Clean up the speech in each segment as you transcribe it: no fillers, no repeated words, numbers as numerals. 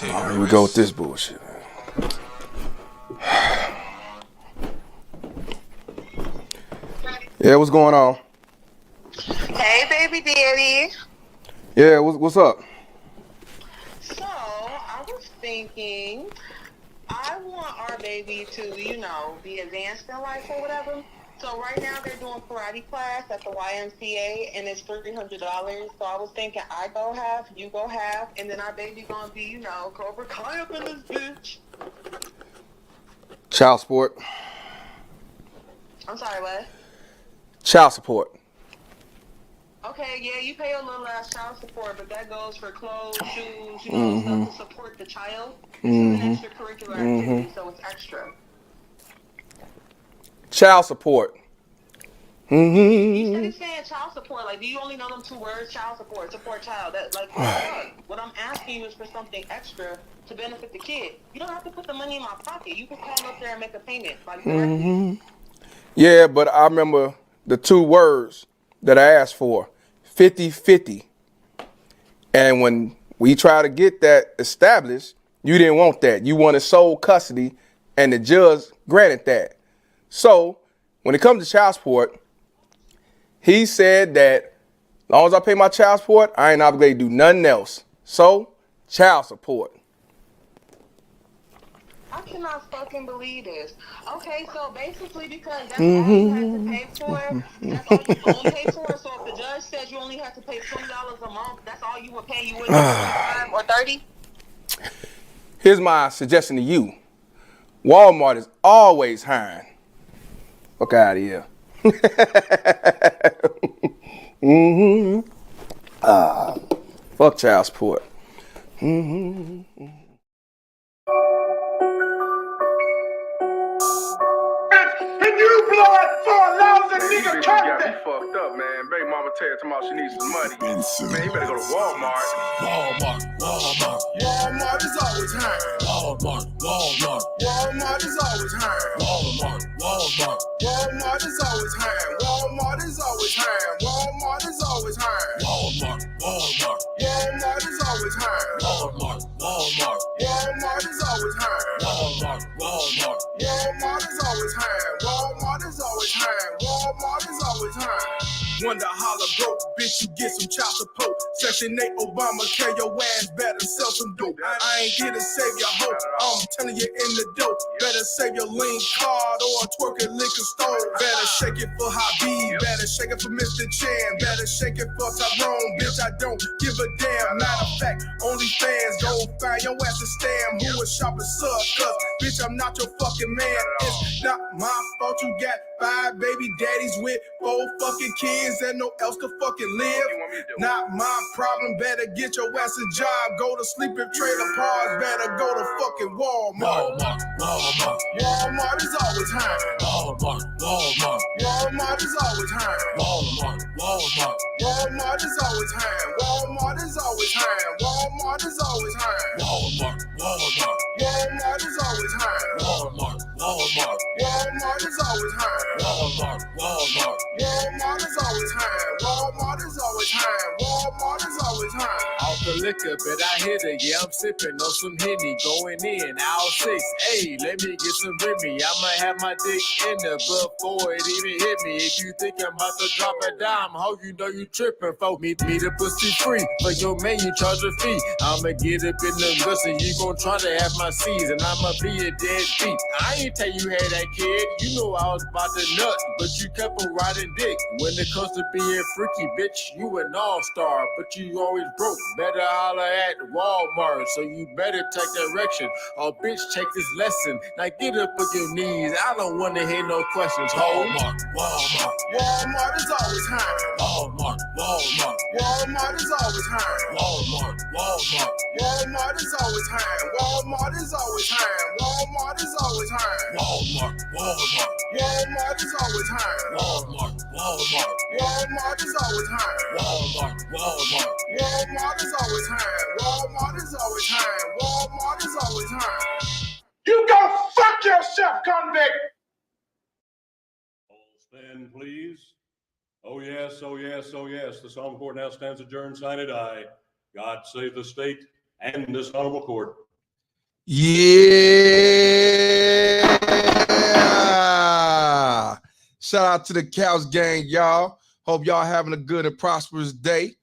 Oh, here we go with this bullshit, man. Yeah, what's going on? Hey, baby daddy. Yeah, what's up? So, I was thinking, I want our baby to, be advanced in life or whatever. So, right now they're doing karate class at the YMCA, and it's $300. So, I was thinking, I go half, you go half, and then our baby gonna be, Cobra Kai up in this bitch. Child support. I'm sorry, what? Child support. Okay, yeah, you pay a little less child support, but that goes for clothes, shoes, stuff to support the child. This is an extracurricular activity, so it's extra. Child support. You said it's saying child support. Like, do you only know them two words? Child support, support child. That, like, what I'm asking you is for something extra to benefit the kid. You don't have to put the money in my pocket. You can call up there and make a payment. Like, directly. Yeah, but I remember the two words that I asked for, 50-50. And when we try to get that established, you didn't want that. You wanted sole custody, and the judge granted that. So when it comes to child support, he said that as long as I pay my child support, I ain't obligated to do nothing else. So, child support. I cannot fucking believe this. Okay, so basically because that's all you had to pay for, that's all you gonna pay for. So if the judge says you only have to pay $20 a month, that's all you would pay. You wouldn't pay 25 or 30. Here's my suggestion to you. Walmart is always hiring. Fuck out of here. Fuck child support. And you blood for a lousy nigga Got me fucked up, man. Baby mama tell you tomorrow she needs some money. Man, you better go to Walmart. Walmart is always hiring. Walmart is always hiring. Walmart is always hiring. Walmart is always hiring. Walmart is always hiring. Walmart is always hiring. Walmart is always hiring. Walmart is always hiring. Walmart is always hiring. Wonder holler broke, bitch, you get some child support. Section 8 Obamacare, your ass better sell some dope. I ain't here to save your hope, I'm telling you in the dope. Better save your lean card or a twerking liquor store. Better shake it for Habib, better shake it for Mr. Chan. Better shake it for Tyrone, bitch, I don't give a damn. Matter of fact, only fans go find your ass a stam. Who was shopping cuz, bitch, I'm not your fucking man. It's not my fault you got 5 baby daddies with 4 fucking kids and no else to fucking live. Not my problem, better get your ass a job. Go to sleep if trailer parks, better go to fucking Walmart. Walmart is always hiring. Walmart is always hiring. Walmart is always hiring. Walmart is always hiring. Walmart is always hiring. Walmart is always hiring. Walmart is always hiring. Walmart is always hiring. Walmart is always hiring. Off the liquor, but I hit it. Yeah, I'm sipping on some Henny, going in, aisle 6. Hey, let me get some Remy. I'ma have my dick in there before it even hit me. If you think I'm about to drop a dime, how you know you tripping, folk? Me the pussy free. For your man, you charge a fee. I'ma get up in the guts and you gon' try to have my seeds, and I'ma be a deadbeat. I ain't tell you had that kid. You know I was about to nut, but you kept on riding dick. When it comes to being freaky, bitch, you an all-star, but you always broke. Better holler at Walmart, so you better take direction. Or bitch, take this lesson. Now get up on your knees. I don't wanna hear no questions. Walmart is always hiring. Walmart is always hiring. Walmart is always hiring. Walmart is always hiring. Walmart is always hiring. Walmart is always hiring. Walmart is always hiring. Walmart is always hiring. Walmart is always hiring. Walmart is always hiring. You go fuck yourself, convict! All stand, please. Oh yes, oh yes, oh yes. The Psalm Court now stands adjourned, sine die. God save the state and this honorable court. Yeah. Shout out to the Couch Gang, y'all. Hope y'all having a good and prosperous day.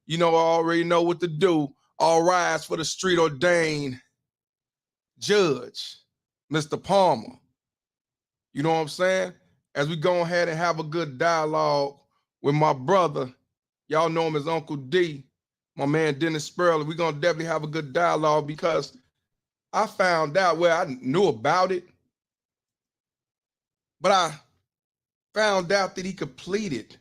You know, I already know what to do. All rise for the street ordained judge, Mr. Palmer. You know what I'm saying? As we go ahead and have a good dialogue with my brother, y'all know him as Uncle D, my man Dennis Spurley. We're going to definitely have a good dialogue because I found out where I knew about it, but I found out that he completed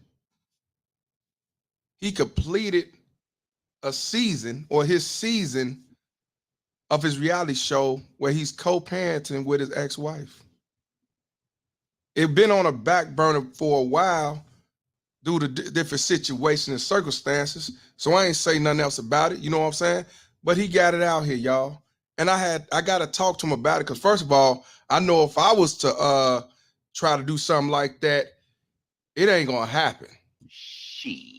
a season or his season of his reality show where he's co-parenting with his ex-wife. It been on a back burner for a while due to different situations and circumstances. So I ain't say nothing else about it. You know what I'm saying? But he got it out here, y'all. And I got to talk to him about it because first of all, I know if I was to try to do something like that, it ain't gonna happen. Shit.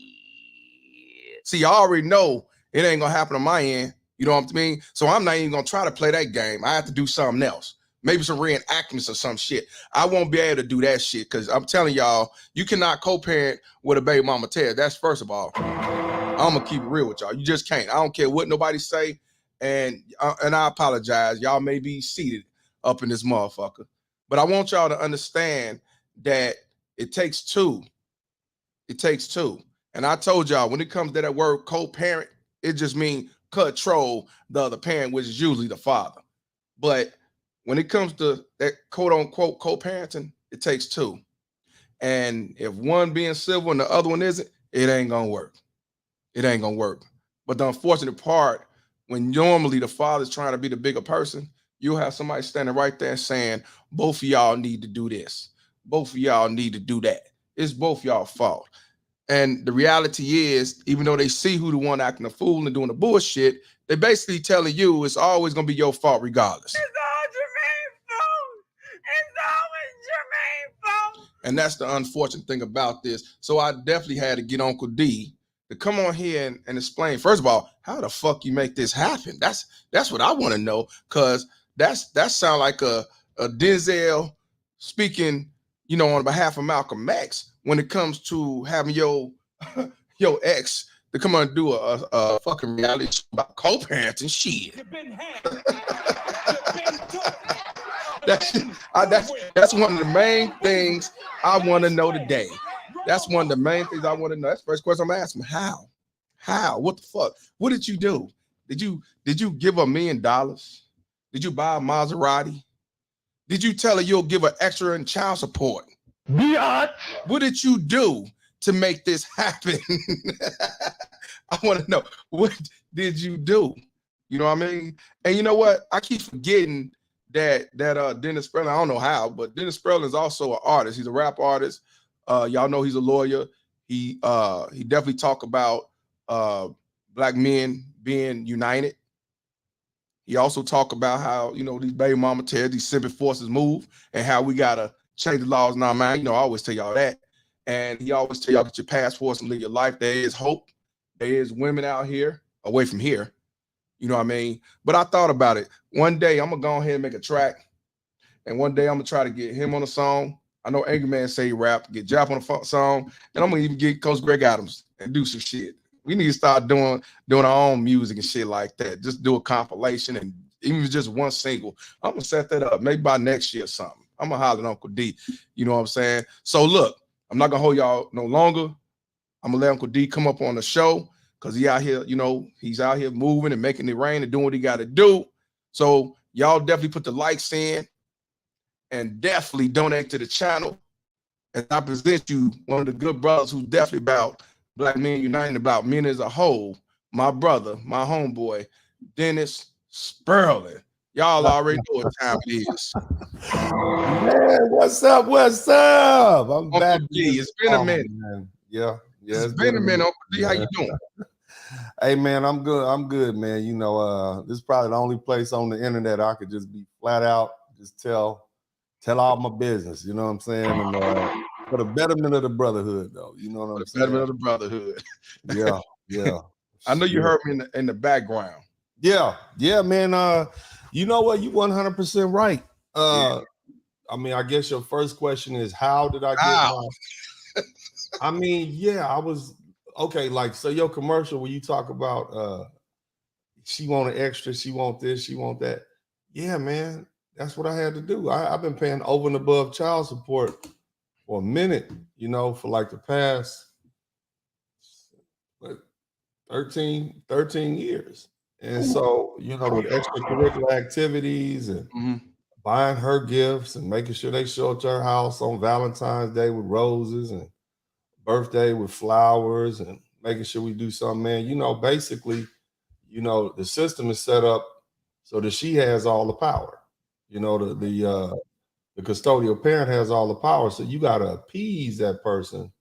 See, I already know it ain't gonna happen on my end. You know what I mean? So I'm not even gonna try to play that game. I have to do something else. Maybe some reenactments or some shit. I won't be able to do that shit because I'm telling y'all, you cannot co-parent with a baby mama Ted. That's first of all. I'm gonna keep it real with y'all. You just can't. I don't care what nobody say, and I apologize. Y'all may be seated up in this motherfucker, but I want y'all to understand that it takes two. It takes two. And I told y'all when it comes to that word co-parent, it just means control the other parent, which is usually the father. But when it comes to that quote unquote co-parenting, it takes two. And if one being civil and the other one isn't, it ain't gonna work. It ain't gonna work. But the unfortunate part, when normally the father's trying to be the bigger person, you'll have somebody standing right there saying, both of y'all need to do this. Both of y'all need to do that. It's both y'all fault. And the reality is, even though they see who the one acting a fool and doing the bullshit, they basically telling you it's always gonna be your fault regardless. It's all Jermaine's fault. It's always Jermaine's fault. And that's the unfortunate thing about this. So I definitely had to get Uncle D to come on here and explain. First of all, how the fuck you make this happen? That's what I want to know, because that sound like a Denzel speaking, you know, on behalf of Malcolm X when it comes to having your ex to come on and do a fucking reality show about co-parenting shit. That's one of the main things I want to know today. That's one of the main things I want to know. That's the first question I'm asking. How? What the fuck? What did you do? Did you give $1 million? Did you buy a Maserati? Did you tell her you'll give her extra in child support? Biatch. What did you do to make this happen? I want to know, what did you do? You know what I mean? And you know what? I keep forgetting that Dennis Spurley, I don't know how, but Dennis Spurley is also an artist. He's a rap artist. Y'all know he's a lawyer. He definitely talk about black men being united. He also talk about how, you know, these baby mama tears, these simple forces move, and how we gotta change the laws in our mind. You know, I always tell y'all that. And he always tell y'all, get your passports and live your life. There is hope. There is women out here away from here. You know what I mean? But I thought about it. One day I'm gonna go ahead and make a track, and one day I'm gonna try to get him on a song. I know Angry Man say he rap, get Jap on a song, and I'm gonna even get Coach Greg Adams and do some shit. We need to start doing our own music and shit like that. Just do a compilation, and even if it's just one single, I'm gonna set that up. Maybe by next year or something. I'm gonna holler at Uncle D. You know what I'm saying? So look, I'm not gonna hold y'all no longer. I'm gonna let Uncle D come up on the show because he out here, you know, he's out here moving and making it rain and doing what he got to do. So y'all definitely put the likes in and definitely donate to the channel. And I present you one of the good brothers who's definitely about Black men uniting, about men as a whole. My brother, my homeboy, Dennis Spurley. Y'all already know what time it is. Man, what's up? What's up? I'm Uncle back. D, it's been a minute. Man. Yeah. It's been a minute, Uncle D. How you doing? Hey man, I'm good. I'm good, man. You know, this is probably the only place on the internet I could just be flat out, just tell all my business. You know what I'm saying? And for the betterment of the brotherhood, though. You know what I'm saying? Betterment of the brotherhood. Yeah. I know you heard me in the background. Yeah, man. You know what? You 100% right. I mean, I guess your first question is how did I get my? I mean, yeah, I was okay. Like, so your commercial where you talk about she want an extra, she want this, she want that. Yeah, man, that's what I had to do. I've been paying over and above child support for a minute, for like the past like 13 years. And so, with extracurricular activities and buying her gifts and making sure they show up to her house on Valentine's Day with roses and birthday with flowers and making sure we do something, man. Basically, the system is set up so that she has all the power. The custodial parent has all the power. So you gotta appease that person.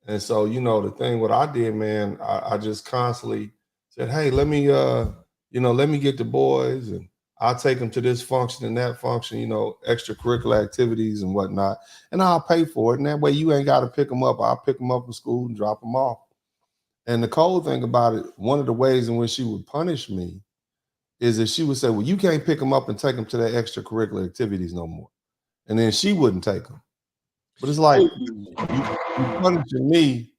And so, the thing what I did, man, I just constantly said, hey, let me get the boys and I'll take them to this function and that function, extracurricular activities and whatnot. And I'll pay for it. And that way you ain't got to pick them up. I'll pick them up from school and drop them off. And the cold thing about it, one of the ways in which she would punish me is that she would say, well, you can't pick them up and take them to their extracurricular activities no more. And then she wouldn't take them. But it's like, you punishing me,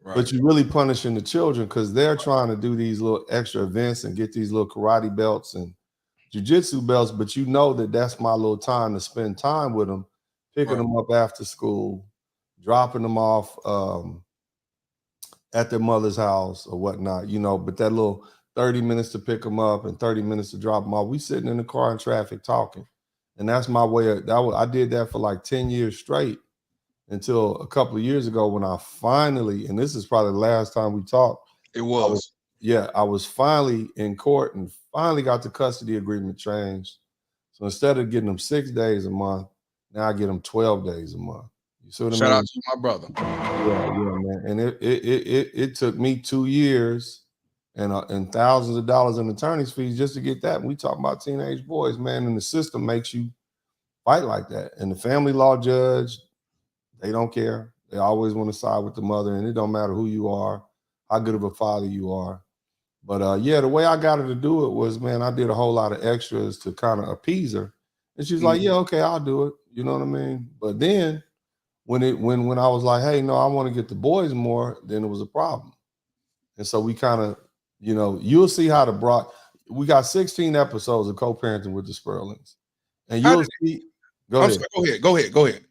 but you're really punishing the children because they're trying to do these little extra events and get these little karate belts and jiu-jitsu belts, but you know that that's my little time to spend time with them, picking them up after school, dropping them off at their mother's house or whatnot, but that little 30 minutes to pick them up and 30 minutes to drop them off, we sitting in the car in traffic talking. And that's my way I did that for like 10 years straight until a couple of years ago when I finally, and this is probably the last time we talked. It was. I was finally in court and finally got the custody agreement changed. So instead of getting them 6 days a month, now I get them 12 days a month. You see what I mean? Shout out to my brother. Yeah, man. And it took me 2 years and thousands of dollars in attorney's fees just to get that. And we talk about teenage boys, man, and the system makes you fight like that. And the family law judge, they don't care. They always want to side with the mother, and it don't matter who you are, how good of a father you are. But the way I got her to do it was, man, I did a whole lot of extras to kind of appease her. And she's like, yeah, okay, I'll do it. You know what I mean? But then when I was like, hey, no, I want to get the boys more, then it was a problem. And so we kind of, you'll see how we got 16 episodes of co-parenting with the Sperlings. And you'll see, go ahead.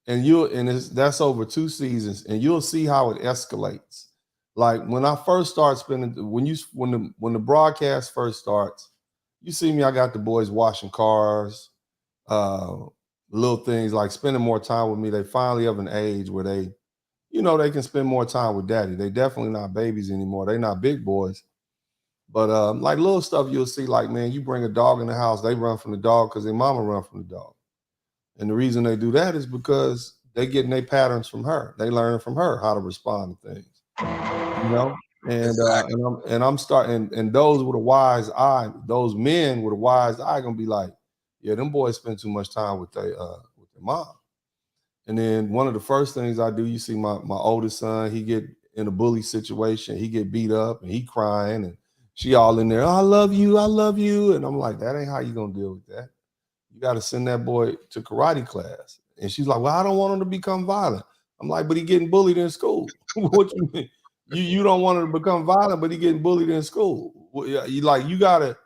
And that's over 2 seasons, and you'll see how it escalates. Like when I first start spending, when the broadcast first starts, you see me, I got the boys washing cars, little things like spending more time with me. They finally of an age where they can spend more time with daddy. They definitely not babies anymore. They not big boys. But like little stuff you'll see, like, man, you bring a dog in the house, they run from the dog because their mama run from the dog. And the reason they do that is because they getting their patterns from her. They learn from her how to respond to things. And I'm starting, and those with a wise eye, those men with a wise eye gonna be like, yeah, them boys spend too much time with their mom. And then one of the first things I do, you see my oldest son, he get in a bully situation, he get beat up and he crying and she all in there, I love you. And I'm like, that ain't how you gonna deal with that. You got to send that boy to karate class. And she's like, well, I don't want him to become violent. I'm like, but he getting bullied in school. What you mean? You don't want him to become violent, but he getting bullied in school. You gotta,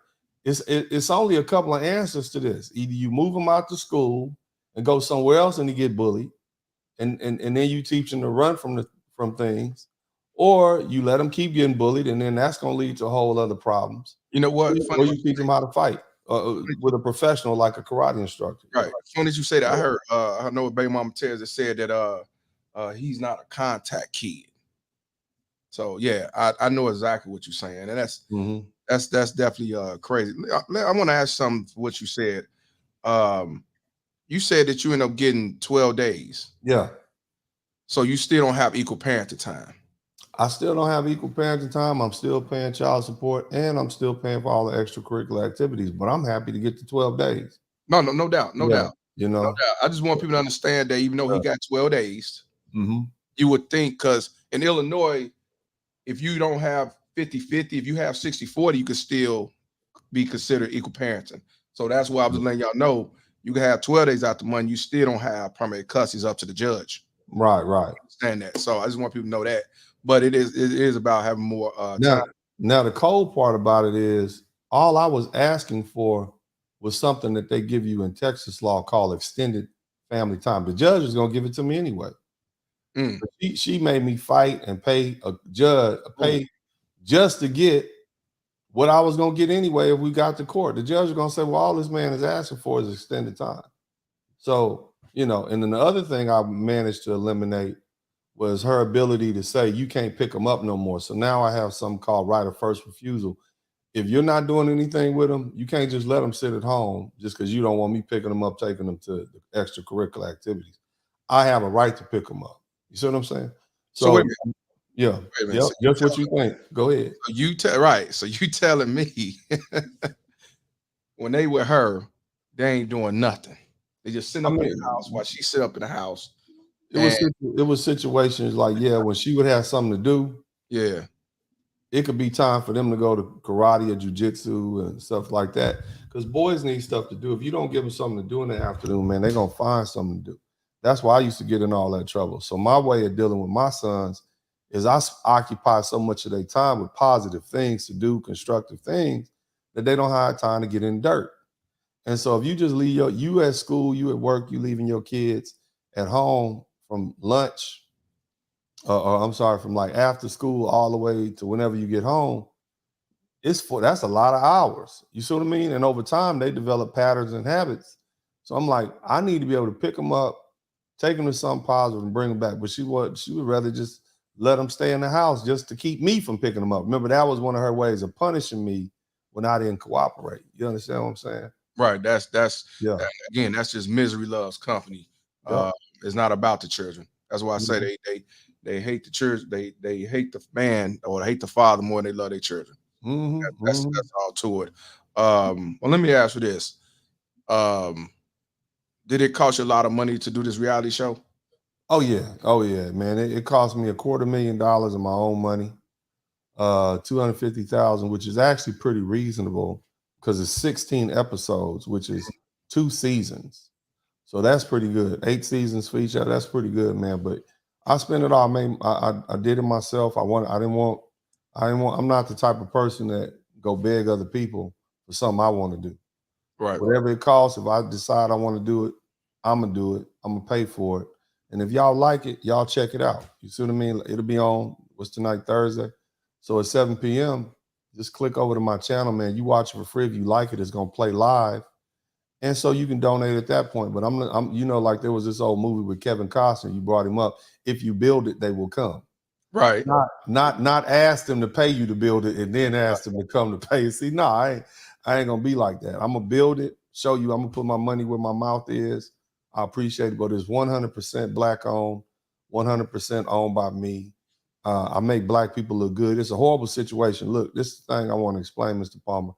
it's only a couple of answers to this. Either you move him out to school and go somewhere else and he get bullied, and then you teach him to run from things, or you let him keep getting bullied, and then that's gonna lead to a whole other problems. You know what? Or you teach him how to fight. With a professional like a karate instructor. Right. Funny as you say that. I heard I know what baby mama tells that said that he's not a contact kid. So yeah, I know exactly what you're saying. And that's definitely crazy. I want to ask something for what you said. You said that you end up getting 12 days. Yeah. So you still don't have equal parenting time. I still don't have equal parenting time. I'm still paying child support and I'm still paying for all the extracurricular activities, but I'm happy to get to 12 days. No doubt. No doubt. No doubt. I just want people to understand that even though he got 12 days, you would think, because in Illinois, if you don't have 50-50. If you have 60-40, you could still be considered equal parenting. So that's why I was letting y'all know you can have 12 days out the month. You still don't have primary custody up to the judge. Right, right. Understand that. So I just want people to know that. But it is about having more Now, time. now the cold part about it is all I was asking for was something that they give you in Texas law called extended family time. The judge is gonna give it to me anyway. Mm. She made me fight and pay a judge pay just to get what I was gonna get anyway if we got to court. The judge is gonna say, well, all this man is asking for is extended time. So, you know, and then the other thing I managed to eliminate was her ability to say you can't pick them up no more. So now I have something called right of first refusal. If you're not doing anything with them, you can't just let them sit at home just because you don't want me picking them up, taking them to the extracurricular activities. I have a right to pick them up. You see what I'm saying? So wait a So minute. yeah, Wait a minute. yep, So just what you think. Go ahead. you tell right. So you telling me when they with her, they ain't doing nothing. They just sitting I up in the mean, house while she sit up in the house. it And was it was situations like, yeah, when she would have something to do, yeah, it could be time for them to go to karate or jujitsu and stuff like that. Because boys need stuff to do. If you don't give them something to do in the afternoon, man, they're gonna find something to do. That's why I used to get in all that trouble. So my way of dealing with my sons is occupy so much of their time with positive things to do, constructive things, that they don't have time to get in dirt. And so if you just leave you at school, you at work, you leaving your kids at home from lunch, or I'm sorry, from like after school all the way to whenever you get home, that's a lot of hours. You see what I mean? And over time, they develop patterns and habits. So I'm like, I need to be able to pick them up, take them to something positive, and bring them back. But she would rather just let them stay in the house just to keep me from picking them up. Remember, that was one of her ways of punishing me when I didn't cooperate. You understand what I'm saying? right. That's Yeah. again, that's just misery loves company. Yep. It's not about the children. That's why I say Mhm. they hate the church, they hate the man or they hate the father more than they love their children. Mhm. That's Mhm. all to it. Well, let me ask you this. Um, did it cost you a lot of money to do this reality show? Oh yeah, man. It cost me $250,000 of my own money. 250,000, which is actually pretty reasonable because it's 16 episodes, which is 2 seasons. So that's pretty good. 8 seasons for each other. That's pretty good, man. But I spent it all. I did it myself. I didn't want. I'm not the type of person that go beg other people for something I want to do. Right. Whatever it costs, if I decide I want to do it, I'm gonna do it. I'm gonna pay for it. And if y'all like it, y'all check it out. You see what I mean? It'll be on what's tonight, Thursday. So at 7 p.m., just click over to my channel, man. You watch it for free. If you like it, it's gonna play live. And so you can donate at that point. But I'm you know, like there was this old movie with Kevin Costner, you brought him up. If you build it, they will come. Right. Not ask them to pay you to build it and then ask them to come to pay. See, no, I ain't gonna be like that. I'm gonna build it, show you, I'm gonna put my money where my mouth is. I appreciate it, but it's 100% black owned, 100% owned by me. I make black people look good. It's a horrible situation. Look, this is the thing I want to explain, Mr. Palmer.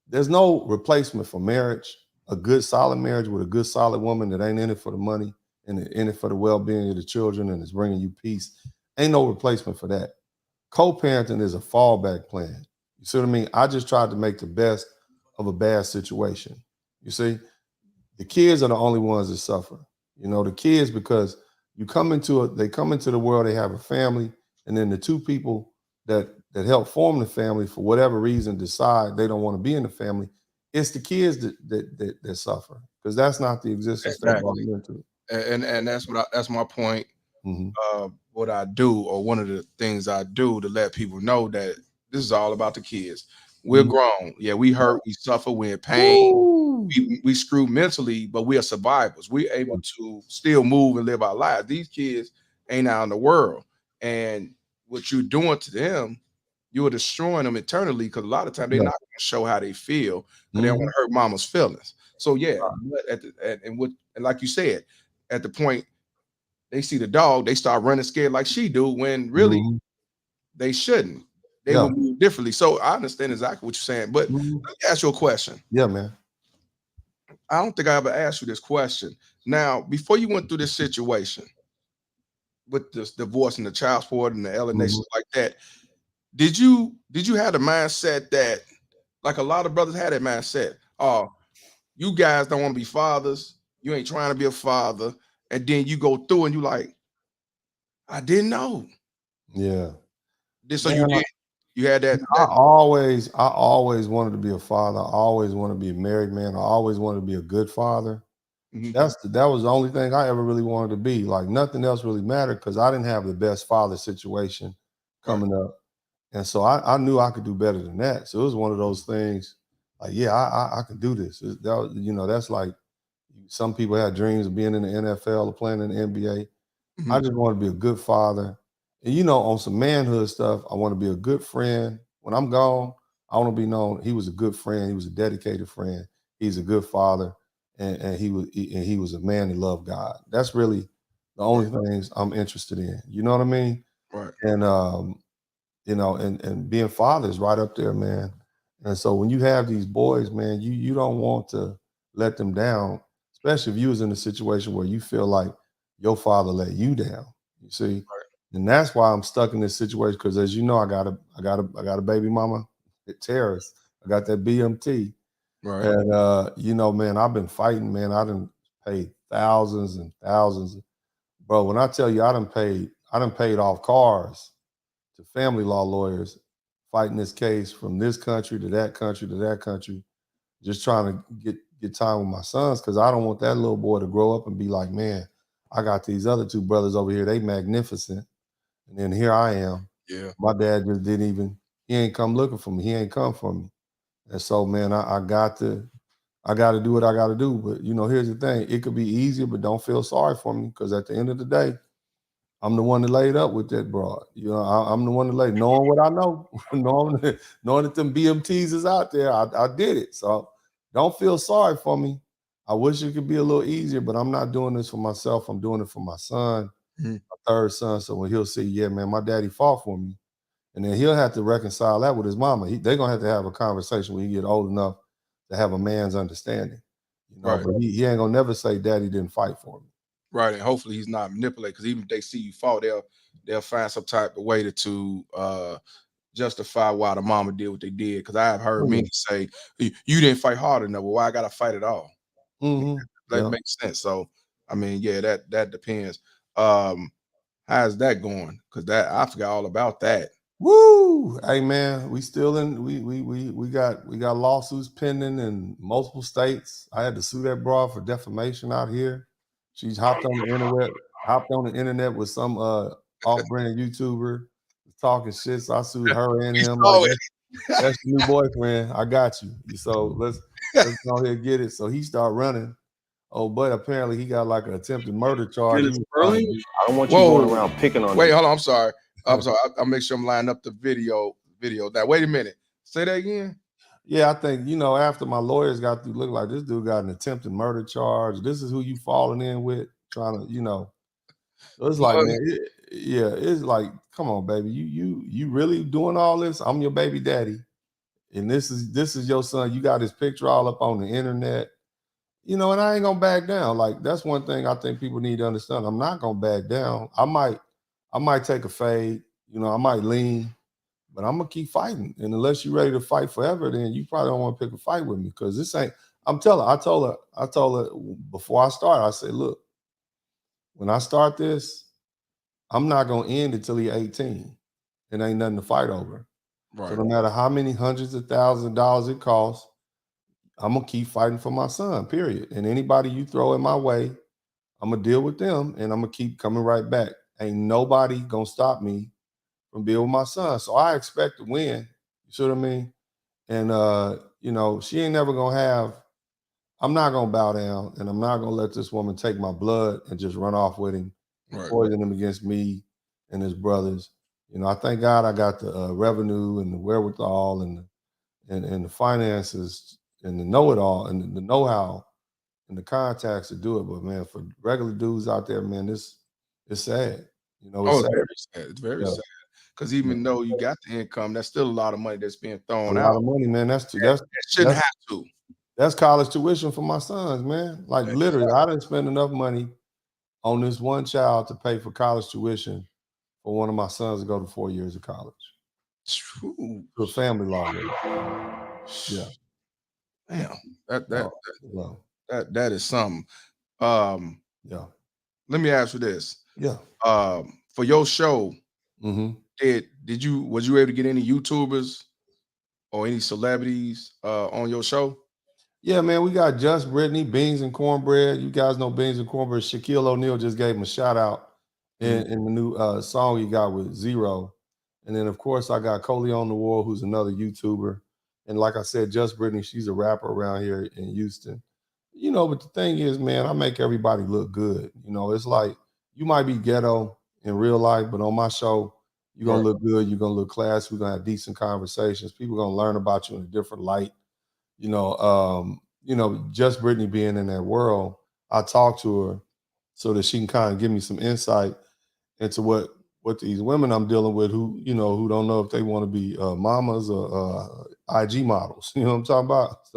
There's no replacement for marriage. A good, solid marriage with a good, solid woman that ain't in it for the money and in it for the well-being of the children and is bringing you peace. Ain't no replacement for that. Co-parenting is a fallback plan. You see what I mean? I just tried to make the best of a bad situation. You see, the kids are the only ones that suffer. You know, the kids, because they come into the world, they have a family, and then the two people that help form the family for whatever reason decide they don't want to be in the family. It's the kids that suffer because that's not the existence they brought Exactly. them into. And that's my point. Mhm. What I do, or one of the things I do to let people know that this is all about the kids. We're Mhm. grown. Yeah, we hurt, we suffer, we're in pain, Woo! we screw mentally, but we are survivors. We're able to still move and live our lives. These kids ain't out in the world. And what you're doing to them, you are destroying them eternally because a lot of times they're Yeah. not going to show how they feel because they don't want Mhm. to hurt mama's feelings. So yeah, but and like you said, at the point they see the dog, they start running scared like she do when really Mhm. they shouldn't. They Yeah. will move differently. So I understand exactly what you're saying. But Mhm. let me ask you a question. Yeah, man. I don't think I ever asked you this question. Now, before you went through this situation with this divorce and the child support and the alienation Mhm. like that, did you have the mindset that, like a lot of brothers had that mindset? Oh, you guys don't want to be fathers. You ain't trying to be a father, and then you go through and you like, I didn't know. Yeah. So you Man, did. You had that. I always wanted to be a father. I always wanted to be a married man. I always wanted to be a good father. Mhm. That was the only thing I ever really wanted to be. Like nothing else really mattered because I didn't have the best father situation Right. coming up. And so I knew I could do better than that. So it was one of those things like, yeah, I can do this. That was, that's like some people have dreams of being in the NFL or playing in the NBA. I Mhm. just want to be a good father. And on some manhood stuff, I want to be a good friend. When I'm gone, I want to be known. He was a good friend. He was a dedicated friend. He's a good father, and he was a man that loved God. That's really the only things I'm interested in. You know what I mean? Right. And and being father is right up there, man. And so when you have these boys, man, you don't want to let them down, especially if you was in a situation where you feel like your father let you down. You see, and that's why I'm stuck in this situation because, as you know, I got a baby mama, Terrace. I got that BMT, Right. and man, I've been fighting, man. I done paid thousands and thousands, bro. When I tell you, I done paid off cars to family law lawyers fighting this case from this country to that country to that country, just trying to get time with my sons because I don't want that little boy to grow up and be like, man, I got these other two brothers over here, they magnificent, and then here I am. Yeah. My dad just didn't even, he ain't come looking for me. He ain't come for me. And so, man, I got to do what I got to do. But here's the thing: it could be easier, but don't feel sorry for me because at the end of the day, I'm the one that laid up with that broad. I'm the one that laid, knowing what I know, knowing that them BMTs is out there. I did it. So don't feel sorry for me. I wish it could be a little easier, but I'm not doing this for myself. I'm doing it for my son, Mhm. my third son. So when he'll see, yeah, man, my daddy fought for me. And then he'll have to reconcile that with his mama. They're going to have a conversation when he get old enough to have a man's understanding. Right. But he ain't going to never say daddy didn't fight for me. Right. And hopefully he's not manipulated because even if they see you fall, they'll find some type of way to justify why the mama did what they did. Because I have heard Oh, yeah. many say, You didn't fight hard enough. Well, why I gotta fight at all?" That Yeah. makes sense. So I mean, yeah, that depends. Um, how's that going? Because that I forgot all about that. Woo! Hey man, we still in we got lawsuits pending in multiple states. I had to sue that broad for defamation out here. She's hopped on the internet with some off-brand YouTuber talking shit. So I sued her and We him. Like saw it. that's your new boyfriend. I got you. So let's go ahead and get it. So he started running. Oh, but apparently he got like an attempted murder charge. He was trying to do. I don't want you going Whoa. around picking on Wait, them. hold on. I'm sorry. I'm sorry. I'll make sure I'm lining up the video. Now, wait a minute. Say that again. Yeah, I think, after my lawyers got through looking like this dude got an attempted murder charge. This is who you falling in with, trying to, So it's like, Boy, man, it's like, come on, baby. You really doing all this? I'm your baby daddy. And this is your son. You got his picture all up on the internet. And I ain't gonna back down. Like, that's one thing I think people need to understand. I'm not gonna back down. I might take a fade, I might lean. But I'm gonna keep fighting. And unless you're ready to fight forever, then you probably don't want to pick a fight with me because this ain't. I told her before I started, I said, look, when I start this, I'm not gonna end until he's 18. It ain't nothing to fight over. So right. no matter how many hundreds of thousands of dollars it costs, I'm gonna keep fighting for my son, period. And anybody you throw in my way, I'm gonna deal with them and I'm gonna keep coming right back. Ain't nobody gonna stop me from being with my son. So I expect to win. You see what I mean? And she ain't never gonna have. I'm not gonna bow down, and I'm not gonna let this woman take my blood and just run off with him and Right. poison him against me and his brothers. I thank God I got the revenue and the wherewithal and the finances and the know-it-all and the know-how and the contacts to do it. But man, for regular dudes out there, man, it's sad. It's Oh, sad. it's very sad. It's very Yeah, sad. Because yeah. even though you got the income, that's still a lot of money that's being A thrown lot out. of money, man. It shouldn't have to. That's college tuition for my sons, man. Like literally, I didn't spend enough money on this one child to pay for college tuition for one of my sons to go to 4 years of college. Ooh. to a family law lawyer. Yeah. Damn. That that Oh, yeah. that is something. Um, Yeah. let me ask you this. Yeah. For your show, Mm-hmm. was you able to get any YouTubers or any celebrities on your show? Yeah, man, we got Just Brittany, Beans and Cornbread. You guys know Beans and Cornbread. Shaquille O'Neal just gave him a shout out Mhm. in the new song he got with Zero. And then, of course, I got Coley on the Wall, who's another YouTuber. And like I said, Just Brittany, she's a rapper around here in Houston. You know, but the thing is, man, I make everybody look good. You know, it's like you might be ghetto in real life, but on my show, you're going Right. to look good. You're going to look classy. We're going to have decent conversations. People are going to learn about you in a different light. Just Brittany being in that world, I talked to her so that she can kind of give me some insight into what these women I'm dealing with who don't know if they want to be mamas or IG models. You know what I'm talking about?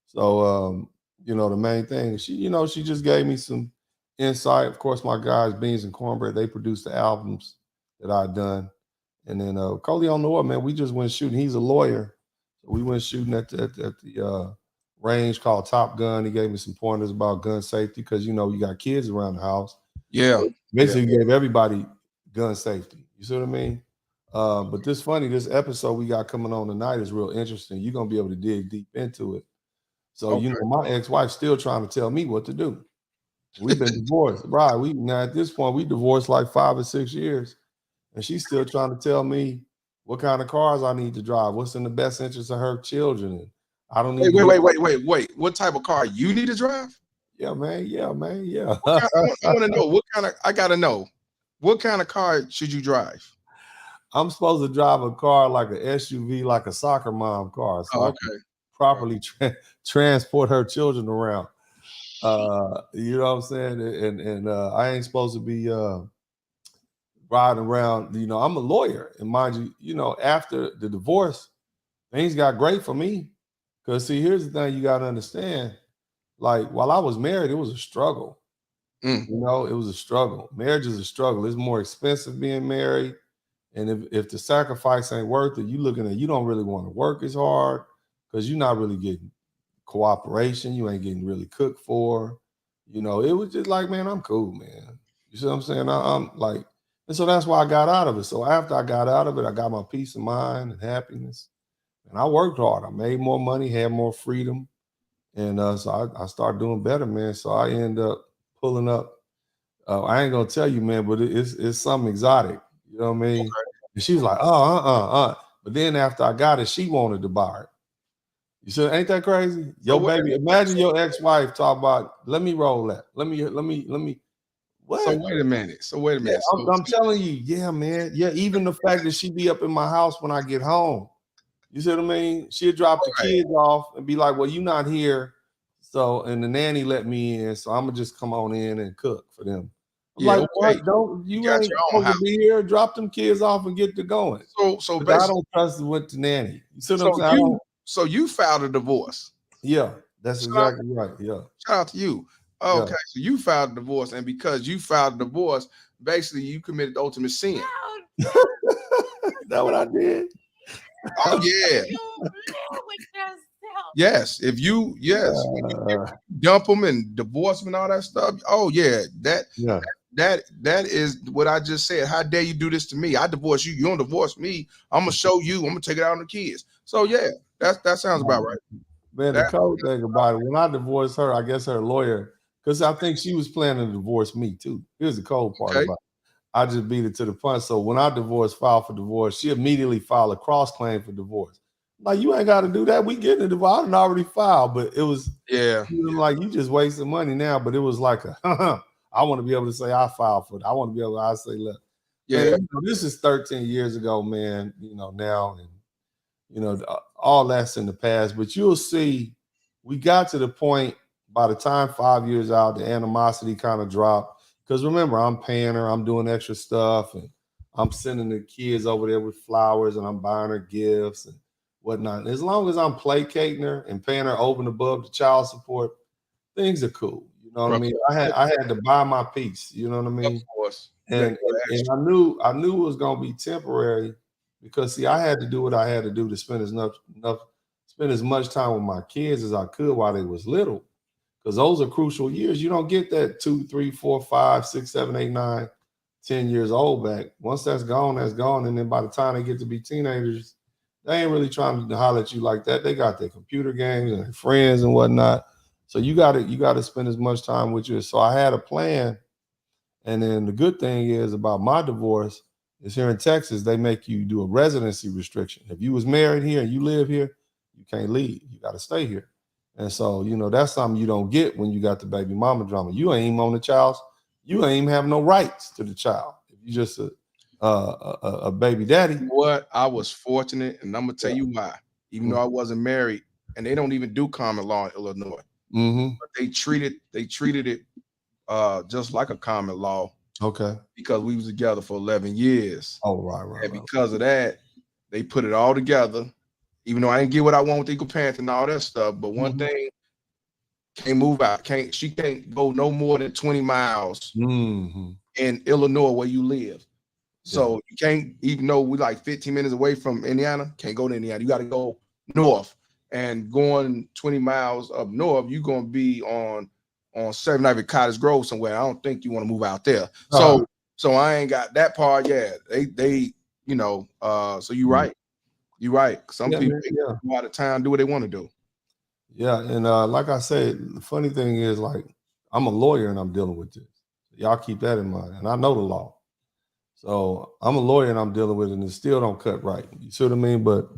So the main thing, she just gave me some insight. Of course, my guys, Beans and Cornbread, they produced the albums that I've done. And then Coley on the Wall, man, we just went shooting. He's a lawyer. So we went shooting at the range called Top Gun. He gave me some pointers about gun safety because, you got kids around the house. Yeah. Basically, he gave everybody gun safety. You see what I mean? But this episode we got coming on tonight is real interesting. You're going to be able to dig deep into it. So, Okay. my ex-wife's still trying to tell me what to do. We've been divorced. Right. Now at this point, we divorced like 5 or 6 years. And she's still trying to tell me what kind of cars I need to drive, what's in the best interest of her children. And I don't need Wait. What type of car you need to drive? Yeah, man. Yeah. I want to know I gotta know. What kind of car should you drive? I'm supposed to drive a car like an SUV, like a soccer mom car. So I can properly transport her children around. You know what I'm saying? And I ain't supposed to be riding around. I'm a lawyer. And mind you, after the divorce, things got great for me. Because see, here's the thing you got to understand. Like while I was married, it was a struggle. Mm. It was a struggle. Marriage is a struggle. It's more expensive being married. And if the sacrifice ain't worth it, you don't really want to work as hard because you're not really getting cooperation. You ain't getting really cooked for. It was just like, man, I'm cool, man. You see what I'm saying? I'm like, and so that's why I got out of it. So after I got out of it, I got my peace of mind and happiness. And I worked hard. I made more money, had more freedom. And so I started doing better, man. So I end up pulling up. I ain't gonna tell you, man, but it's something exotic. You know what I mean? Okay. And she was like, But then after I got it, she wanted to buy it. You said, ain't that crazy? Yo, baby, imagine your ex-wife talk about, let me roll that. Let me. What? So wait a minute. Yeah, I'm telling you, yeah, man. Yeah, even the fact that she be up in my house when I get home. You see what I mean? She'd drop the kids off and be like, well, you're not here. So, and the nanny let me in. So I'm gonna just come on in and cook for them. I'm like, what? You got ain't your own supposed house. to be here. Drop them kids off and get to going. So I don't trust what the nanny. You see what I'm saying? So you filed a divorce. Yeah, that's exactly right. Yeah. Shout out to you. Yeah. Okay, so you filed a divorce, and because you filed a divorce, basically you committed the ultimate sin. That what I did? Oh yeah. Yes, if you dump them and divorce them and all that stuff. Oh yeah, that is what I just said. How dare you do this to me? I divorce you. You don't divorce me. I'm gonna show you. I'm gonna take it out on the kids. So yeah, that sounds about right. Man, the cold thing about it, when I divorced her, I guess her lawyer, because I think she was planning to divorce me too. Here's the cold part about it. I just beat it to the punch. So when I filed for divorce, she immediately filed a cross claim for divorce. Like, you ain't got to do that. We getting a divorce. I didn't already filed, but it was like you just wasting money now. But it was like I want to be able to say I filed for it. I want to be able to say, look, man, this is 13 years ago, man. Now and all that's in the past. But you'll see, we got to the point by the time 5 years out, the animosity kind of dropped. Because remember, I'm paying her, I'm doing extra stuff, and I'm sending the kids over there with flowers, and I'm buying her gifts and whatnot. And as long as I'm placating her and paying her over and above the child support, things are cool. You know what I mean? I had to buy my piece. You know what I mean? Of course. And I knew it was gonna be temporary, because see, I had to do what I had to do to spend spend as much time with my kids as I could while they was little, because those are crucial years. You don't get that 2, 3, 4, 5, 6, 7, 8, 9, 10 years old back. Once that's gone, that's gone. And then by the time they get to be teenagers, they ain't really trying to holler at you like that. They got their computer games and their friends and whatnot. So you gotta spend as much time with you. So I had a plan. And then the good thing is about my divorce is here in Texas, they make you do a residency restriction. If you was married here and you live here, you can't leave. You got to stay here. And so, that's something you don't get when you got the baby mama drama. You ain't even on the child's, you ain't even have no rights to the child. If you just a baby daddy. You know what? I was fortunate, and I'm gonna tell you why. Even though I wasn't married, and they don't even do common law in Illinois, but they treated it just like a common law. Okay. Because we was together for 11 years. Oh, right. And because of that, they put it all together. Even though I didn't get what I want with equal parenting and all that stuff, but one thing, can't move out. She can't go no more than 20 miles in Illinois where you live. So you can't, even though we're like 15 minutes away from Indiana, can't go to Indiana. You got to go north. And going 20 miles up north, you're going to be on 7th Avenue Cottage Grove somewhere. I don't think you want to move out there. So I ain't got that part yet. They so you're right. You're right. Some people go out of town, do what they want to do. Yeah, and like I said, the funny thing is, like, I'm a lawyer and I'm dealing with this. Y'all keep that in mind. And I know the law. So I'm a lawyer and I'm dealing with it, and it still don't cut right. You see what I mean? But,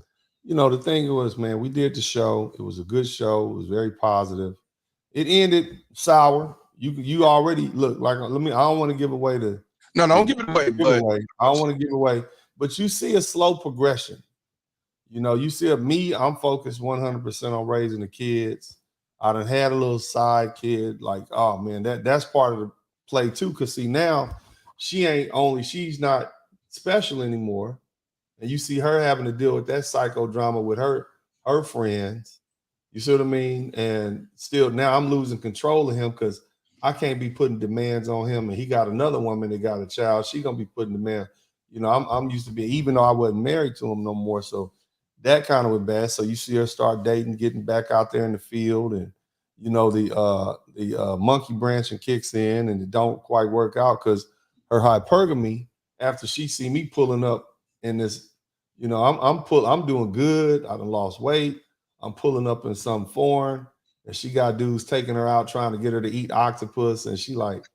the thing was, man, we did the show. It was a good show. It was very positive. It ended sour. You already look like, I don't want to give away the. No, don't give it away. I don't want to give away. But you see a slow progression. You see me, I'm focused 100% on raising the kids. I done had a little side kid. Like, oh man, that's part of the play too. Cause see, now she's not special anymore. And you see her having to deal with that psychodrama with her friends. You see what I mean? And still now I'm losing control of him because I can't be putting demands on him. And he got another woman that got a child. She gonna be putting demands. I'm used to be, even though I wasn't married to him no more. So that kind of was bad. So you see her start dating, getting back out there in the field, and the monkey branching kicks in, and it don't quite work out because her hypergamy. After she see me pulling up in this, I'm doing good. I done lost weight. I'm pulling up in something foreign, and she got dudes taking her out trying to get her to eat octopus, and she like,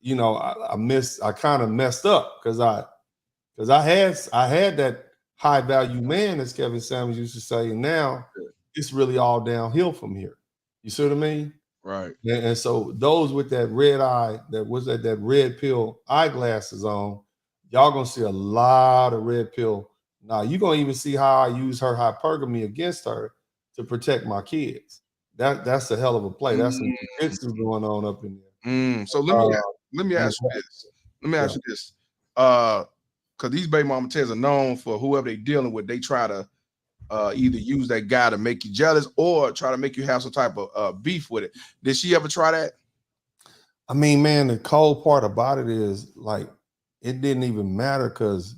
I kind of messed up because I had that high value man, as Kevin Samuels used to say, and now it's really all downhill from here. You see what I mean? Right. And so those with that red eye, that red pill eyeglasses on, y'all gonna see a lot of red pill. Now you're gonna even see how I use her hypergamy against her to protect my kids. That's a hell of a play. That's some jujitsu going on up in there. So let me ask you this. Let me ask you this. Because these baby mama tales are known for whoever they dealing with, they try to either use that guy to make you jealous or try to make you have some type of beef with it. Did she ever try that? I mean, man, the cold part about it is, like, it didn't even matter because,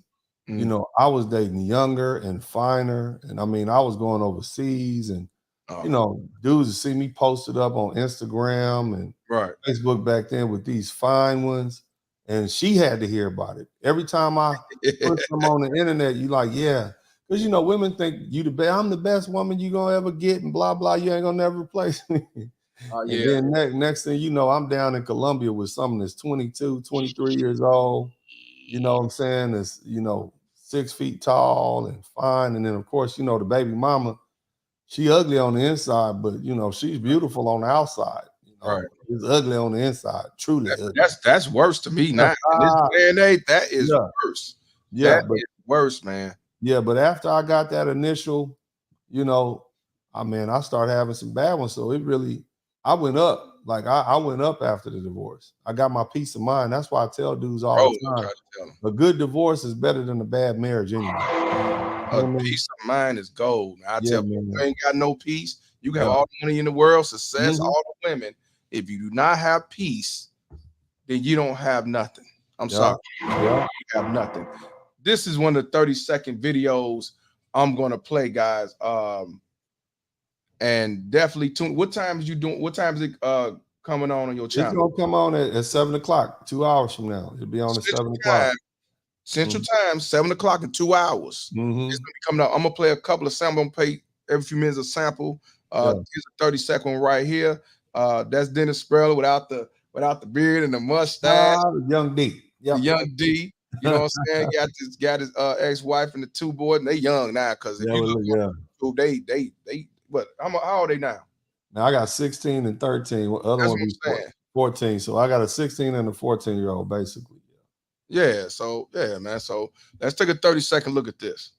I was dating younger and finer. And I mean, I was going overseas, and, dudes would see me posted up on Instagram and Facebook back then with these fine ones. And she had to hear about it. Every time I put them on the internet, you like, yeah. Because, women think I'm the best woman you going to ever get, and blah, blah. You ain't going to never replace me. And then next thing you know, I'm down in Colombia with someone that's 22, 23 years old. You know what I'm saying? That's, 6 feet tall and fine. And then, of course, the baby mama, she ugly on the inside, but, she's beautiful on the outside. Right. It's ugly on the inside. Truly ugly. That's worse to me now. In this day and age, that is worse. Yeah, that is worse, man. Yeah, but after I got that initial, I started having some bad ones. So I went up. Like I went up after the divorce. I got my peace of mind. That's why I tell dudes all the time, a good divorce is better than a bad marriage anyway. Peace of mind is gold. I tell people, you ain't got no peace. You can have all the money in the world, success, all the women. If you do not have peace, then you don't have nothing. I'm sorry. You have nothing. this is one of the 30-second videos I'm gonna play, guys. And definitely tune. What time is you doing? What time is it coming on your It's channel? gonna come on at 7 o'clock, 2 hours from now. It'll be on at 7 o'clock. Central Time, 7 o'clock in 2 hours. It's gonna be coming up. I'm gonna play a couple of samples. I'm gonna play every few minutes a sample. Here's a 30-second one right here. That's Dennis Sperler without the beard and the mustache. Young D. The young D. You know what I'm saying? Got his ex-wife and the two boys, and they young now. Because if you look, they what? How old are they now? Now I got 16 and 13. Other one be 14. So I got a 16 and a 14-year-old, basically. Yeah. So yeah, man. So let's take a 30-second look at this.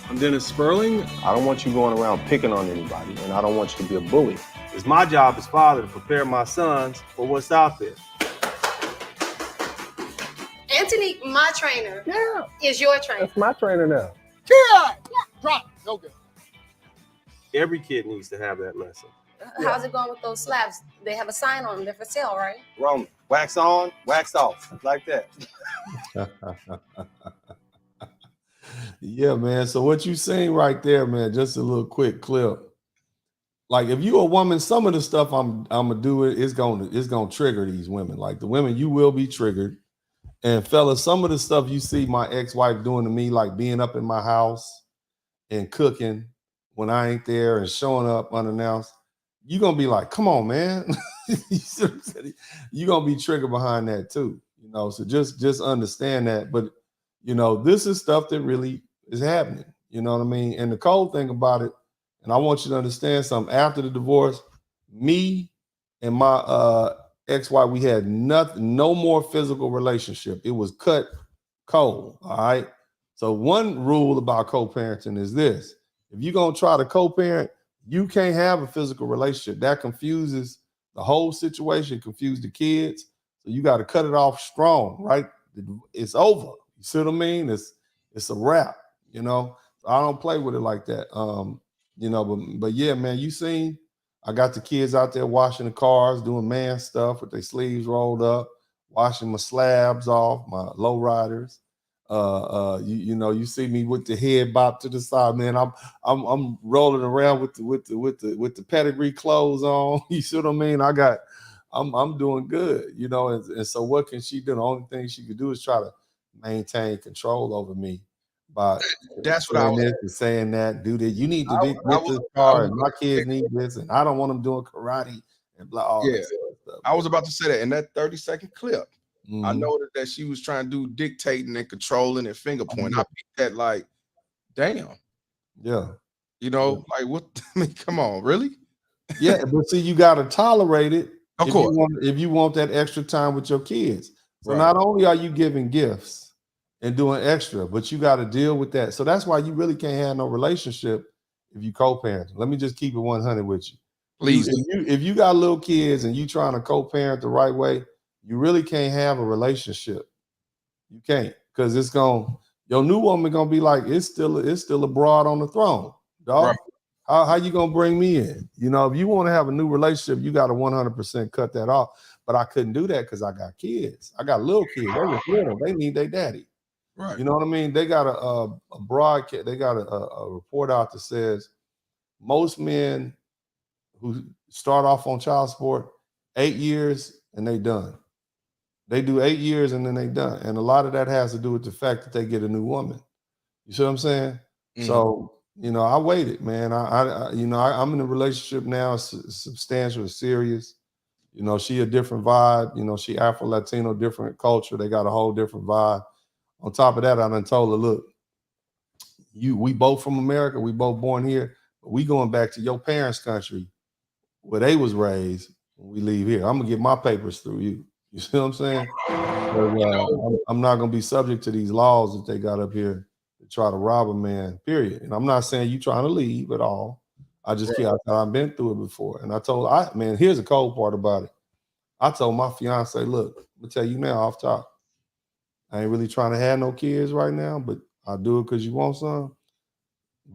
I'm Dennis Sperling. I don't want you going around picking on anybody, and I don't want you to be a bully. It's my job as father to prepare my sons for what's out there. Anthony, my trainer, is your trainer. That's my trainer now. Yeah. Drop. Okay. Every kid needs to have that lesson. How's it going with those slabs? They have a sign on them. They're for sale, right? Wrong. Wax on, wax off. Like that. Yeah, man. So what you saying right there, man, just a little quick clip. Like if you a woman, some of the stuff I'm gonna do it's gonna trigger these women. Like the women, you will be triggered. And fellas, some of the stuff you see my ex-wife doing to me, like being up in my house and cooking when I ain't there and showing up unannounced, you're gonna be like, come on, man. You're gonna be triggered behind that too. You know, so just understand that. But you know, this is stuff that really is happening. You know what I mean? And the cold thing about it, and I want you to understand something, after the divorce, me and my ex-wife, we had no more physical relationship. It was cut cold. All right. So one rule about co-parenting is this: if you're gonna try to co-parent, you can't have a physical relationship. That confuses the whole situation, confuse the kids. So you got to cut it off strong, right? It's over. You see what I mean? It's a wrap, you know. I don't play with it like that. You know, but yeah, man, you seen I got the kids out there washing the cars, doing man stuff with their sleeves rolled up, washing my slabs off, my low riders. You know, you see me with the head bop to the side, man. I'm rolling around with the pedigree clothes on. You see what I mean? I'm doing good, you know. And so what can she do? The only thing she could do is try to maintain control over me by that's what I was saying that, do that. You need to get this car, and my kids need this, and I don't want them doing karate and blah. All that stuff. I was about to say that in that 30-second clip. I noticed that she was trying to do dictating and controlling and finger pointing. I picked that like, damn. Yeah. You know, like what? I mean, come on, really? Yeah, but see, you got to tolerate it. Of course. If you want that extra time with your kids. So not only are you giving gifts and doing extra, but you got to deal with that. So that's why you really can't have no relationship if you co-parent. Let me just keep it 100 with you. Please. If you got little kids and you trying to co-parent the right way, you really can't have a relationship. You can't, because your new woman gonna be like, it's still a broad on the throne, dog. Right. How you gonna bring me in? You know, if you want to have a new relationship, you got to 100% cut that off. But I couldn't do that because I got kids. I got little kids. They was little. They need their daddy. Right. You know what I mean? They got a broadcast. They got a report out that says most men who start off on child support 8 years and they done. They do 8 years and then they done. And a lot of that has to do with the fact that they get a new woman. You see what I'm saying? Mm-hmm. So, you know, I waited, man. I'm in a relationship now, substantial, serious. You know, she a different vibe. You know, she Afro-Latino, different culture. They got a whole different vibe. On top of that, I done told her, look, we both from America. We both born here. But we going back to your parents' country where they was raised when we leave here. I'm going to get my papers through you. You see what I'm saying? But, I'm not going to be subject to these laws that they got up here to try to rob a man, period. And I'm not saying you trying to leave at all. I just I've been through it before. And I told, man, here's the cold part about it. I told my fiance, look, I'm going to tell you now off top, I ain't really trying to have no kids right now, but I'll do it because you want some.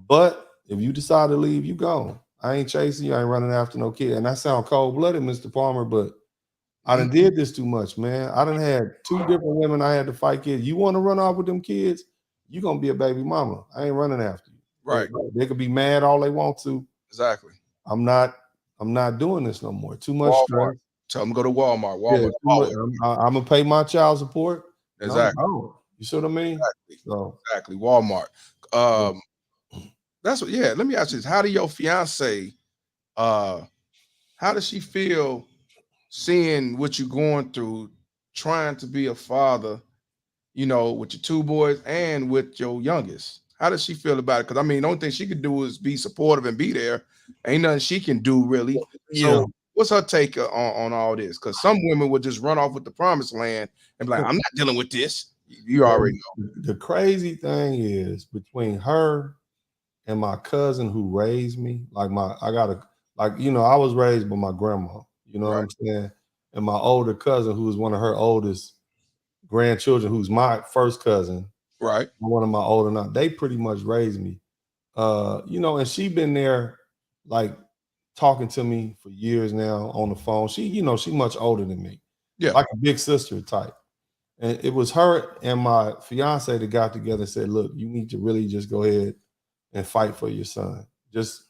But if you decide to leave, you gone. I ain't chasing you. I ain't running after no kid. And that sound cold-blooded, Mr. Palmer, but I done did this too much, man. I done had 2 different women I had to fight kids. You want to run off with them kids? You gonna be a baby mama. I ain't running after you. Right. They could be mad all they want to. Exactly. I'm not doing this no more. Too much Walmart. stress. Tell them to go to Walmart. Yeah, Walmart. too much. I'm gonna pay my child support. Exactly. You see what I mean? Exactly. So Exactly. Walmart. That's what. Yeah. Let me ask you this: how do your fiance? How does she feel seeing what you're going through, trying to be a father? You know, with your 2 boys and with your youngest. How does she feel about it? Because I mean, the only thing she can do is be supportive and be there. Ain't nothing she can do really. yeah. So, what's her take on all this? Because some women would just run off with the promised land and be like, "I'm not dealing with this." You already know. The crazy thing is between her and my cousin who raised me, I was raised by my grandma, you know what I'm saying? And my older cousin, who was one of her oldest grandchildren, who's my first cousin, Right. one of my older now, they pretty much raised me. And she been there like talking to me for years now on the phone. She much older than me. Yeah. Like a big sister type. And it was her and my fiance that got together and said, look, you need to really just go ahead and fight for your son. Just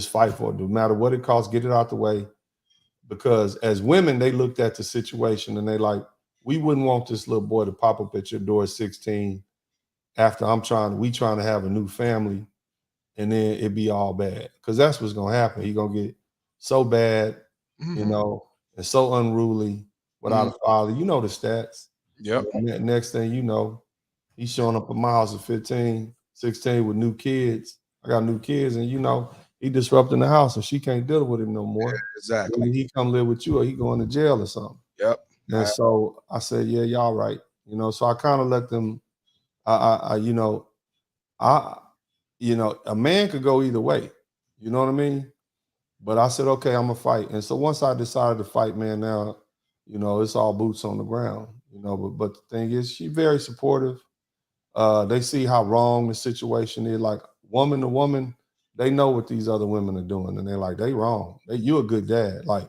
fight for it. No matter what it costs, get it out the way. Because as women, they looked at the situation and they like, we wouldn't want this little boy to pop up at your door at 16 after we trying to have a new family, and then it be all bad. Because that's what's gonna happen. He gonna get so bad, and so unruly without a father. You know the stats. Yep. Next thing you know, he's showing up at my house at 15, 16 with new kids. I got new kids, and he disrupting the house, and she can't deal with him no more. Yeah, exactly. Maybe he come live with you, or he going to jail or something. Yep. And so I said, yeah, y'all right. So I kind of let them. A man could go either way. You know what I mean? But I said, okay, I'm gonna fight. And so once I decided to fight, man, now, it's all boots on the ground. But the thing is, she's very supportive. They see how wrong the situation is. Like woman to woman, they know what these other women are doing, and they're like, they wrong. You a good dad. Like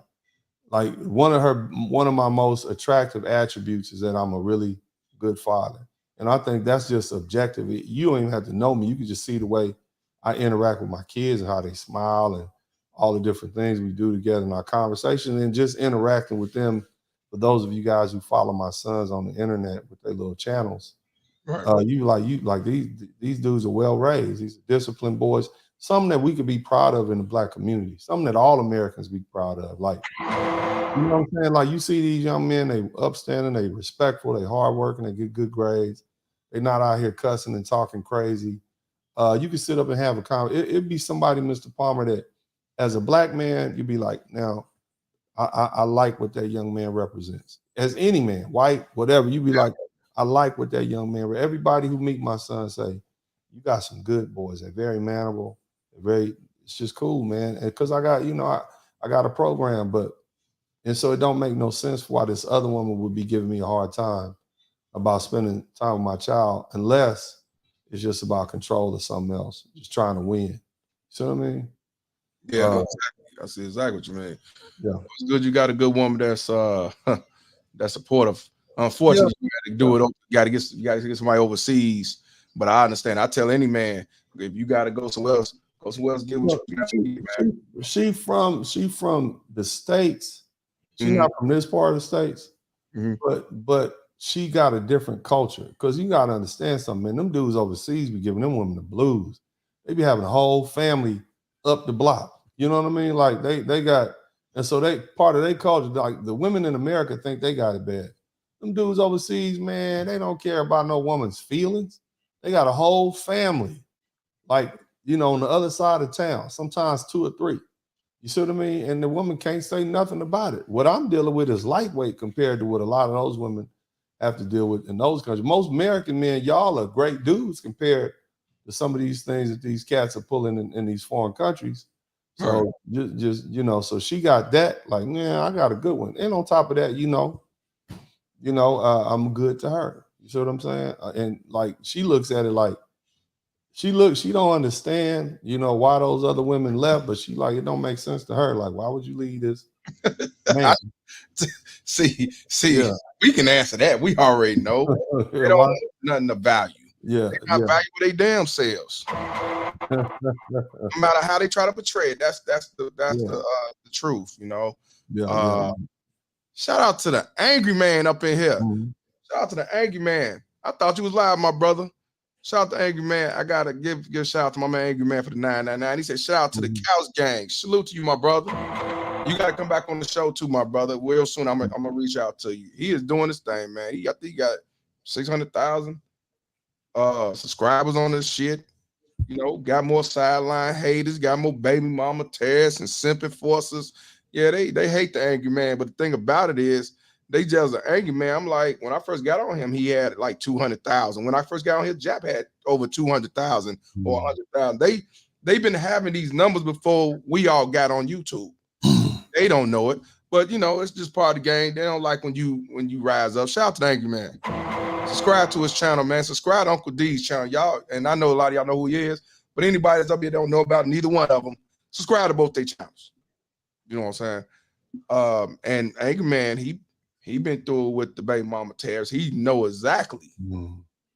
one of my most attractive attributes is that I'm a really good father. And I think that's just objective. You don't even have to know me. You can just see the way I interact with my kids and how they smile and all the different things we do together in our conversation, and just interacting with them. For those of you guys who follow my sons on the internet with their little channels, Right. these dudes are well raised. These are disciplined boys. Something that we could be proud of in the Black community. Something that all Americans be proud of. Like, you know what I'm saying? Like, you see these young men, they upstanding, they respectful, they hardworking, they get good grades. They're not out here cussing and talking crazy. You can sit up and have a conversation. It'd be somebody, Mr. Palmer, that as a Black man, you'd be like, now, I like what that young man represents. As any man, white, whatever, you'd be like, I like what that young man. Everybody who meet my son say, you got some good boys. They're very manable. It's just cool, man. And because I got, I got a program, and so it don't make no sense why this other woman would be giving me a hard time about spending time with my child, unless it's just about control or something else, just trying to win. See what I mean? Yeah, exactly. I see exactly what you mean. Yeah. It's good you got a good woman that's that's supportive. Unfortunately, you got to do it. You got to get somebody overseas. But I understand. I tell any man, if you got to go somewhere else, get what you got to get, man. She from the States. She's not from this part of the States, but she got a different culture. Because you got to understand something, man. Them dudes overseas be giving them women the blues. They be having a whole family up the block. You know what I mean? Like they got, and so they part of their culture. Like the women in America think they got it bad. Them dudes overseas, man, they don't care about no woman's feelings. They got a whole family, like, on the other side of town, sometimes 2 or 3. You see what I mean? And the woman can't say nothing about it. What I'm dealing with is lightweight compared to what a lot of those women have to deal with in those countries. Most American men, y'all are great dudes compared to some of these things that these cats are pulling in these foreign countries. So just so she got that, like, man, I got a good one. And on top of that, I'm good to her. You see what I'm saying? And like, she looks at it like, she don't understand, why those other women left, but she like, it don't make sense to her. Like, why would you leave this Man. see, Yeah. we can answer that. We already know. They don't want nothing to value. Yeah, They not value their damn selves. No matter how they try to portray it, that's the truth, you know. Shout out to the angry man up in here. Shout out to the angry man. I thought you was live, my brother. Shout out to Angry Man. I gotta give a shout out to my man Angry Man for the 999. He said, shout out to the Couch Gang. Salute to you, my brother. You gotta come back on the show too, my brother. Real soon, I'm gonna reach out to you. He is doing this thing, man. He got 600,000 subscribers on this shit. You know, got more sideline haters, got more baby mama terrorists and simp enforcers. Yeah, they hate the Angry Man, but the thing about it is, they just an angry man. I'm like, when I first got on him, he had like 200,000. When I first got on him, Jap had over 200,000 or 100,000. They've been having these numbers before we all got on YouTube. They don't know it, but you know, it's just part of the game. They don't like when you rise up. Shout out to the Angry Man. Subscribe to his channel, man. Subscribe to Uncle D's channel, y'all. And I know a lot of y'all know who he is, but anybody that's up here don't know about neither one of them, subscribe to both their channels. You know what I'm saying? And Angry Man, he been through it with the baby mama tears. He know exactly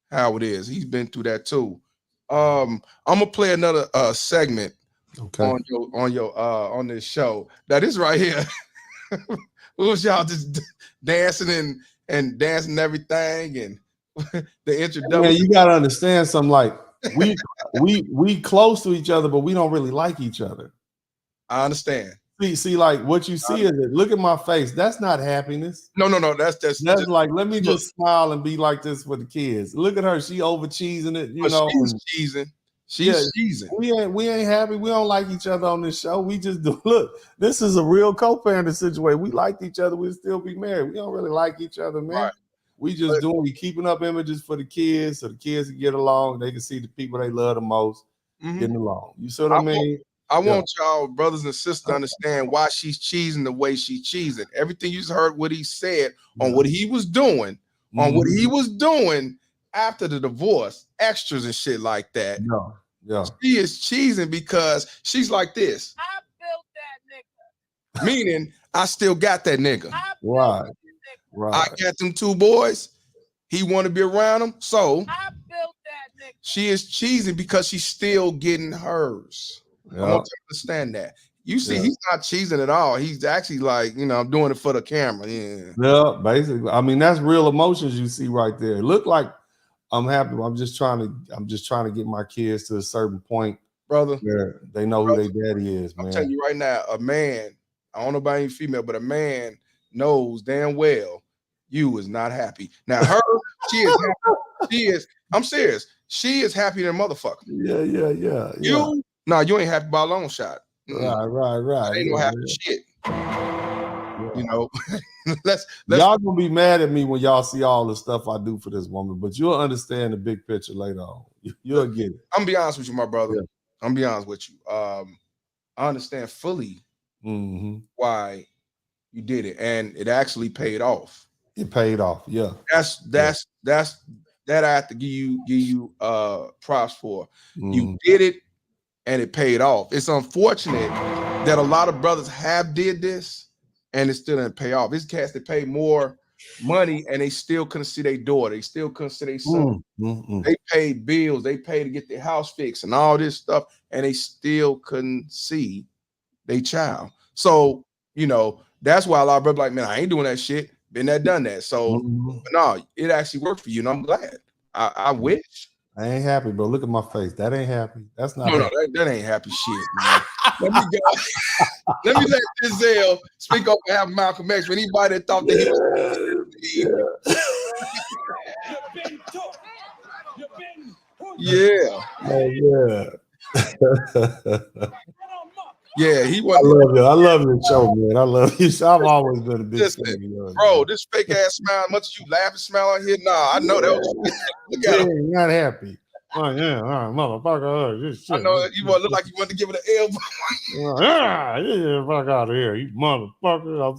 how it is. He's been through that too. I'm gonna play another segment on this show. Now this right here, was y'all just dancing and dancing and everything and the introduction. Man, you gotta understand something. Like we close to each other, but we don't really like each other. I understand. See, like what you see is it. Look at my face. That's not happiness. No. That's just like, let me just smile and be like this for the kids. Look at her. She over cheesing it, you know. She's cheesing. She's cheesing. We ain't happy. We don't like each other on this show. We just do. Look, this is a real co-parenting situation. We liked each other. We'd still be married. We don't really like each other, man. Right. We just we keeping up images for the kids so the kids can get along. They can see the people they love the most getting along. You see what I mean? I want y'all brothers and sisters to understand why she's cheesing the way she's cheesing. Everything you heard what he said on what he was doing, after the divorce, extras and shit like that. Yeah. She is cheesing because she's like this. I built that nigga. Meaning, I still got that nigga. Right. I got them two boys. He want to be around them. So I built that nigga. She is cheesing because she's still getting hers. I want you to understand that. You see, he's not cheesing at all. He's actually like, you know, I'm doing it for the camera. Yeah, basically. I mean, that's real emotions you see right there. Look like I'm happy. I'm just trying to get my kids to a certain point, brother, where they know who their daddy is, man. I'm telling you right now, a man, I don't know about any female, but a man knows damn well you is not happy. Now her, she is happy. I'm serious. She is happy than a motherfucker. Yeah. You ain't happy by a long shot. Right. Ain't no happy shit. You know, y'all gonna be mad at me when y'all see all the stuff I do for this woman, but you'll understand the big picture later on. You'll get it. I'm gonna be honest with you, my brother. I'm gonna be honest with you. I understand fully why you did it, and it actually paid off. It paid off, yeah. That I have to give you props for. You did it, and it paid off. It's unfortunate that a lot of brothers have did this, and it still didn't pay off. These cats that pay more money, and they still couldn't see their daughter. They still couldn't see their son. They paid bills. They paid to get their house fixed and all this stuff, and they still couldn't see their child. So, you know, that's why a lot of brothers like, man, I ain't doing that shit. Been there, done that. So, but no, it actually worked for you, and I'm glad. I wish. I ain't happy, bro. Look at my face. That ain't happy. That's not. No, that ain't happy shit, man. Let me go. Let me let Denzel speak up and have Malcolm X. For anybody that thought that he was yeah, he was. I love your show, man. I love you. I've always been a big fan of yours, bro. This fake ass smile, much as you laugh and smile on here, nah, I know that was. Look at him. You're not happy. Oh yeah, motherfucker. This shit. I know you want to look like you want to give it an elbow. Yeah, fuck out of here, you motherfucker.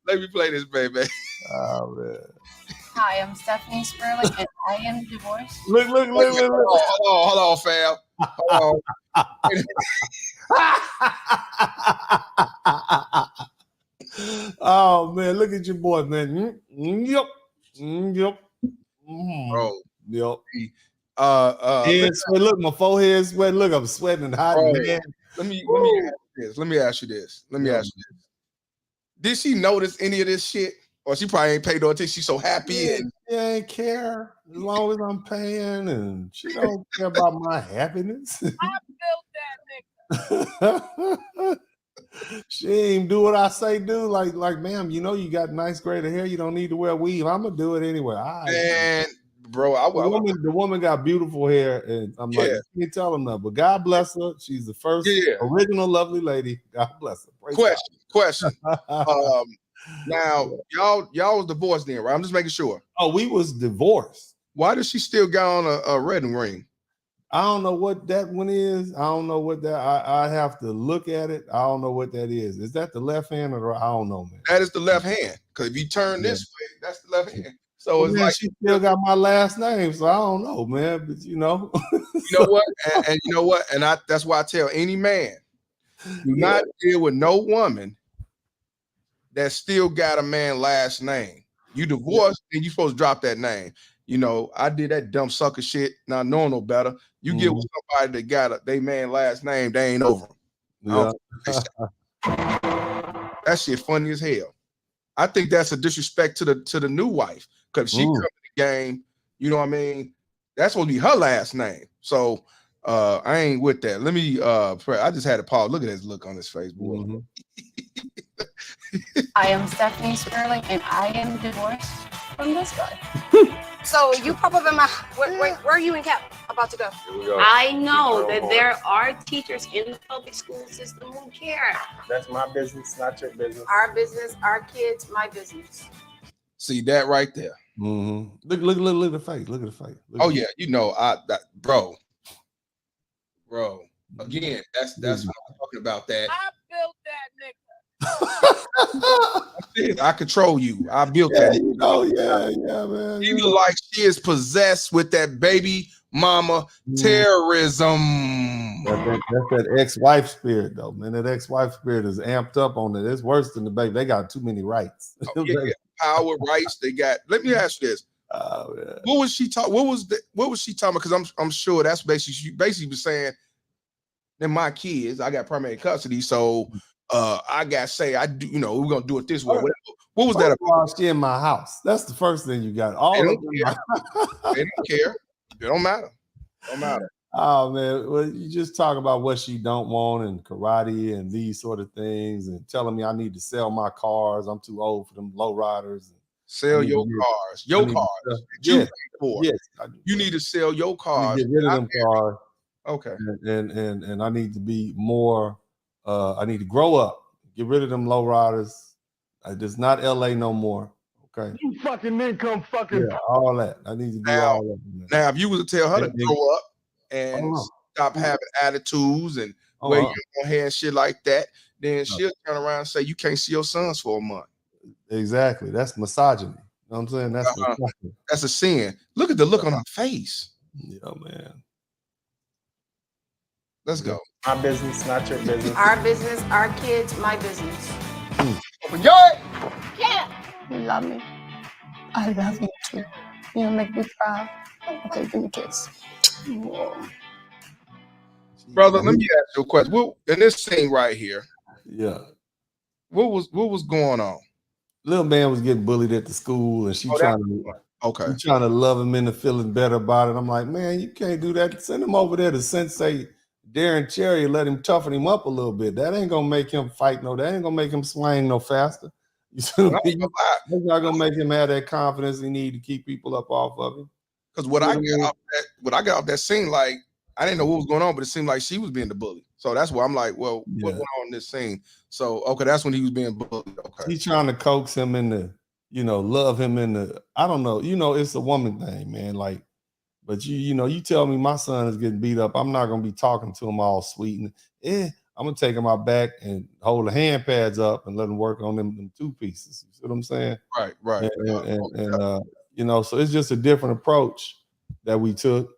Let me play this, baby. Oh man. Hi, I'm Stephanie Sperling, and I am divorced. Look. Hold on, fam. Hold on. Oh man, look at your boy, man. Yep. Yep. Bro. Yep. Listen, Look, my forehead sweat. Look, I'm sweating and hot, bro, man. let me ask you this. Let me ask you this. Did she notice any of this shit? Or she probably ain't paid no attention. She's so happy and She ain't care as long as I'm paying, and she don't care about my happiness. I built that nigga. She ain't do what I say do. Like, ma'am, you know you got nice gray hair. You don't need to wear weave. I'm gonna do it anyway. man, bro, The woman got beautiful hair, and I'm like, you can't tell them nothing. But God bless her. She's the first original lovely lady. God bless her. Praise Question. God. Now y'all was divorced then, right? I'm just making sure. Oh, we was divorced. Why does she still got on a wedding ring? I don't know what that one is. I don't know what that. I have to look at it. I don't know what that is. Is that the left hand or the, I don't know, man. That is the left hand. Because if you turn this way, that's the left hand. So it's man, like she still got my last name, so I don't know, man. But you know, you know what, and you know what, and that's why I tell any man, do not deal with no woman that still got a man last name. You divorced, and you supposed to drop that name. You know, I did that dumb sucker shit, not knowing no better. You get with somebody that got they man last name, they ain't over them. That shit funny as hell. I think that's a disrespect to the new wife, because she come in the game, you know what I mean? That's supposed to be her last name. So I ain't with that. Let me I just had to pause. Look at his look on his face, boy. I am Stephanie Sperling, and I am divorced from this guy. So you pop up in my where are you in Cap about to go? I know that there are teachers in the public school system who care. That's my business, not your business. Our business, our kids, my business. See that right there. Look at the face. Look at the face. Yeah, you know, bro. Again, that's what I'm talking about. That I built that nigga. I control you. I built that. You know, man. You look like she is possessed with that baby mama terrorism. That's that ex-wife spirit, though, man. That ex-wife spirit is amped up on it. It's worse than the baby. They got too many rights. Power rights. They got. Let me ask you this. What was she talking? What was she talking about? Because I'm sure that's basically she basically was saying, they're my kids. I got primary custody, so I got say I do. You know, we're gonna do it this way. Whatever. What was that about? She in my house. That's the first thing you got. All they of don't them. care. They don't care. It don't matter. Don't matter. Oh man, well, you just talk about what she don't want and karate and these sort of things, and telling me I need to sell my cars. I'm too old for them low riders. Sell your cars. Your cars. Yes. You need to sell your cars. Get rid of them cars. Okay. And I need to be more. I need to grow up. Get rid of them low riders. It's not LA no more. Okay. You fucking income fucking. Yeah, all that. I need to do all that. Now, if you was to tell her to grow up and stop having attitudes and wear your own hair and shit like that, then she'll turn around and say you can't see your sons for a month. Exactly. That's misogyny. You know what I'm saying? That's a sin. Look at the look on her face. Yeah, man. Let's go. My business, not your business. Our business, our kids, my business. Open your Yeah. You love me. I love you too. You make me proud. Okay, give me a kiss. Brother, let me ask you a question. In this scene right here, what was going on? Little man was getting bullied at the school, and she trying to love him into feeling better about it. I'm like, man, you can't do that. Send him over there to Sensei Darren Cherry, let him toughen him up a little bit. That ain't gonna make him fight that ain't gonna make him swing no faster. You see what I mean? That's not gonna make him have that confidence he need to keep people up off of him. Because what I got off that scene, like I didn't know what was going on, but it seemed like she was being the bully. So that's why I'm like, well, what went on in this scene? So okay, that's when he was being bullied. Okay, he's trying to coax him into, love him into. I don't know. It's a woman thing, man. Like, but you tell me my son is getting beat up, I'm not gonna be talking to him all sweet and I'm gonna take him out back and hold the hand pads up and let him work on them two pieces. You see what I'm saying? Right. You know, so it's just a different approach that we took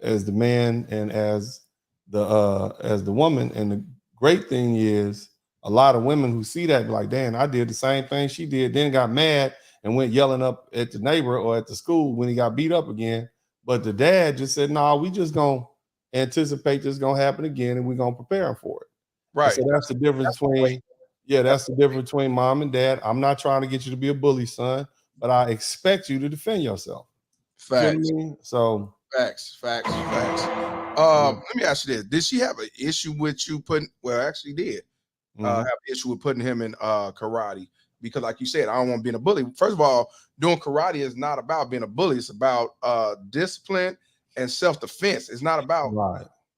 as the man and as the woman. And the great thing is a lot of women who see that be like, damn, I did the same thing she did, then got mad and went yelling up at the neighbor or at the school when he got beat up again. But the dad just said, no, we just gonna anticipate this gonna happen again and we're gonna prepare him for it. Right. And so that's the difference between, that's the difference between mom and dad. I'm not trying to get you to be a bully, son, but I expect you to defend yourself. Facts. You know what I mean? So facts. Let me ask you this: did she have an issue with you putting? Well, actually, did have an issue with putting him in karate? Because, like you said, I don't want being a bully. First of all, doing karate is not about being a bully. It's about discipline and self-defense. It's not about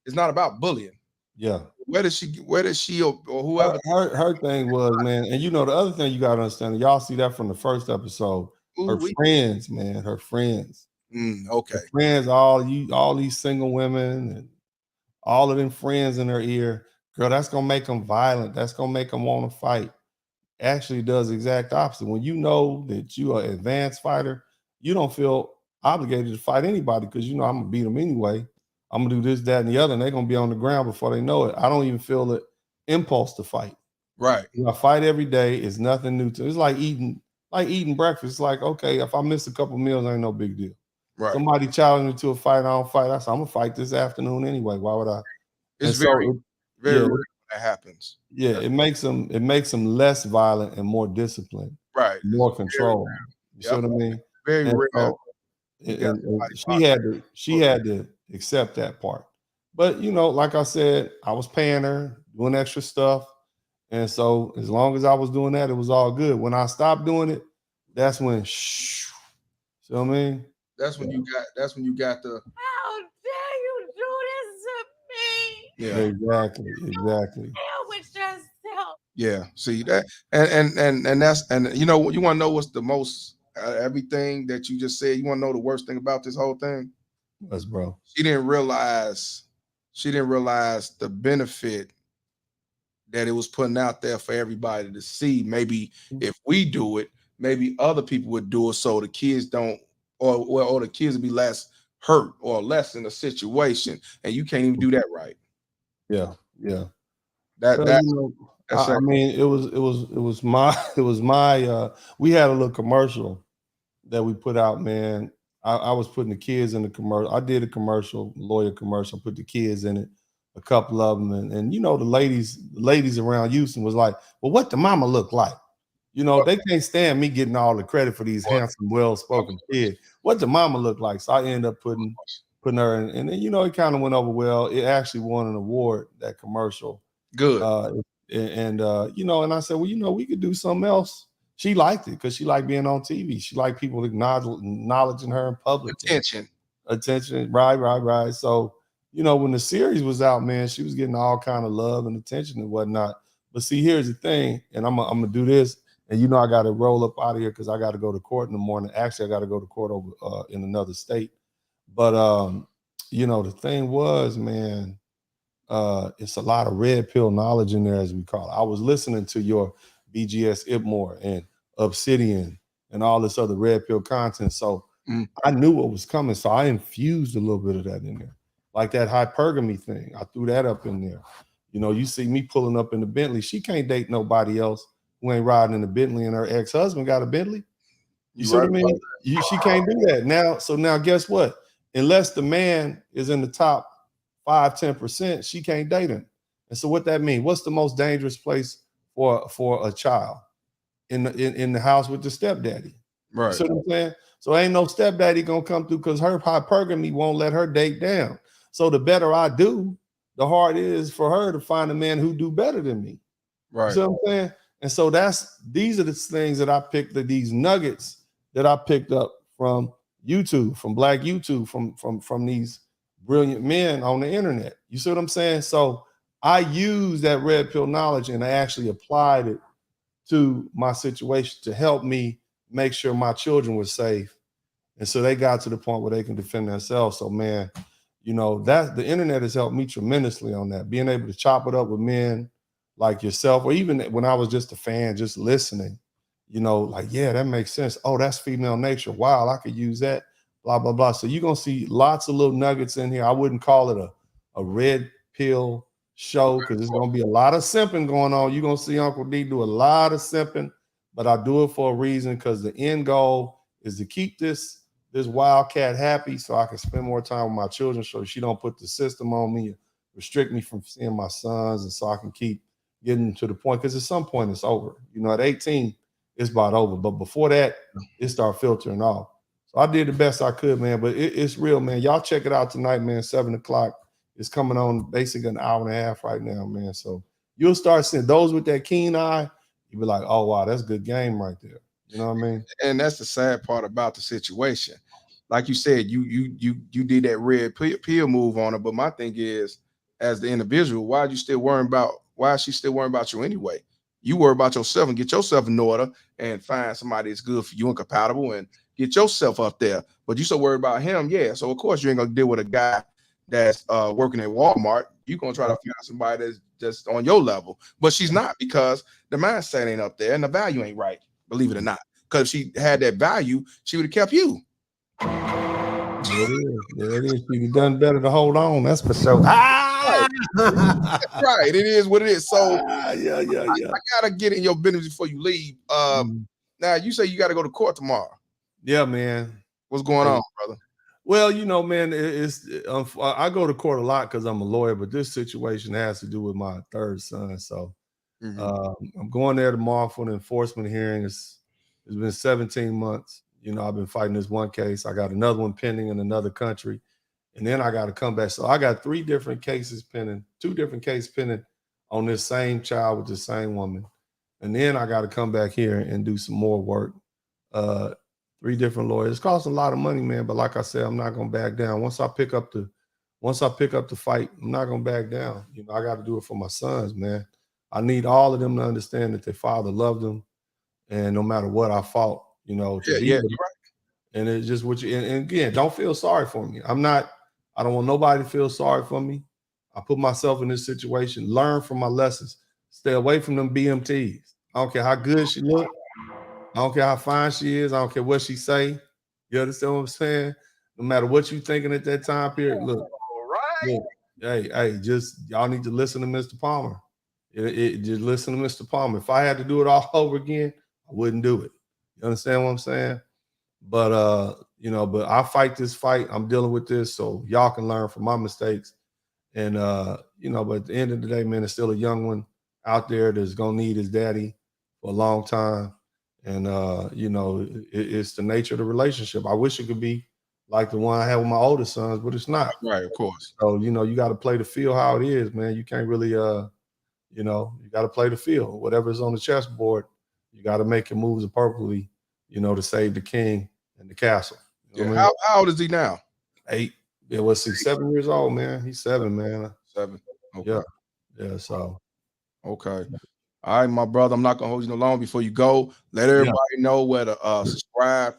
It's not about bullying. Yeah. Where does she or whoever her thing was, man, and you know the other thing you gotta understand, y'all see that from the first episode. Her friends, man, her friends. Okay. Her friends, all these single women and all of them friends in her ear, girl, that's gonna make them violent. That's gonna make them want to fight. Actually does the exact opposite. When you know that you are an advanced fighter, you don't feel obligated to fight anybody because you know I'm gonna beat them anyway. I'm gonna do this, that, and the other, and they're gonna be on the ground before they know it. I don't even feel the impulse to fight. Right. You know, I fight every day. It's nothing new to. It's like eating breakfast. It's like, okay, if I miss a couple meals, ain't no big deal. Right. Somebody challenged me to a fight, I don't fight. I said, I'm gonna fight this afternoon anyway. Why would I? It's very rare when that happens. Yeah, it makes them less violent and more disciplined. Right. More control. You see what I mean? Very and rare. So, she had to accept that part. But you know, like I said, I was paying her, doing extra stuff. And so as long as I was doing that, it was all good. When I stopped doing it, that's when see what I mean? That's when you got the How dare you do this to me? Yeah. Exactly. Deal with yourself. Yeah. See that, and that's, and you know, you want to know what's the most everything that you just said. You want to know the worst thing about this whole thing? Yes, bro. She didn't realize the benefit that it was putting out there for everybody to see. Maybe if we do it, maybe other people would do it, so the kids don't, or the kids would be less hurt or less in a situation. And you can't even do that right. Yeah. I mean, it was my we had a little commercial that we put out, man. I was putting the kids in the commercial. I did a commercial, lawyer commercial, put the kids in it, a couple of them, and you know, the ladies around Houston was like, well, what the mama look like? You know, they can't stand me getting all the credit for these handsome, well-spoken kids. What the mama look like? So I ended up putting her in, and then, you know, it kind of went over well. It actually won an award, that commercial. Good. You know, and I said, well, you know, we could do something else. She liked it because she liked being on TV. She liked people acknowledging her in public. Attention. Right. So, you know, when the series was out, man, she was getting all kind of love and attention and whatnot. But see, here's the thing, and I'm gonna do this, and you know, I got to roll up out of here because I got to go to court in the morning. Actually, I got to go to court over in another state. But you know, the thing was, man, it's a lot of red pill knowledge in there, as we call it. I was listening to your BGS Ipmore and Obsidian and all this other red pill content. So I knew what was coming. So I infused a little bit of that in there. Like that hypergamy thing. I threw that up in there. You know, you see me pulling up in the Bentley. She can't date nobody else who ain't riding in the Bentley, and her ex-husband got a Bentley. You see what I mean? She can't do that. Now guess what? Unless the man is in the top 5-10%, she can't date him. And so what that means? What's the most dangerous place for a child? In the house with the stepdaddy. Right. You see what I'm saying? So ain't no stepdaddy gonna come through because her hypergamy won't let her date down. So the better I do, the harder it is for her to find a man who do better than me. Right. You see what I'm saying? And so these are the things that I picked, these nuggets that I picked up from YouTube, from Black YouTube, from these brilliant men on the internet. You see what I'm saying? So I used that red pill knowledge and I actually applied it to my situation to help me make sure my children were safe. And so they got to the point where they can defend themselves. So man, you know, that the internet has helped me tremendously on that, being able to chop it up with men like yourself, or even when I was just a fan, just listening, like, yeah, that makes sense. Oh, that's female nature. Wow, I could use that. Blah, blah, blah. So you're going to see lots of little nuggets in here. I wouldn't call it a red pill show because there's going to be a lot of simping going on. You're going to see Uncle D do a lot of simping, but I do it for a reason because the end goal is to keep this wildcat happy so I can spend more time with my children so she don't put the system on me, restrict me from seeing my sons, and so I can keep getting to the point because at some point it's over. At 18, it's about over. But before that, it started filtering off. So I did the best I could, man. But it's real, man. Y'all check it out tonight, man. 7 o'clock. It's coming on basically an hour and a half right now, man. So you'll start seeing those with that keen eye. You'll be like, oh, wow, that's a good game right there. You know what I mean? And that's the sad part about the situation. Like you said, you did that red pill move on her. But my thing is, as the individual, why is she still worrying about you anyway? You worry about yourself and get yourself in order and find somebody that's good for you and compatible and get yourself up there. But you so worried about him, yeah. So of course you ain't gonna deal with a guy that's working at Walmart. You're gonna try to find somebody that's just on your level. But she's not because the mindset ain't up there and the value ain't right, believe it or not. Because if she had that value, she would have kept you. There it is. You've done better to hold on. That's for sure. Right. Right. It is what it is. So yeah. I gotta get in your business before you leave. Now you say you got to go to court tomorrow. Yeah, man. What's going on, brother? Well, man, I go to court a lot because I'm a lawyer, but this situation has to do with my third son. So I'm going there tomorrow for an enforcement hearing. It's been 17 months. I've been fighting this one case. I got another one pending in another country. And then I got to come back. So I got 3 different cases pending, 2 different cases pending on this same child with the same woman. And then I got to come back here and do some more work. 3 different lawyers. It's costing a lot of money, man. But like I said, I'm not going to back down. Once I pick up the fight, I'm not going to back down. I got to do it for my sons, man. I need all of them to understand that their father loved them. And no matter what I fought, to be with them. Right. And it's just what you, and again, don't feel sorry for me. I don't want nobody to feel sorry for me. I put myself in this situation, learn from my lessons, stay away from them BMTs. I don't care how good she look. I don't care how fine she is. I don't care what she say. You understand what I'm saying? No matter what you thinking at that time period, look. Hey, just y'all need to listen to Mr. Palmer. Just listen to Mr. Palmer. If I had to do it all over again, I wouldn't do it. You understand what I'm saying? But but I fight this fight. I'm dealing with this so y'all can learn from my mistakes. And but at the end of the day, man, there's still a young one out there that's gonna need his daddy for a long time. And it's the nature of the relationship. I wish it could be like the one I had with my oldest sons, but it's not. Right, of course. So you got to play the field how it is, man. You can't really you got to play the field. Whatever's on the chessboard, you got to make your moves appropriately, to save the king and the castle. You know what I mean? How old is he now? 8. Yeah, what's he? 7 years old, man. He's 7, man. 7. Okay. Yeah. So. Okay. All right, my brother. I'm not gonna hold you no long before you go. Let everybody know where to subscribe,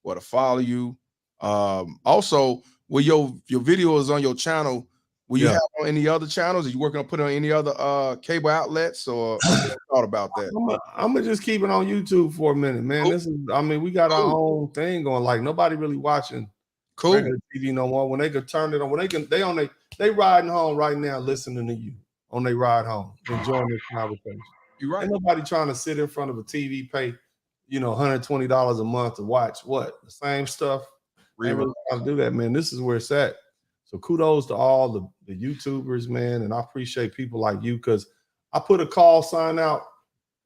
where to follow you. Also, with your videos on your channel, will you have on any other channels? Are you working on putting on any other cable outlets, or thought about that? I'm gonna just keep it on YouTube for a minute, man. Cool. We got our own thing going. Like nobody really watching regular TV no more. When they can turn it on, they riding home right now listening to you on their ride home, enjoying this conversation. You're right. Ain't nobody trying to sit in front of a TV, pay $120 a month to watch what? The same stuff. Ain't really trying to do that, man. This is where it's at. So kudos to all the YouTubers, man. And I appreciate people like you because I put a call sign out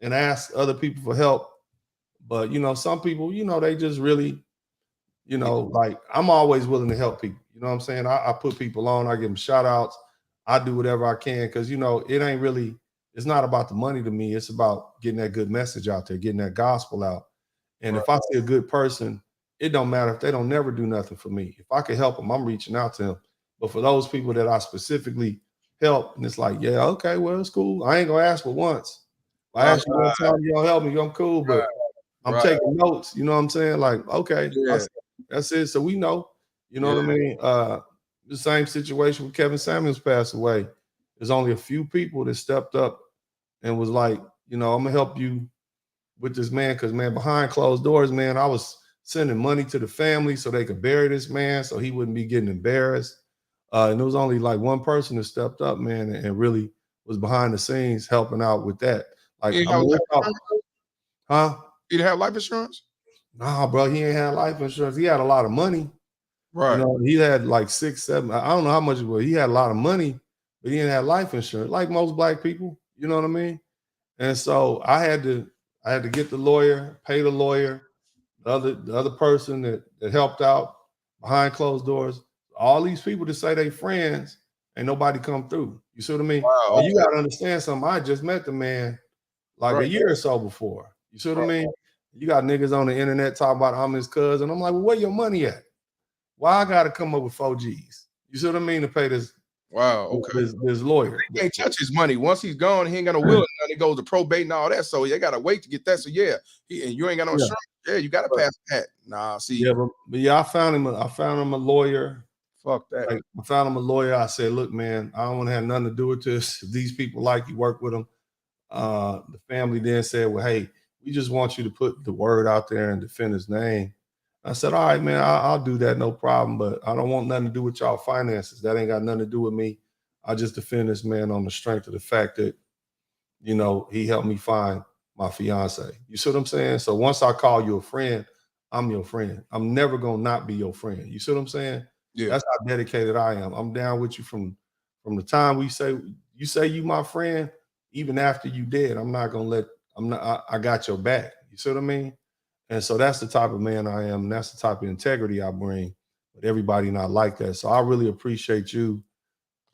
and ask other people for help. But, some people, they just really, like I'm always willing to help people. You know what I'm saying? I put people on, I give them shout outs. I do whatever I can because, it ain't really, it's not about the money to me. It's about getting that good message out there, getting that gospel out. And if I see a good person, it don't matter if they don't never do nothing for me. If I can help them, I'm reaching out to them. But for those people that I specifically help, and it's like, yeah, okay, well, it's cool. I ain't gonna ask for once. If I ask you one time, you don't help me, I'm cool, but I'm taking notes. You know what I'm saying? Like, okay, that's it. So we know, you know what I mean? The same situation with Kevin Samuels passed away. There's only a few people that stepped up and was like, I'm gonna help you with this man, because man, behind closed doors, man, I was sending money to the family so they could bury this man, so he wouldn't be getting embarrassed. And there was only like one person that stepped up, man, and really was behind the scenes helping out with that. Like, He I didn't mean, have life insurance? huh? He didn't have life insurance? Nah, bro, he ain't had life insurance. He had a lot of money. Right. You know, he had like 6, 7. I don't know how much it was. He had a lot of money, but he didn't have life insurance, like most black people. You know what I mean? And so I had to get the lawyer, pay the lawyer, the other person that helped out behind closed doors. All these people that say they friends, ain't nobody come through. You see what I mean? Wow, And you okay. gotta understand something. I just met the man like a year or so before. You see what I mean? You got niggas on the internet talking about I'm his cousin. I'm like, well, where your money at? Why I gotta come up with 4 G's? You see what I mean? To pay this this lawyer. He can't touch his money. Once he's gone, he ain't got no will. And it goes to probate and all that. So they gotta wait to get that. So yeah, and you ain't got no insurance. Yeah, you gotta pass that. Nah, see. Yeah, but yeah, I found him a lawyer. Fuck that. Like, I found him a lawyer. I said, look, man, I don't want to have nothing to do with this. If these people like you, work with them. The family then said, well, hey, we just want you to put the word out there and defend his name. I said, all right, man, I'll do that, no problem. But I don't want nothing to do with y'all finances. That ain't got nothing to do with me. I just defend this man on the strength of the fact that, you know, he helped me find my fiance. You see what I'm saying? So once I call you a friend, I'm your friend. I'm never gonna not be your friend. You see what I'm saying? Yeah. That's how dedicated I am. I'm down with you from the time you say you my friend, even after you dead. I'm not gonna I got your back. You see what I mean? And so that's the type of man I am, and that's the type of integrity I bring. But everybody not like that. So I really appreciate you.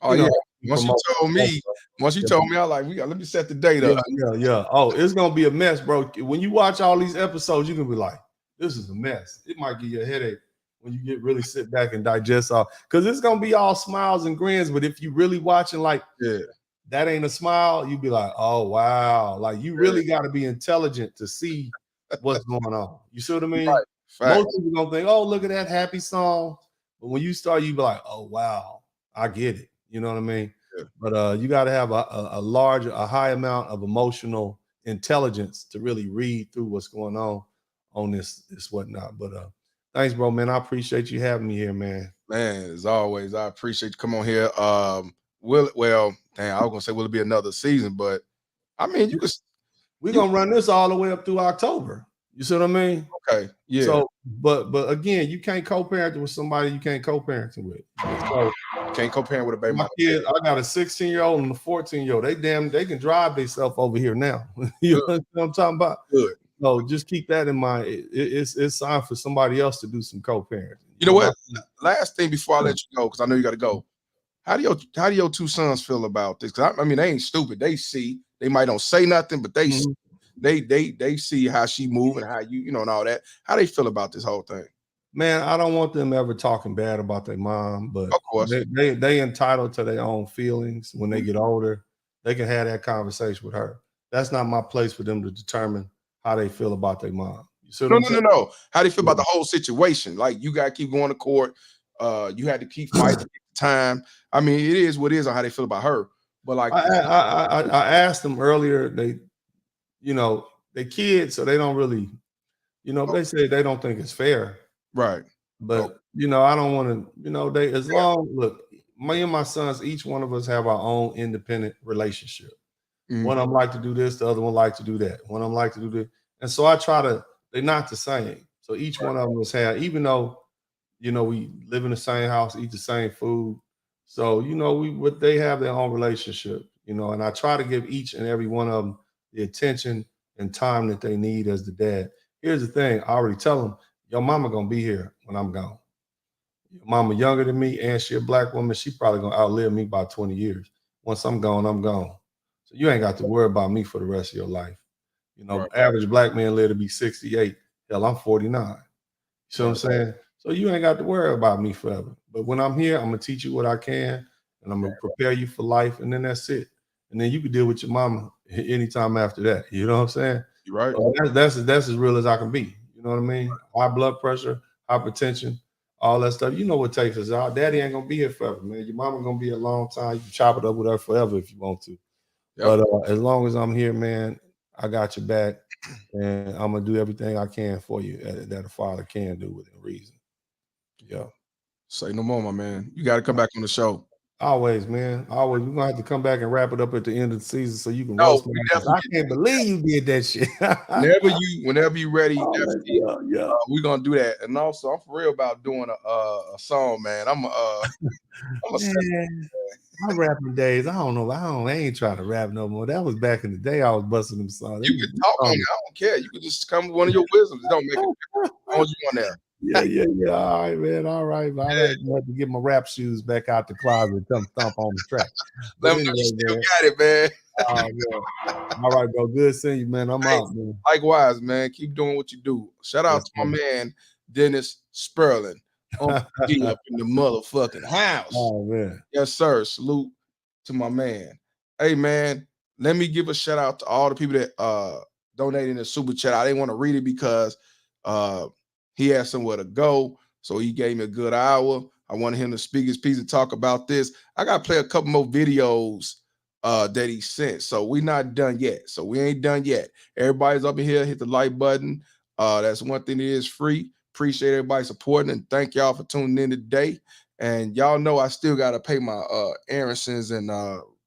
Oh yeah. Once you told me, I was like, let me set the date up. Yeah. Oh, it's gonna be a mess, bro. When you watch all these episodes, you're gonna be like, this is a mess. It might give you a headache when you get really sit back and digest all, because it's gonna be all smiles and grins. But if you really watching, like, that ain't a smile, you be like, oh wow. Like, you really got to be intelligent to see what's going on. You see what I mean? Right. Most people gonna think, oh, look at that happy song. But when you start, you be like, oh wow, I get it. You know what I mean? Yeah. But you got to have a high amount of emotional intelligence to really read through what's going on this whatnot. But thanks, bro, man. I appreciate you having me here, man. Man, as always, I appreciate you come on here. I was gonna say, will it be another season? But I mean, we're gonna run this all the way up through October. You see what I mean? Okay, yeah. So, but again, you can't co-parent with somebody you can't co-parent with. So, can't co-parent with a baby. My kid, I got a 16-year-old and a 14-year-old. They can drive themselves over here now. You know what I'm talking about? Good. So just keep that in mind. It's time for somebody else to do some co-parenting. You know what? Last thing before I let you go, because I know you got to go. How do your 2 sons feel about this? Because I mean, they ain't stupid. They see. They might don't say nothing, but they see. They see how she move and how you know and all that. How they feel about this whole thing? Man, I don't want them ever talking bad about their mom, but of course they entitled to their own feelings. When they get older, they can have that conversation with her. That's not my place for them to determine how they feel about their mom. You see what I'm saying? No. How they feel about the whole situation? Like, you got to keep going to court. You had to keep fighting at the time. I mean, it is what it is on how they feel about her. But like, I asked them earlier. They kids, so they don't really, they say they don't think it's fair. Right. But I don't want to, look, me and my sons, each one of us have our own independent relationship. One of them like to do this, the other one like to do that. One of them like to do this. And so I try to, they're not the same. So each one of them was even though, we live in the same house, eat the same food. So, they have their own relationship, and I try to give each and every one of them the attention and time that they need as the dad. Here's the thing. I already tell them, your mama gonna be here when I'm gone. Your mama younger than me, and she a black woman. She probably gonna outlive me by 20 years. Once I'm gone, I'm gone. So you ain't got to worry about me for the rest of your life. Average black man live to be 68. Hell, I'm 49. You see what I'm saying? So you ain't got to worry about me forever. But when I'm here, I'm gonna teach you what I can, and I'm gonna prepare you for life, and then that's it. And then you can deal with your mama anytime after that. You know what I'm saying? You're right. So that's as real as I can be. You know what I mean? High blood pressure, hypertension, all that stuff. You know what takes us out. Daddy ain't gonna be here forever, man. Your mama gonna be a long time. You can chop it up with her forever if you want to. Yep. But as long as I'm here, man, I got your back. and I'm gonna do everything I can for you that a father can do within reason. Yeah. Say no more, my man. You got to come back on the show. Always, man. Always. We're gonna have to come back and wrap it up at the end of the season so you can No, roast me. we I definitely can't believe you did that shit. whenever you ready, definitely. Yeah. We're gonna do that. And also, I'm for real about doing a song, man. I'm a Man, my rapping days, I ain't trying to rap no more. That was back in the day. I was busting them songs. You can talk on it. I don't care. You can just come with one of your wisdoms. It don't make a difference. I want you on there. Yeah. All right, man. All right. I had to get my rap shoes back out the closet and come stomp on the track. But Let me know anyway, you still man. got it, man. All right, bro. Good seeing you, man. I'm out, man. Likewise, man. Keep doing what you do. Shout out to my man, Dennis Sperling. Uncle D up in the motherfucking house. Oh, man. Yes, sir. Salute to my man. Hey, man, let me give a shout out to all the people that donated in the super chat. I didn't want to read it because he had somewhere to go. So he gave me a good hour. I wanted him to speak his piece and talk about this. I got to play a couple more videos that he sent. So we're not done yet. So we ain't done yet. Everybody's up in here. Hit the like button. That's one thing that is free. Appreciate everybody supporting and thank y'all for tuning in today. And y'all know I still got to pay my Aaronsons and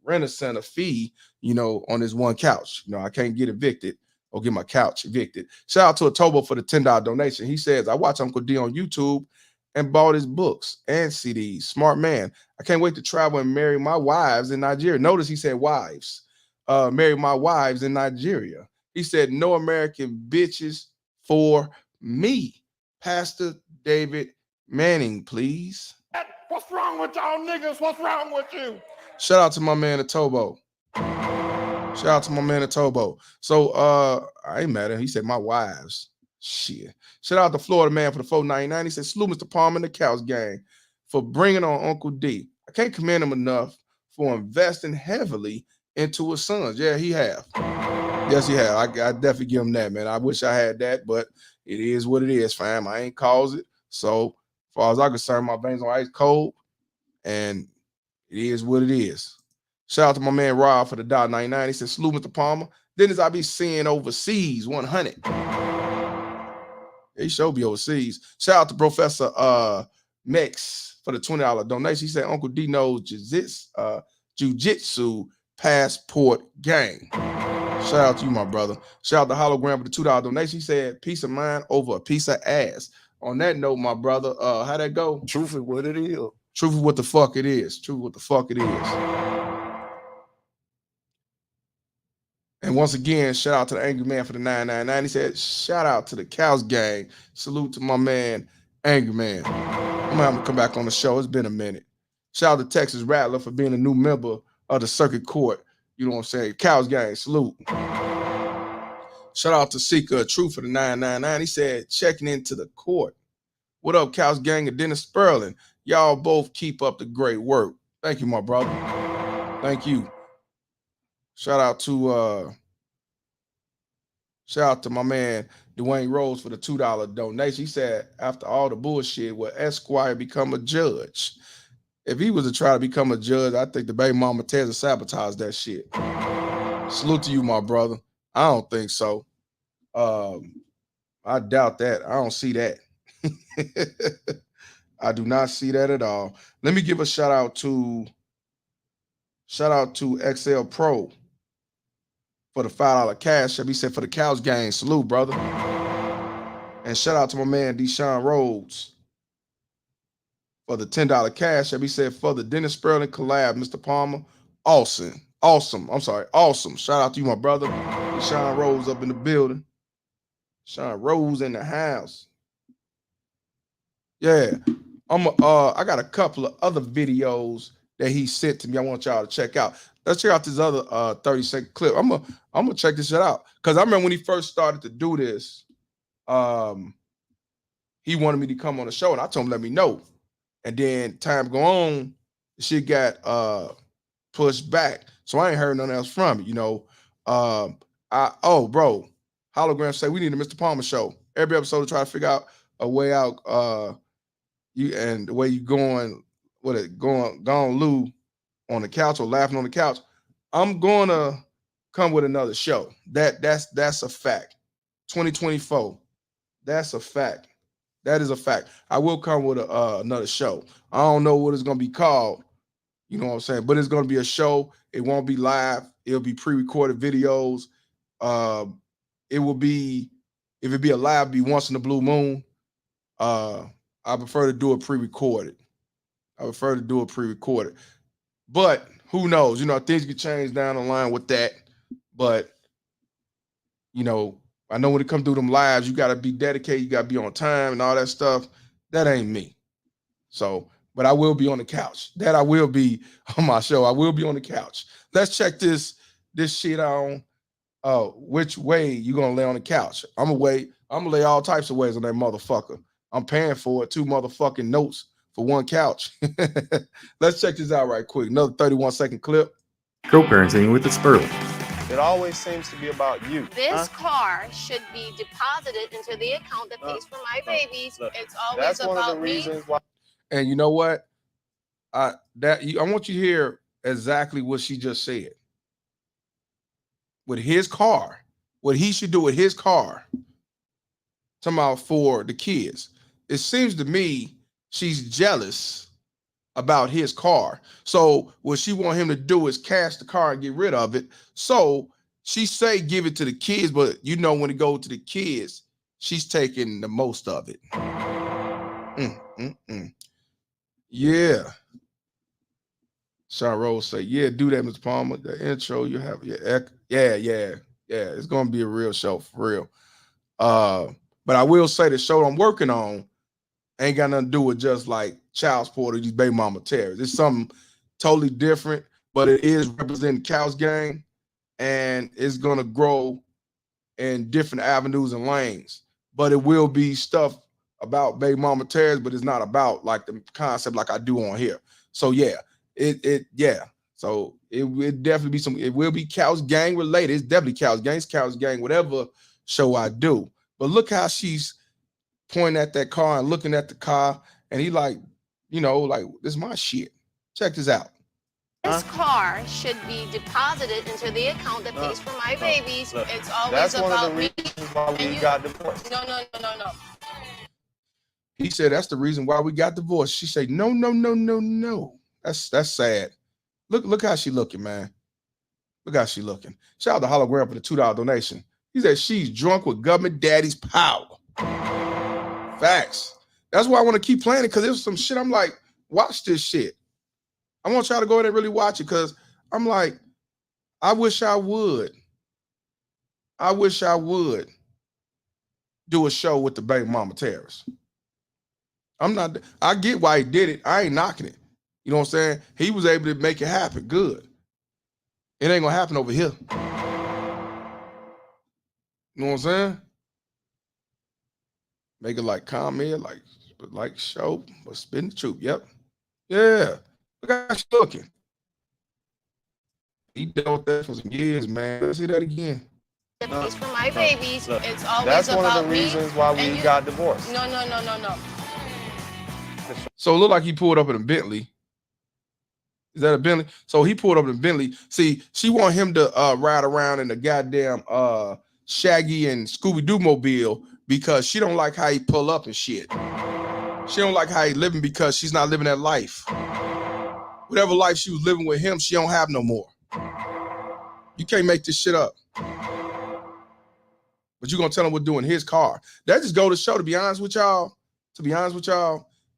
Renaissance a fee, on this one couch. I can't get evicted or get my couch evicted. Shout out to Atobo for the $10 donation. He says, I watch Uncle D on YouTube and bought his books and CDs. Smart man. I can't wait to travel and marry my wives in Nigeria. Notice he said wives. Marry my wives in Nigeria. He said, no American bitches for me. Pastor David Manning, please. What's wrong with y'all niggas? What's wrong with you? Shout out to my man Atobo. So I ain't mad at him. He said my wives. Shit. Shout out to Florida man for the 499. He said, salute Mr. Palmer and the Cows gang for bringing on Uncle D. I can't commend him enough for investing heavily into his sons. Yeah, he have. Yes, he have. I definitely give him that, man. I wish I had that, but it is what it is, fam. I ain't caused it. So, as far as I'm concerned, my veins on ice cold, and it is what it is. Shout out to my man Rob for the $1.99. He said, salute Mr. Palmer. Then as I be seeing overseas, 100. He should be overseas. Shout out to Professor Mex for the $20 donation. He said, Uncle D knows jiu-jitsu passport gang. Shout out to you, my brother. Shout out to Hologram for the $2 donation. He said, peace of mind over a piece of ass. On that note, my brother, how'd that go? Truth is what it is. Truth is what the fuck it is. Truth what the fuck it is. And once again, shout out to the Angry Man for the $9.99. He said, shout out to the Cows gang. Salute to my man, Angry Man. I'm gonna have to come back on the show. It's been a minute. Shout out to Texas Rattler for being a new member of the circuit court. You know what I'm saying? Cows gang, salute. Shout out to Seeker of Truth for the $9.99. He said, checking into the court. What up, Cows gang and Dennis Sperling? Y'all both keep up the great work. Thank you, my brother. Thank you. Shout out to my man Dwayne Rose for the $2 donation. He said, after all the bullshit, will Esquire become a judge? If he was to try to become a judge, I think the baby mama Tessa sabotaged that shit. Salute to you, my brother. I don't think so. I doubt that. I don't see that. I do not see that at all. Let me give a shout out to XL Pro for the $5 cash. He said for the Cows gang. Salute, brother. And shout out to my man Deshaun Rhodes for the $10 cash. He said for the Dennis Sperling collab, Mr. Palmer. Awesome. Shout out to you, my brother. Deshaun Rhodes up in the building. Deshaun Rhodes in the house. Yeah. I got a couple of other videos that he sent to me. I want y'all to check out. Let's check out this other 30-second clip. I'm gonna check this shit out. Because I remember when he first started to do this, he wanted me to come on the show, and I told him let me know. And then time go on, the shit got pushed back. So I ain't heard nothing else from it, bro. Hologram say we need a Mr. Palmer show. Every episode to try to figure out a way out. You and the way you going Lou on the couch or laughing on the couch. I'm gonna come with another show. That's a fact. 2024. That's a fact. That is a fact. I will come with another show. I don't know what it's gonna be called. You know what I'm saying? But it's gonna be a show. It won't be live. It'll be pre-recorded videos. It will be, if it be a live, be once in the blue moon. I prefer to do it pre-recorded. But who knows? You know, things could change down the line with that. But you know, I know when it comes through them lives, you got to be dedicated, you got to be on time and all that stuff. That ain't me. So, but I will be on the couch. That I will be on my show. I will be on the couch. Let's check this shit on. Which way you gonna lay on the couch? I'm gonna lay all types of ways on that motherfucker. I'm paying for it. 2 motherfucking notes for 1 couch. Let's check this out right quick. Another 31-second clip. Co-parenting with the Spurley. It always seems to be about you. This car should be deposited into the account that pays for my babies. It's always That's one of about the me. reasons why. And you know what? I want you to hear exactly what she just said. With his car, what he should do with his car. Talking about for the kids. It seems to me she's jealous about his car. So what she want him to do is cash the car and get rid of it. So she say give it to the kids, but you know when it goes to the kids, she's taking the most of it. Yeah. Sean Rose say, yeah, do that, Mr. Palmer. The intro, you have yeah. It's gonna be a real show for real. But I will say the show I'm working on ain't got nothing to do with just like child support or these baby mama terrors. It's something totally different, but it is representing Couch Gang, and it's gonna grow in different avenues and lanes. But it will be stuff about baby mama terrors, but it's not about like the concept like I do on here. So yeah, So it will definitely be it will be Couch Gang related. It's definitely Couch Gang, whatever show I do. But look how she's pointing at that car and looking at the car, and he like, you know, like, this is my shit. Check this out. This car should be deposited into the account that pays for my babies. It's always That's one about of the me. reasons why we got divorced. No. He said that's the reason why we got divorced. She said, no. That's sad. Look how she looking, man. Look how she looking. Shout out to Hologram for the $2 donation. He said she's drunk with government daddy's power. Facts. That's why I want to keep playing it, because there's some shit I'm like, watch this shit. I want y'all to go ahead and really watch it, because I'm like, I wish I would do a show with the baby mama terrorists. I get why he did it. I ain't knocking it. You know what I'm saying? He was able to make it happen. Good. It ain't gonna happen over here. You know what I'm saying? Make it like comment, like show, but spin the truth. Yep. Yeah. Look how she's looking. He dealt with that for some years, man. Let's see that again. It's for my babies. It's always That's about me. one of the reasons why we got divorced. No. So it looked like he pulled up in a Bentley. Is that a Bentley? So he pulled up in a Bentley. See, she want him to ride around in the goddamn Shaggy and Scooby-Doo mobile, because she don't like how he pull up and shit. She don't like how he living, because she's not living that life. Whatever life she was living with him, she don't have no more. You can't make this shit up. But you're gonna tell him what doing his car. That just go to show, to be honest with y'all,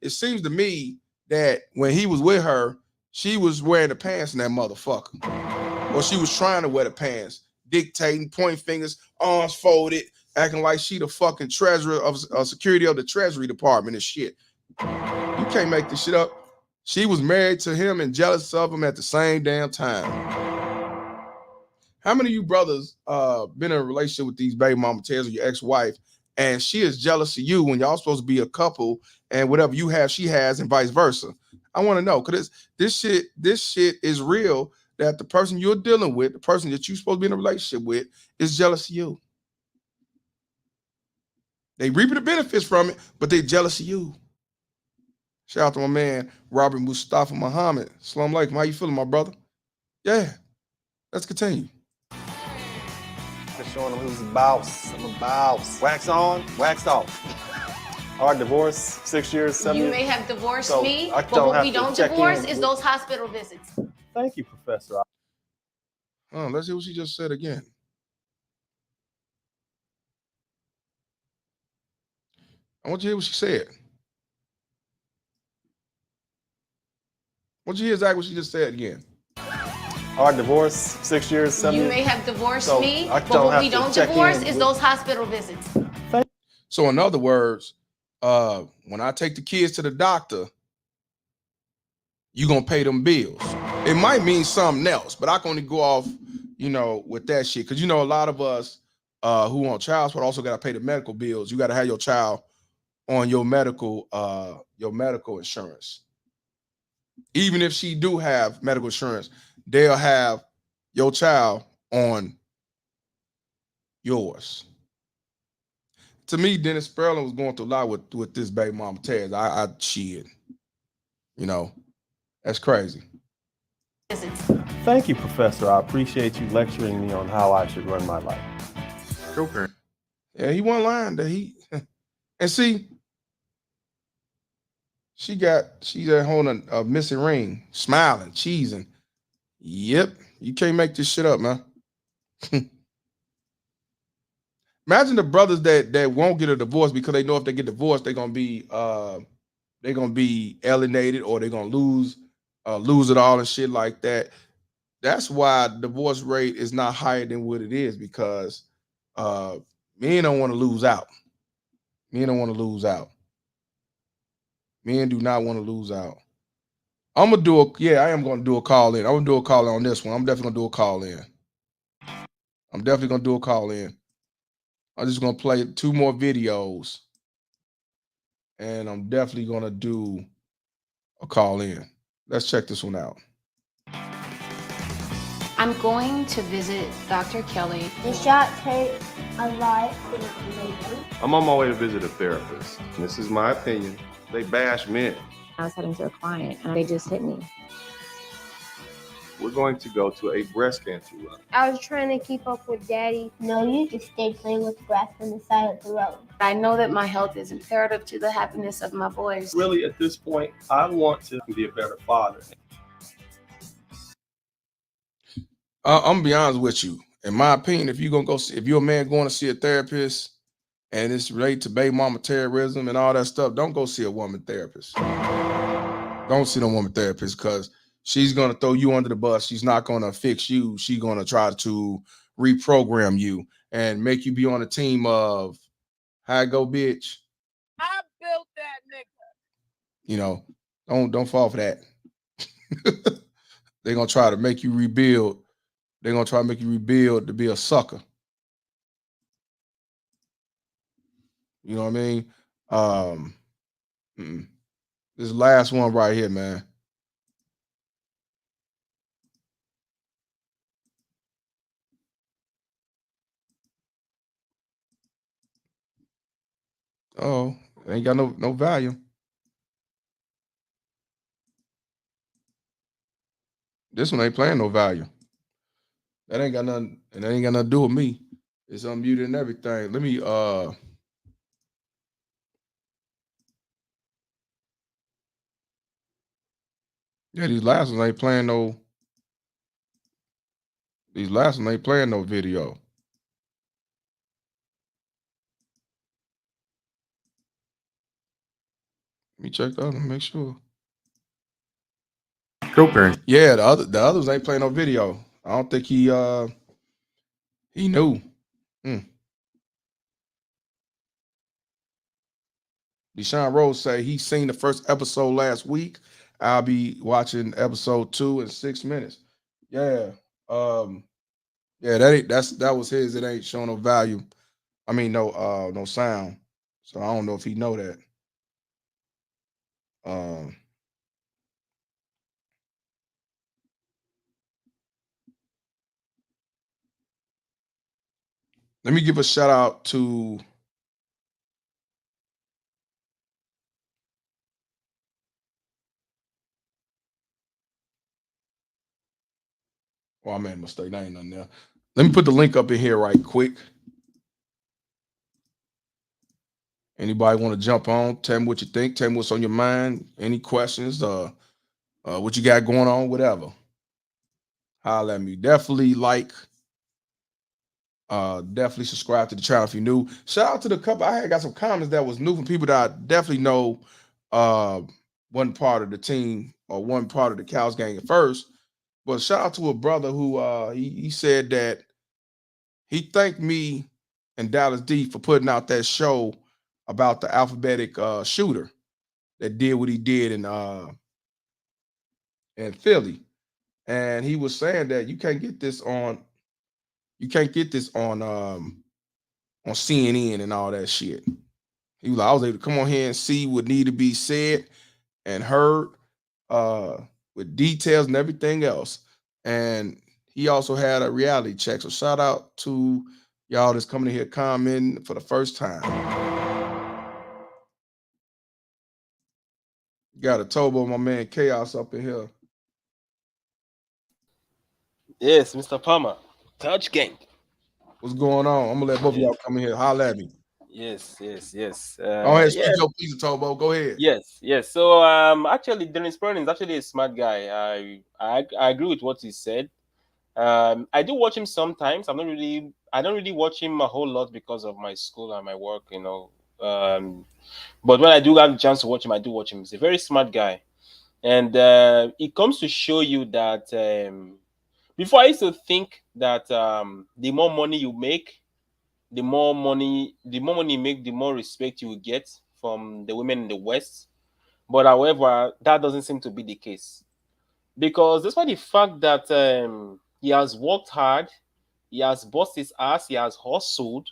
it seems to me that when he was with her, she was wearing the pants in that motherfucker. Or she was trying to wear the pants, dictating, pointing fingers, arms folded, acting like she the fucking treasurer of security of the Treasury Department and shit. You can't make this shit up. She was married to him and jealous of him at the same damn time. How many of you brothers been in a relationship with these baby mama terrors or your ex-wife, and she is jealous of you when y'all supposed to be a couple, and whatever you have, she has, and vice versa? I want to know, because this shit is real, that the person you're dealing with, the person that you're supposed to be in a relationship with, is jealous of you. They reaping the benefits from it, but they jealous of you. Shout out to my man, Robert Mustafa Muhammad. Salam alaikum. How you feeling, my brother? Yeah. Let's continue. showing him who's the boss. I'm a boss. Wax on, wax off. Our divorce, 6 years, 7 You years. may have divorced So me, I but don't what have we to don't check divorce in is with- those hospital visits. Thank you, Professor. Let's see what she just said again. I want you to hear what she said. What'd you hear exactly what she just said again? Our divorce, 6 years, 7 You years. may have divorced So me, I but don't what have we to don't check divorce in is with- those hospital visits. So in other words, when I take the kids to the doctor, you gonna pay them bills. It might mean something else, but I can only go off, with that shit. Cause a lot of us who want child support also gotta pay the medical bills. You gotta have your child on your medical insurance. Even if she do have medical insurance, they'll have your child on yours. To me, Dennis Sperling was going through a lot with this baby mama Taz. I shit. That's crazy. Thank you, Professor. I appreciate you lecturing me on how I should run my life. Co-parent. Yeah, he wasn't lying that he and see, she's at holding a missing ring, smiling, cheesing. Yep, you can't make this shit up, man. Imagine the brothers that won't get a divorce because they know if they get divorced, they're gonna be alienated or they're gonna lose it all and shit like that. That's why divorce rate is not higher than what it is, because men don't want to lose out. Men don't want to lose out. Men do not want to lose out. I am gonna do a call in. I'm gonna do a call in on this one. I'm definitely gonna do a call in. I'm just gonna play 2 more videos, and I'm definitely gonna do a call in. Let's check this one out. I'm going to visit Dr. Kelly. The shots hurt a lot. I'm on my way to visit a therapist. This is my opinion. They bash men. I was heading to a client and they just hit me. We're going to go to a breast cancer run. I was trying to keep up with Daddy. No, you just stayed playing with the grass on the side of the road. I know that my health is imperative to the happiness of my boys. Really, at this point, I want to be a better father. I'm gonna be honest with you. In my opinion, if you're a man going to see a therapist and it's related to baby mama terrorism and all that stuff, don't go see a woman therapist. Don't see no woman therapist, because she's gonna throw you under the bus. She's not gonna fix you. She's gonna try to reprogram you and make you be on a team of how it go, bitch. I built that nigga. Don't fall for that. They're gonna try to make you rebuild. They're gonna try to make you rebuild to be a sucker. You know what I mean? This last one right here, man. Oh, ain't got no value. This one ain't playing no value. That ain't got nothing, and that ain't got nothing to do with me. It's unmuted and everything. Let me yeah, these last ones ain't playing no video. Let me check the other one, make sure. Co-parent. Yeah, the others ain't playing no video. I don't think he knew. Deshaun Rose say he seen the first episode last week. I'll be watching episode 2 in 6 minutes. Yeah. Yeah, that was his. It ain't showing no value. I mean, no sound. So I don't know if he know that. Let me give a shout out to I made a mistake. That ain't nothing there. Let me put the link up in here right quick. Anybody want to jump on? Tell me what you think. Tell me what's on your mind. Any questions? What you got going on? Whatever. Holla at me. Definitely like. Definitely subscribe to the channel if you're new. Shout out to the couple. I had got some comments that was new from people that I definitely know wasn't part of the team or one part of the Cows gang at first. But shout out to a brother who he said that he thanked me and Dallas D for putting out that show about the alphabetic shooter that did what he did in Philly. And he was saying that you can't get this on on CNN and all that shit. He was like, I was able to come on here and see what needed to be said and heard with details and everything else. And he also had a reality check. So shout out to y'all that's coming in here commenting for the first time. Got a Tobo, my man Chaos up in here. Yes, Mr. Palmer. Touch gang. What's going on? I'm gonna let both of y'all come in here. Holla at me. Yes. Go ahead, speak your piece, Tobo. Go ahead. Yes. So actually Dennis Brown is actually a smart guy. I agree with what he said. I do watch him sometimes. I don't really watch him a whole lot because of my school and my work, you know. But when I do have a chance to watch him, I do watch him. He's a very smart guy. And it comes to show you that before I used to think that the more money you make, the more money you make, the more respect you will get from the women in the West. But however, that doesn't seem to be the case. Because despite the fact that he has worked hard, he has bust his ass, he has hustled,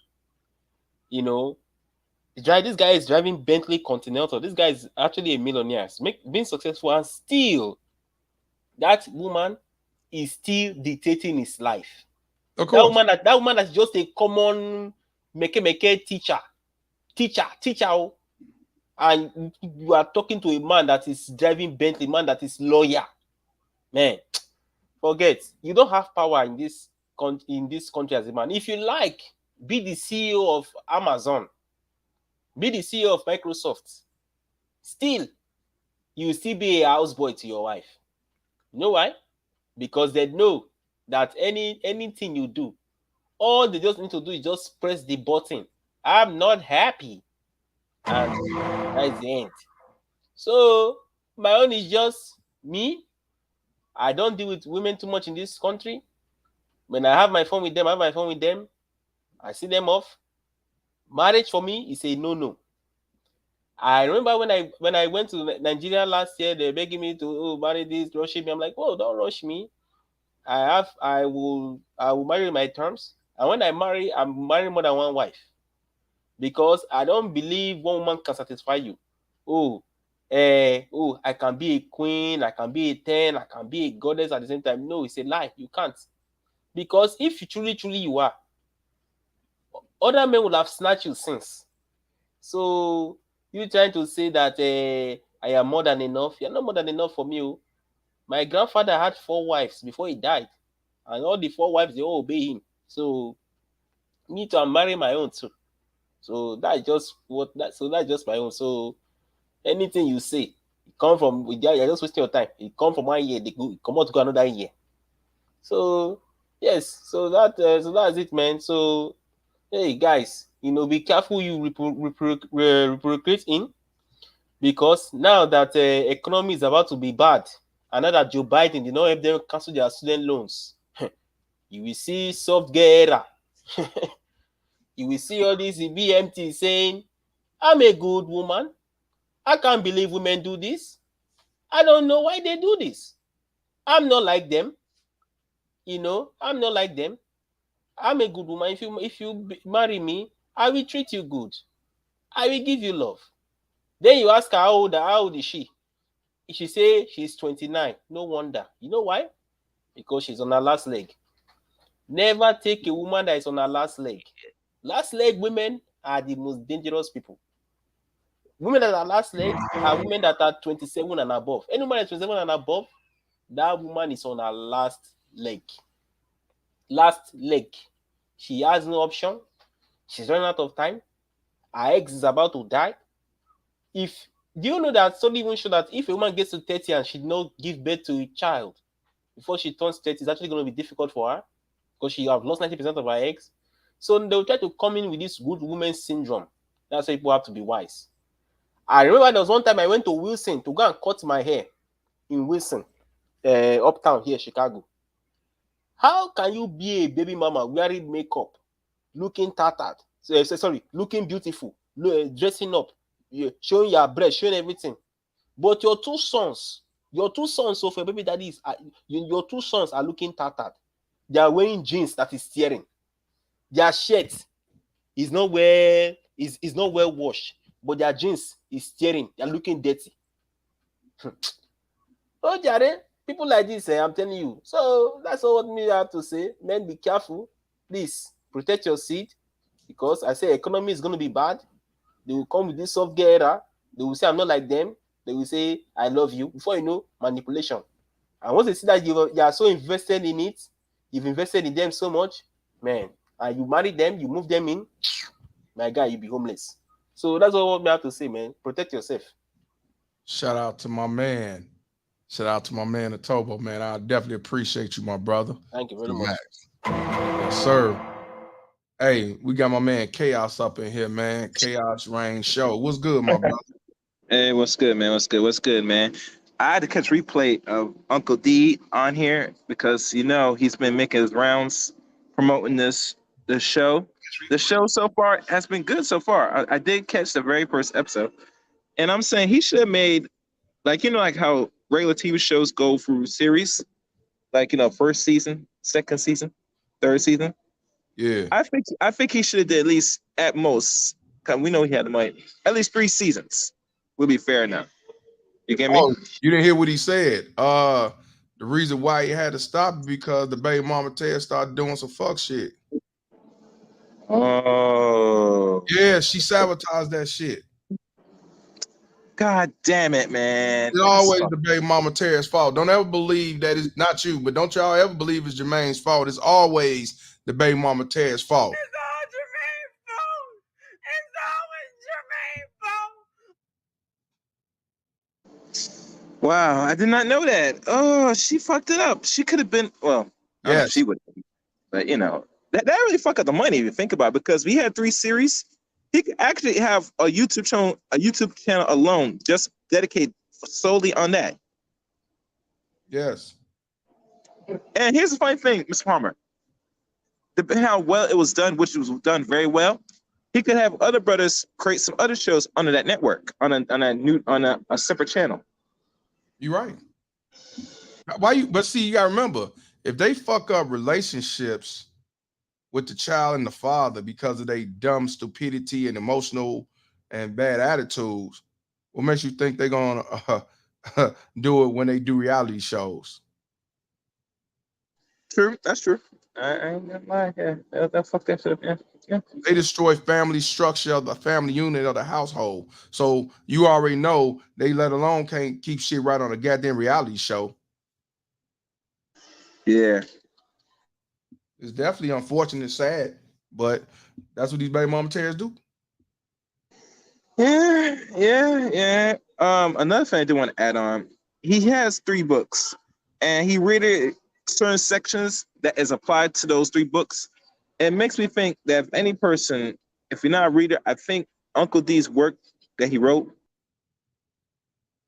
you know, this guy is driving Bentley Continental. This guy is actually a millionaire, being successful, and still that woman is still dictating his life. Of course. That woman that's just a common make teacher, and you are talking to a man that is driving Bentley, man that is lawyer. Man, forget, you don't have power in this country as a man. If you like, be the CEO of Amazon, be the CEO of Microsoft. Still, you will still be a houseboy to your wife. You know why? Because they know that anything you do, all they just need to do is just press the button. I'm not happy. And that's the end. So my own is just me. I don't deal with women too much in this country. When I have my phone with them, I see them off. Marriage for me is a no. I remember when I went to Nigeria last year, they're begging me to marry this, rushing me. I'm like, oh, don't rush me. I will marry my terms. And when I marry, I'm marrying more than one wife. Because I don't believe one woman can satisfy you. I can be a queen, I can be a 10, I can be a goddess at the same time. No, it's a lie. You can't. Because if you truly you are, other men would have snatched you since. So you trying to say that I am more than enough? You're not more than enough for me. My grandfather had 4 wives before he died, and all the 4 wives they all obey him. So me too, I'm marrying my own too. So that's just that's just my own. So anything you say, it come from you're just wasting your time. It come from 1 year, they come out to go another year. So yes, so that's it, man. So hey guys, be careful you reprocreate in, because now that economy is about to be bad, and now that Joe Biden did not help them cancel their student loans, you will see soft era. You will see all these BMT saying, I'm a good woman. I can't believe women do this. I don't know why they do this. I'm not like them. I'm not like them. I'm a good woman. If you marry me, I will treat you good. I will give you love. Then you ask her how old is she? She say she's 29. No wonder. You know why? Because she's on her last leg. Never take a woman that is on her last leg. Last leg women are the most dangerous people. Women that are last leg are women that are 27 and above. Any woman that's 27 and above, that woman is on her last leg. last leg. She has no option. She's running out of time. Her ex is about to die. Do you know that study even show that if a woman gets to 30 and she did not give birth to a child before she turns 30, it's actually going to be difficult for her because she have lost 90% of her eggs. So they'll try to come in with this good woman syndrome. That's why people have to be wise. I remember there was one time I went to Wilson to go and cut my hair in Wilson, uptown here, Chicago. How can you be a baby mama wearing makeup, looking tattered, looking beautiful, dressing up, showing your breast, showing everything, but your two sons, so for baby daddies, your two sons are looking tattered. They are wearing jeans that is tearing. Their shirt is not well washed, but their jeans is tearing. They are looking dirty. Oh, Jare, people like this, I'm telling you. So that's all what me have to say. Men, be careful. Please protect your seed, because I say economy is going to be bad. They will come with this software era. They will say I'm not like them. They will say I love you. Before you know, manipulation. And once they see that you are so invested in it, you've invested in them so much, man, and you marry them, you move them in, my guy, you'll be homeless. So that's all we have to say, man. Protect yourself. Shout out to my man. Shout out to my man, Atobo, man. I definitely appreciate you, my brother. Thank you very much. Yes, sir. Hey, we got my man Chaos up in here, man. Chaos Rain Show. What's good, my brother? Hey, what's good, man? What's good, man? I had to catch replay of Uncle D on here because he's been making his rounds promoting this show. The show so far has been good so far. I did catch the very first episode, and I'm saying he should have made like how regular TV shows go through series, first season, second season, third season. Yeah, I think he should have did at least at most. Cause we know he had the money. At least 3 seasons would be fair enough. You get me? Oh, you didn't hear what he said. The reason why he had to stop because the baby mama Ted started doing some fuck shit. Oh. Yeah, she sabotaged that shit. God damn it, man. It's always the baby mama Ted's fault. Don't ever believe that it's not you, but don't y'all ever believe it's Jermaine's fault. It's always the baby mama Ted's fault. It's all Jermaine's fault. It's always Jermaine's fault. Wow, I did not know that. Oh, she fucked it up. She could have been, well, I don't know if she would, but that really fucked up the money if you think about it, because we had 3 series. He could actually have a YouTube channel alone just dedicated solely on that. Yes. And here's the funny thing, Mr. Palmer. Depending how well it was done, which was done very well, he could have other brothers create some other shows under that network on a separate channel. You're right. But see, you gotta remember, if they fuck up relationships with the child and the father because of their dumb stupidity and emotional and bad attitudes, what makes you think they're gonna do it when they do reality shows? True, that's true. I ain't gonna lie. Yeah, they'll fuck that shit up. Yeah. They destroy family structure of the family unit of the household. So you already know they let alone can't keep shit right on a goddamn reality show. Yeah. It's definitely unfortunate, sad, but that's what these baby mama tears do. Yeah. Another thing I do want to add on, he has 3 books, and he rated certain sections that is applied to those 3 books. It makes me think that if any person, if you're not a reader, I think Uncle D's work that he wrote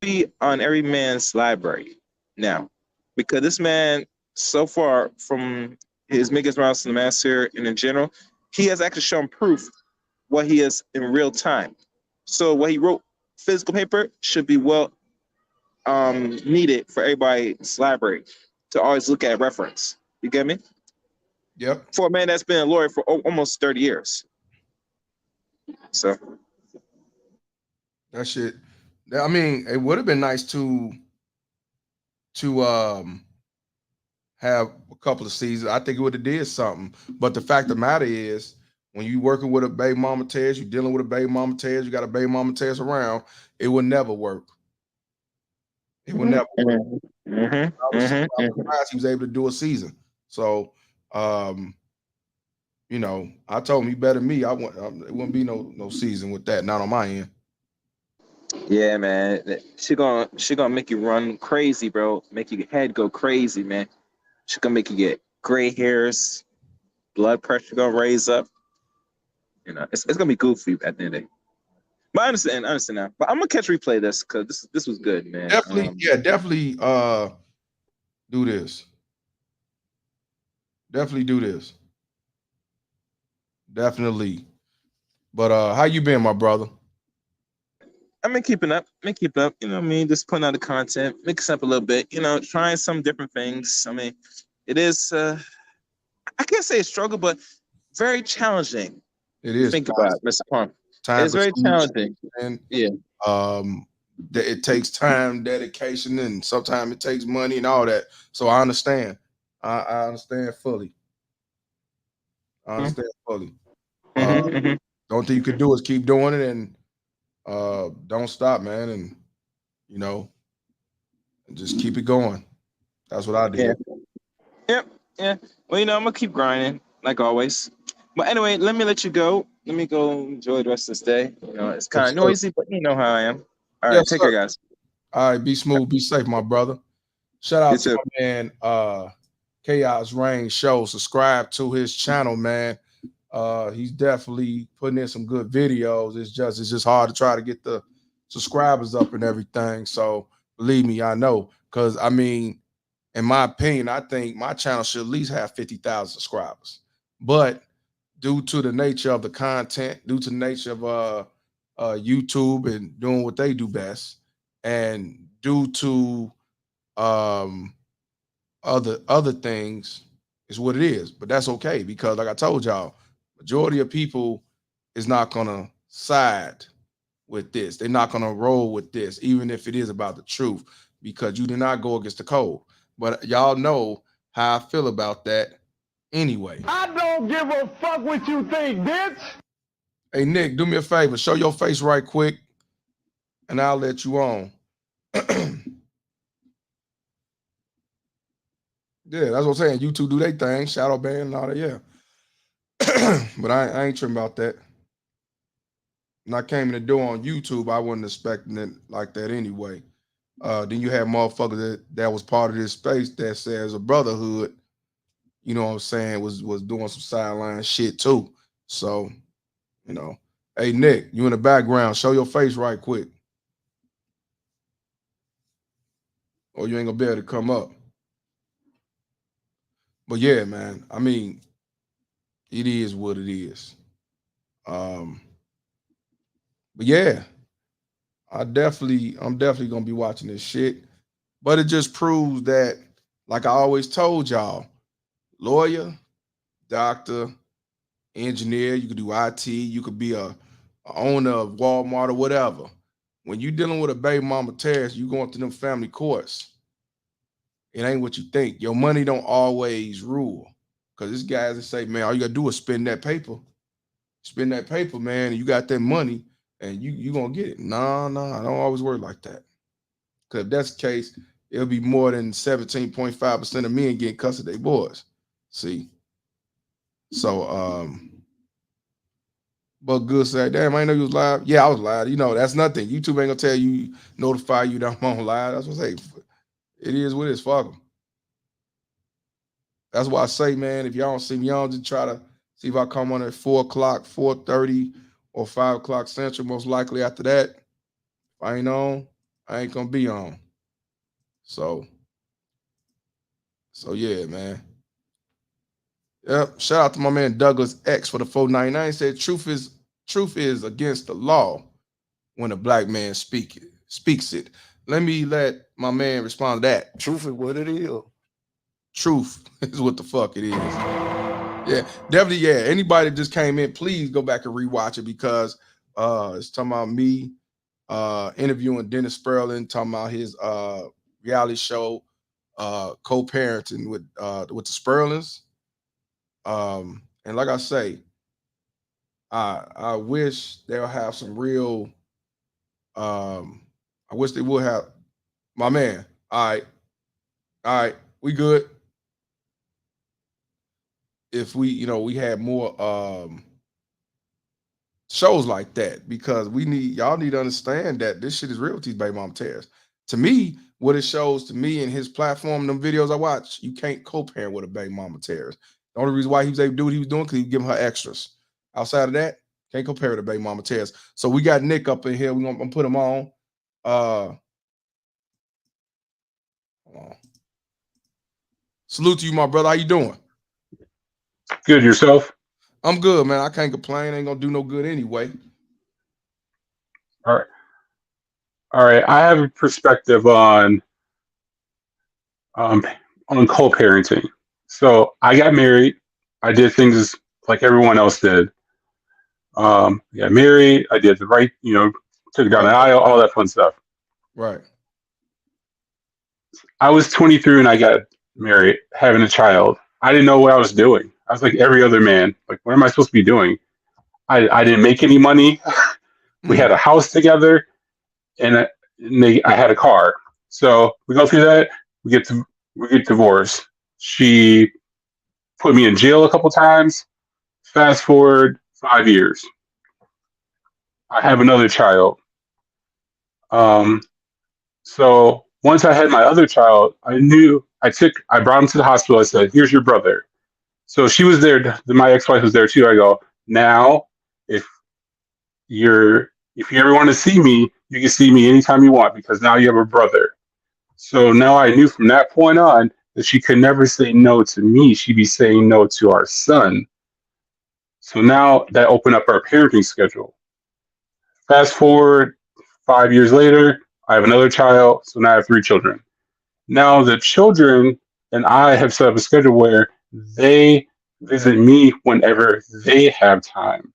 be on every man's library now, because this man, so far from his making rounds to the master and in general, he has actually shown proof what he is in real time. So what he wrote, physical paper, should be well needed for everybody's library to always look at reference. You get me? Yep. For a man that's been a lawyer for almost 30 years. So that shit. I mean, it would have been nice to have a couple of seasons. I think it would have did something. But the fact of the matter is, when you working with a baby mama Tez, you're dealing with a baby mama Tez, you got a baby mama Tez around, it would never work. It would never work. I was surprised he was able to do a season. So You know, I told him he better than me. I want it wouldn't be no season with that, not on my end. Yeah, man. She gonna make you run crazy, bro. Make your head go crazy, man. She gonna make you get gray hairs, blood pressure gonna raise up. You know, it's gonna be goofy at the end of the day. But I understand now. But I'm gonna catch replay of this because this was good, man. Definitely do this. Definitely do this. Definitely. But how you been, my brother? I've been keeping up. You know what I mean? Just putting out the content, mix up a little bit, you know, trying some different things. I mean, it is I can't say a struggle, but very challenging. It is Think about it, Mr. Palm. time It's very consuming, challenging. and Yeah. it takes time, dedication, and sometimes it takes money and all that. So I understand. I understand fully. I understand fully. Don't think you could do is keep doing it and don't stop, man, and you know, just keep it going. That's what I Yeah. did. Yep. Yeah. Well, you know, I'm gonna keep grinding like always. But anyway, let me let you go. Let me go enjoy the rest of this day. You know, it's kind Yes, of sir. noisy, but you know how I am. All right, Yes, take sir. care, guys. All right, be smooth, be safe, my brother. Shout You out to too. my man Chaos Rain Show. Subscribe to his channel, man. He's definitely putting in some good videos. It's just hard to try to get the subscribers up and everything. So believe me, I know. Cause I mean, in my opinion, I think my channel should at least have 50,000 subscribers. But due to the nature of the content, due to the nature of YouTube and doing what they do best, and due to um other things, is what it is. But that's okay because like I told y'all, majority of people is not gonna side with this. They're not gonna roll with this, even if it is about the truth, because you did not go against the code. But y'all know how I feel about that anyway. I don't give a fuck what you think, bitch. Hey Nick, do me a favor, show your face right quick, and I'll let you on. Yeah, that's what I'm saying. You two do their thing, shadow ban and all that. Yeah. But I ain't tripping about that. When I came in the door on YouTube, I wasn't expecting it like that anyway. Then you had motherfuckers that was part of this space that says a brotherhood, you know what I'm saying, was doing some sideline shit too. So, you know. Hey Nick, you in the background, show your face right quick. Or you ain't gonna be able to come up. But yeah, man, I mean, it is what it is. But yeah, I'm definitely gonna be watching this shit. But it just proves that, like I always told y'all, lawyer, doctor, engineer, you could do IT, you could be a owner of Walmart or whatever. When you dealing with a baby mama terrorist, you going through them family courts. It ain't what you think. Your money don't always rule. Cause this guys that say, man, all you gotta do is spend that paper. Spend that paper, man, and you got that money and you gonna get it. No, I don't always work like that. Cause if that's the case, it'll be more than 17.5% of men getting cussed at their boys. See? So but good said, damn, I didn't know you was live. Yeah, I was live. You know, that's nothing. YouTube ain't gonna tell you, notify you that I'm on live. That's what I say. It is what it is. Fuck 'em. That's why I say, man, if y'all don't see me, y'all just try to see if I come on at 4 o'clock, 4:30, or 5 o'clock central. Most likely after that, if I ain't on, I ain't gonna be on. So yeah, man. Yep. Shout out to my man Douglas X for the 499. Said truth is against the law when a black man speaks it. Let me let my man respond to that. Truth is what it is. Truth is what the fuck it is. Yeah, definitely. Yeah. Anybody that just came in, please go back and rewatch it because it's talking about me interviewing Dennis Sperling, talking about his reality show co-parenting with the Sperlings. And like I say, I wish they'll have some real I wish they would have my man. All right, we good. if we had more shows like that, because y'all need to understand that this shit is real with these baby mama tears. To me, what it shows to me in his platform, them videos I watch, you can't co-parent with a baby mama tears. The only reason why he was able to do what he was doing because he was giving her extras. Outside of that, can't compare to baby mama tears. So we got Nick up in here. We're gonna put him on. Hold on. Salute to you, my brother. How you doing? Good, yourself? I'm good, man. I can't complain. Ain't gonna do no good anyway. All right. All right. I have a perspective on co-parenting. So I got married. I did things like everyone else did. Got married. I did the right, took down the aisle, all that fun stuff. Right. I was 23 and I got married, having a child. I didn't know what I was doing. I was like every other man. Like, what am I supposed to be doing? I didn't make any money. We had a house together, and I had a car. So we go through that. We get divorced. She put me in jail a couple times. Fast forward 5 years. I have another child. So once I had my other child, I brought him to the hospital. I said, "Here's your brother." So she was there. My ex-wife was there too. I go, "Now, if you ever want to see me, you can see me anytime you want, because now you have a brother." So now I knew from that point on that she could never say no to me. She'd be saying no to our son. So now that opened up our parenting schedule. Fast forward 5 years later, I have another child. So now I have 3 children. Now the children and I have set up a schedule where they visit me whenever they have time.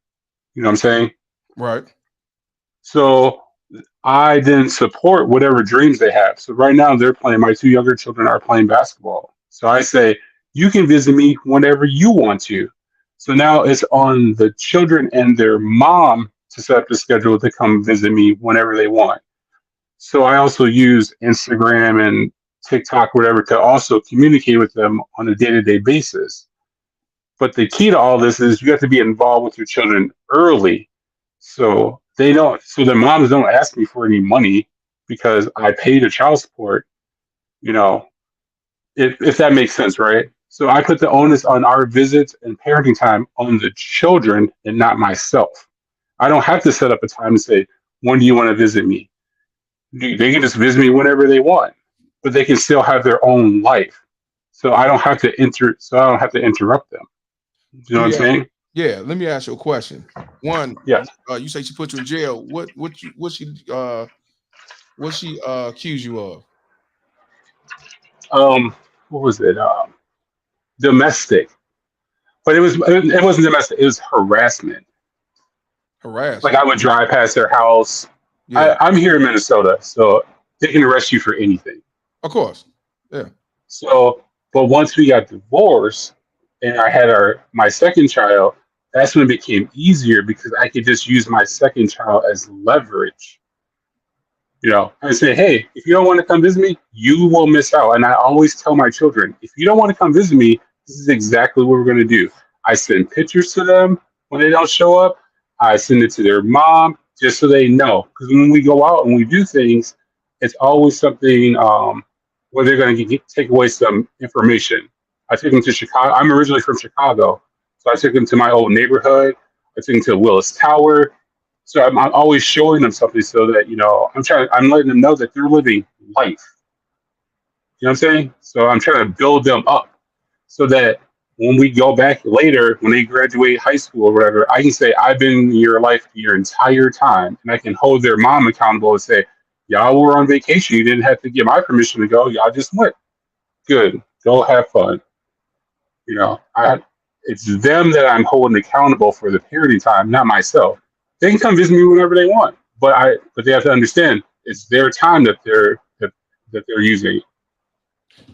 You know what I'm saying? Right. So I then support whatever dreams they have. So right now my 2 younger children are playing basketball. So I say, you can visit me whenever you want to. So now it's on the children and their mom to set up the schedule to come visit me whenever they want. So I also use Instagram and TikTok, whatever, to also communicate with them on a day-to-day basis. But the key to all this is you have to be involved with your children early. So their moms don't ask me for any money because I pay the child support, if that makes sense, right? So I put the onus on our visits and parenting time on the children and not myself. I don't have to set up a time and say, when do you want to visit me? They can just visit me whenever they want, but they can still have their own life. So I don't have to interrupt them. Do you know what I'm saying? Yeah, let me ask you a question. One, yes. You say she put you in jail. What she accuse you of? What was it? Domestic, but it wasn't domestic. It was harassment. Harassment. Like I would drive past their house. Yeah. I'm here in Minnesota, so they can arrest you for anything. Of course. Yeah. So, but once we got divorced and I had my second child, that's when it became easier because I could just use my second child as leverage. I say, hey, if you don't want to come visit me, you will miss out. And I always tell my children, if you don't want to come visit me, this is exactly what we're going to do. I send pictures to them when they don't show up. I send it to their mom just so they know. Because when we go out and we do things, it's always something where they're going to take away some information. I took them to Chicago. I'm originally from Chicago. So I took them to my old neighborhood. I took them to Willis Tower. So I'm always showing them something so that, I'm letting them know that they're living life. You know what I'm saying? So I'm trying to build them up so that when we go back later, when they graduate high school or whatever, I can say, I've been in your life your entire time. And I can hold their mom accountable and say, y'all were on vacation. You didn't have to get my permission to go. Y'all just went. Good. Go have fun. It's them that I'm holding accountable for the parenting time, not myself. They can come visit me whenever they want, but they have to understand it's their time that they're using.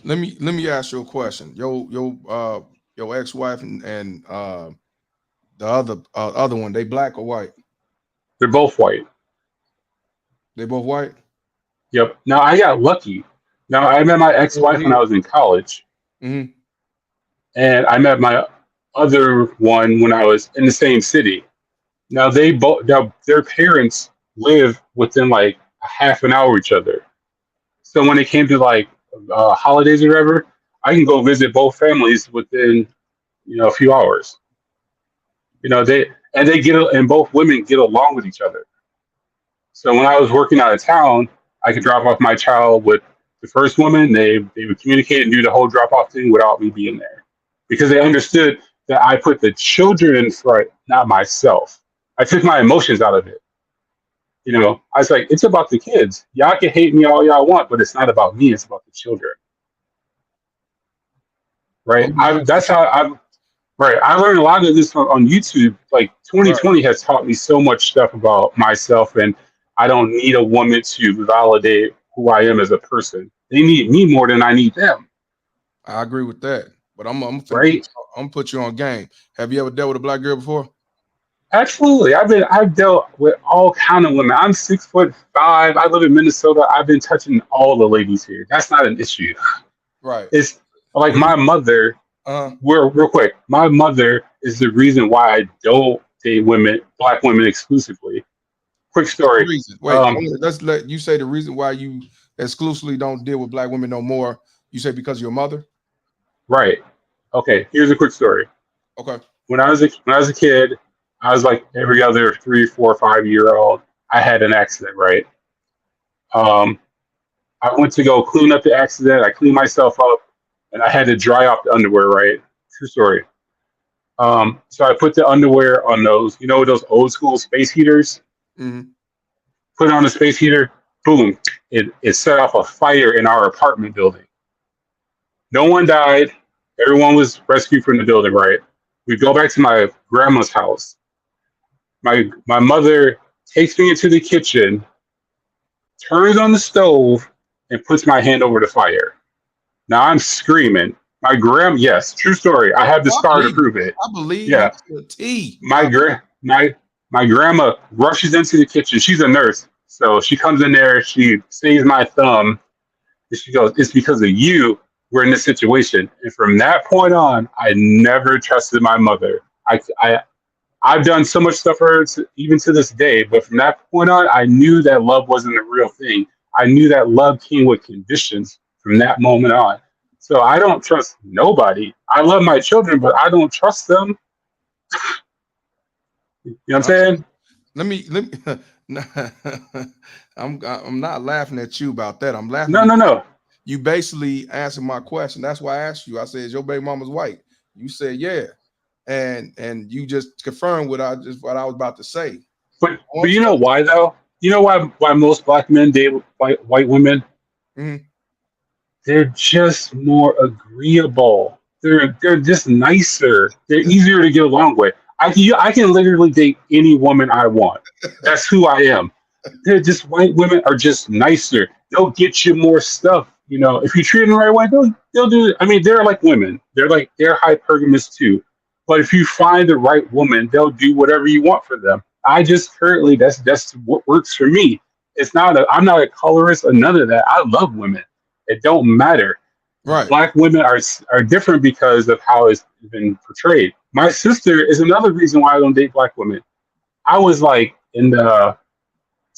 Let me ask you a question. Your ex-wife and the other one, they black or white? They're both white. They both white? Yep. Now I got lucky. Now I met my ex-wife when I was in college. Mm-hmm. And I met other one when I was in the same city. Now their parents live within like a half an hour of each other. So when it came to like holidays or whatever, I can go visit both families within a few hours. And both women get along with each other. So when I was working out of town, I could drop off my child with the first woman. They would communicate and do the whole drop off thing without me being there, because they understood that I put the children in front, not myself. I took my emotions out of it. I was like, it's about the kids. Y'all can hate me all y'all want, but it's not about me. It's about the children. Right? That's how I'm. Right. I learned a lot of this on YouTube. Like 2020 has taught me so much stuff about myself, and I don't need a woman to validate who I am as a person. They need me more than I need them. I agree with that. But I'm right. I'm put you on game. Have you ever dealt with a black girl before? Absolutely. I've dealt with all kind of women. I'm 6'5". I live in Minnesota. I've been touching all the ladies here. That's not an issue. Right. It's like my mother. Real quick. My mother is the reason why I don't date black women exclusively. Quick story. Wait, let's let you say the reason why you exclusively don't deal with black women no more. You say because of your mother? Right. Okay. Here's a quick story. Okay. When I was a kid, I was like every other 3, 4, 5-year-old. I had an accident, right? I went to go clean up the accident. I cleaned myself up, and I had to dry off the underwear, right? True story. So I put the underwear on those old school space heaters. Mm-hmm. Put it on the space heater. Boom! It set off a fire in our apartment building. No one died. Everyone was rescued from the building, right? We go back to my grandma's house. My mother takes me into the kitchen, turns on the stove, and puts my hand over the fire. Now I'm screaming. My grandma, yes, true story. I have the scar to prove it. I believe yeah. My grandma rushes into the kitchen. She's a nurse, so she comes in there. She sees my thumb, and she goes, "It's because of you we're in this situation." And from that point on, I never trusted my mother. I've done so much stuff for her, even to this day. But from that point on, I knew that love wasn't a real thing. I knew that love came with conditions from that moment on. So I don't trust nobody. I love my children, but I don't trust them. You know what I'm saying? Let me. I'm not laughing at you about that. I'm laughing. No. You basically answered my question. That's why I asked you. I said, "Is your baby mama's white?" You said, "Yeah," and you just confirmed what I was about to say. But you know why though? You know why most black men date white women? Mm-hmm. They're just more agreeable. They're just nicer. They're easier to get along with. I can literally date any woman I want. That's who I am. They're just white women are just nicer. They'll get you more stuff. If you treat them the right way, they'll do it. I mean, they're like women. They're hypergamous too. But if you find the right woman, they'll do whatever you want for them. Currently that's what works for me. I'm not a colorist or none of that. I love women. It don't matter. Right. Black women are different because of how it's been portrayed. My sister is another reason why I don't date black women. I was like in the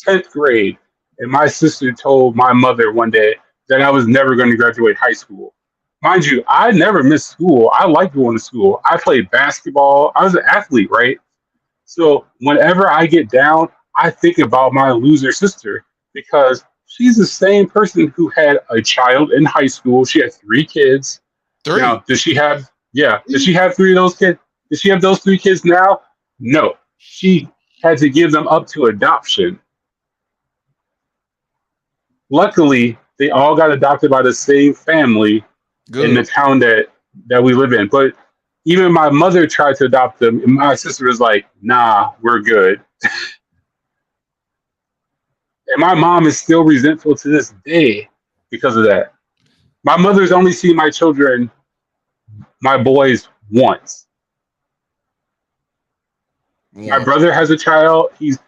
10th grade, and my sister told my mother one day that I was never going to graduate high school. Mind you, I never missed school. I liked going to school. I played basketball. I was an athlete, right? So whenever I get down, I think about my loser sister because she's the same person who had a child in high school. She had 3 kids. 3? Now, does she have 3 of those kids? Does she have those 3 kids now? No. She had to give them up to adoption. Luckily, they all got adopted by the same family in the town that we live in. But even my mother tried to adopt them, and my sister was like, "Nah, we're good." And my mom is still resentful to this day because of that. My mother's only seen my children, my boys, once. My brother has a child. She's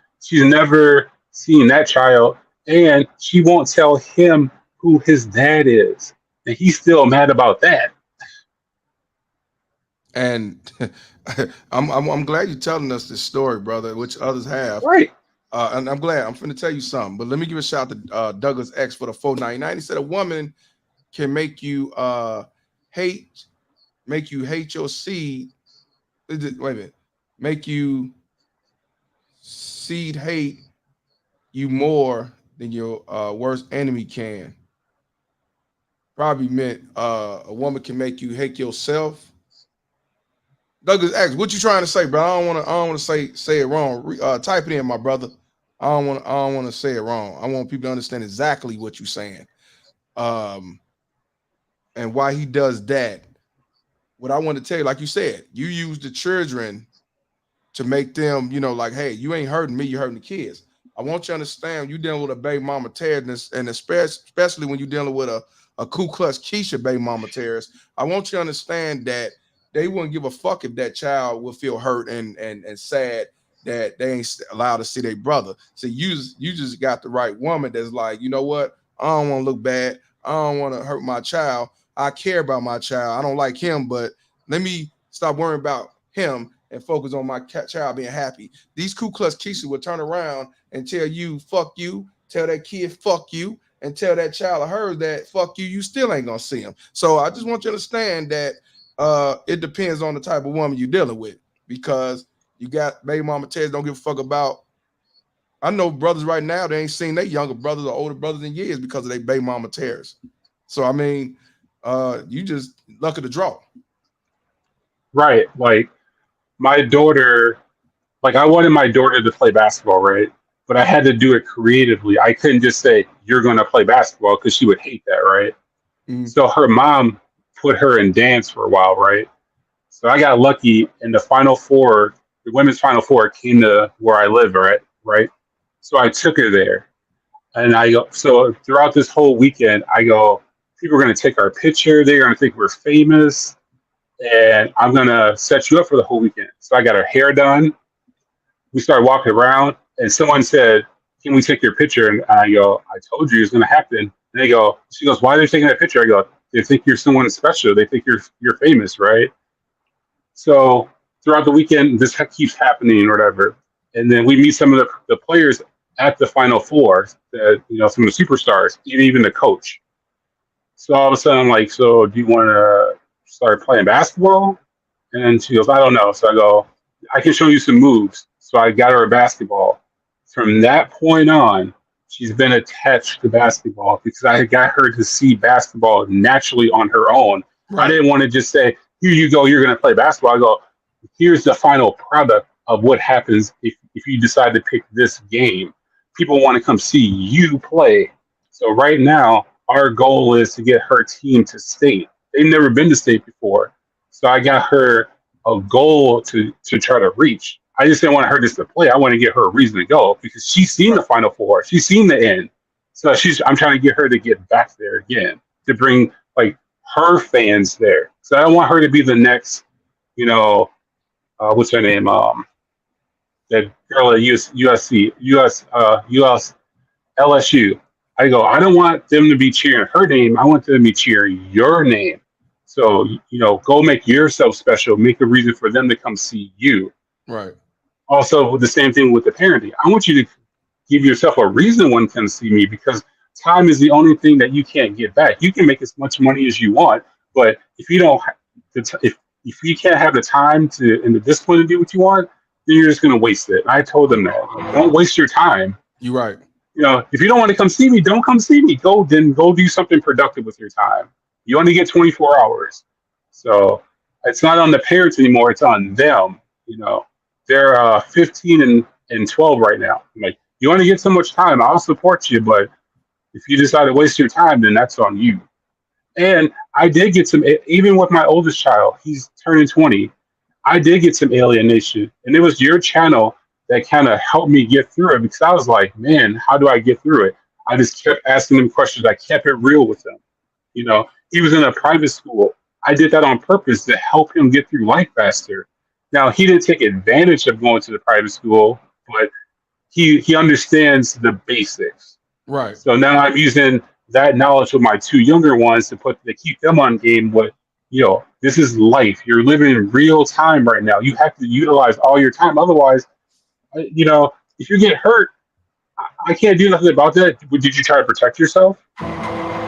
never seen that child, and she won't tell him who his dad is. And he's still mad about that. And I'm glad you're telling us this story, brother, which others have. Right. And I'm glad. I'm finna tell you something. But let me give a shout out to Douglas X for the 499. He said a woman can make you hate your seed. Wait a minute. Make you seed hate you more than your worst enemy can. Probably meant a woman can make you hate yourself. Douglas X, what you trying to say, bro? I don't want to say it wrong. Type it in, my brother. I don't want to say it wrong. I want people to understand exactly what you're saying. And why he does that. What I want to tell you, like you said, you use the children to make them, like, hey, you ain't hurting me, you're hurting the kids. I want you to understand you're dealing with a baby mama terrorist, and especially when you're dealing with a Ku Klux Keisha baby mama terrorist. I want you to understand that they wouldn't give a fuck if that child would feel hurt and sad that they ain't allowed to see their brother. So you just got the right woman that's like, you know what? I don't want to look bad. I don't want to hurt my child. I care about my child. I don't like him, but let me stop worrying about him and focus on my child being happy. These Ku Klux Keisha will turn around and tell you, fuck you, tell that kid, fuck you, and tell that child of hers that, fuck you, you still ain't gonna see him. So I just want you to understand that it depends on the type of woman you're dealing with, because you got baby mama Teds don't give a fuck about. I know brothers right now, they ain't seen their younger brothers or older brothers in years because of their baby mama tears. So, I mean, you just luck of the draw. Right. Like my daughter, like I wanted my daughter to play basketball, right? But I had to do it creatively. I couldn't just say, you're going to play basketball, because she would hate that, right? So her mom put her in dance for a while, right? So I got lucky in the Final Four. The women's Final Four came to where I live, right? So I took her there. And I go, so throughout this whole weekend, I go, people are going to take our picture. They're going to think we're famous. And I'm going to set you up for the whole weekend. So I got her hair done. We started walking around, and someone said, can we take your picture? And I go, I told you it was going to happen. And she goes, why are they taking that picture? I go, they think you're someone special. They think you're famous, right? So throughout the weekend, this keeps happening or whatever. And then we meet some of the players at the Final Four, that, some of the superstars, even the coach. So all of a sudden, I'm like, so do you want to start playing basketball? And she goes, I don't know. So I go, I can show you some moves. So I got her a basketball. From that point on, she's been attached to basketball because I got her to see basketball naturally on her own. Right. I didn't want to just say, here you go, you're going to play basketball. I go, here's the final product of what happens if you decide to pick this game. People want to come see you play. So right now, our goal is to get her team to state. They've never been to state before. So I got her a goal to try to reach. I just didn't want her just to play. I want to get her a reason to go because she's seen the Final Four. She's seen the end. So I'm trying to get her to get back there again, to bring like her fans there. So I don't want her to be the next, what's her name? That girl at LSU. I go, I don't want them to be cheering her name. I want them to be cheering your name. So, go make yourself special. Make a reason for them to come see you. Right. Also, the same thing with the parenting. I want you to give yourself a reason one can see me, because time is the only thing that you can't get back. You can make as much money as you want, but if you don't, if you can't have the time and the discipline to do what you want, then you're just going to waste it. I told them that. Don't waste your time. You're right. If you don't want to come see me, don't come see me. Go do something productive with your time. You only get 24 hours. So it's not on the parents anymore. It's on them. They're 15 and 12 right now. I'm like, you want to get so much time, I'll support you. But if you decide to waste your time, then that's on you. And I did get some, even with my oldest child, he's turning 20. I did get some alienation. And it was your channel that kind of helped me get through it, because I was like, man, how do I get through it? I just kept asking him questions. I kept it real with him. He was in a private school. I did that on purpose to help him get through life faster. Now, he didn't take advantage of going to the private school, but he understands the basics. Right. So now I'm using that knowledge with my two younger ones to keep them on game with This is life. You're living in real time right now. You have to utilize all your time. Otherwise, if you get hurt, I can't do nothing about that. Did you try to protect yourself?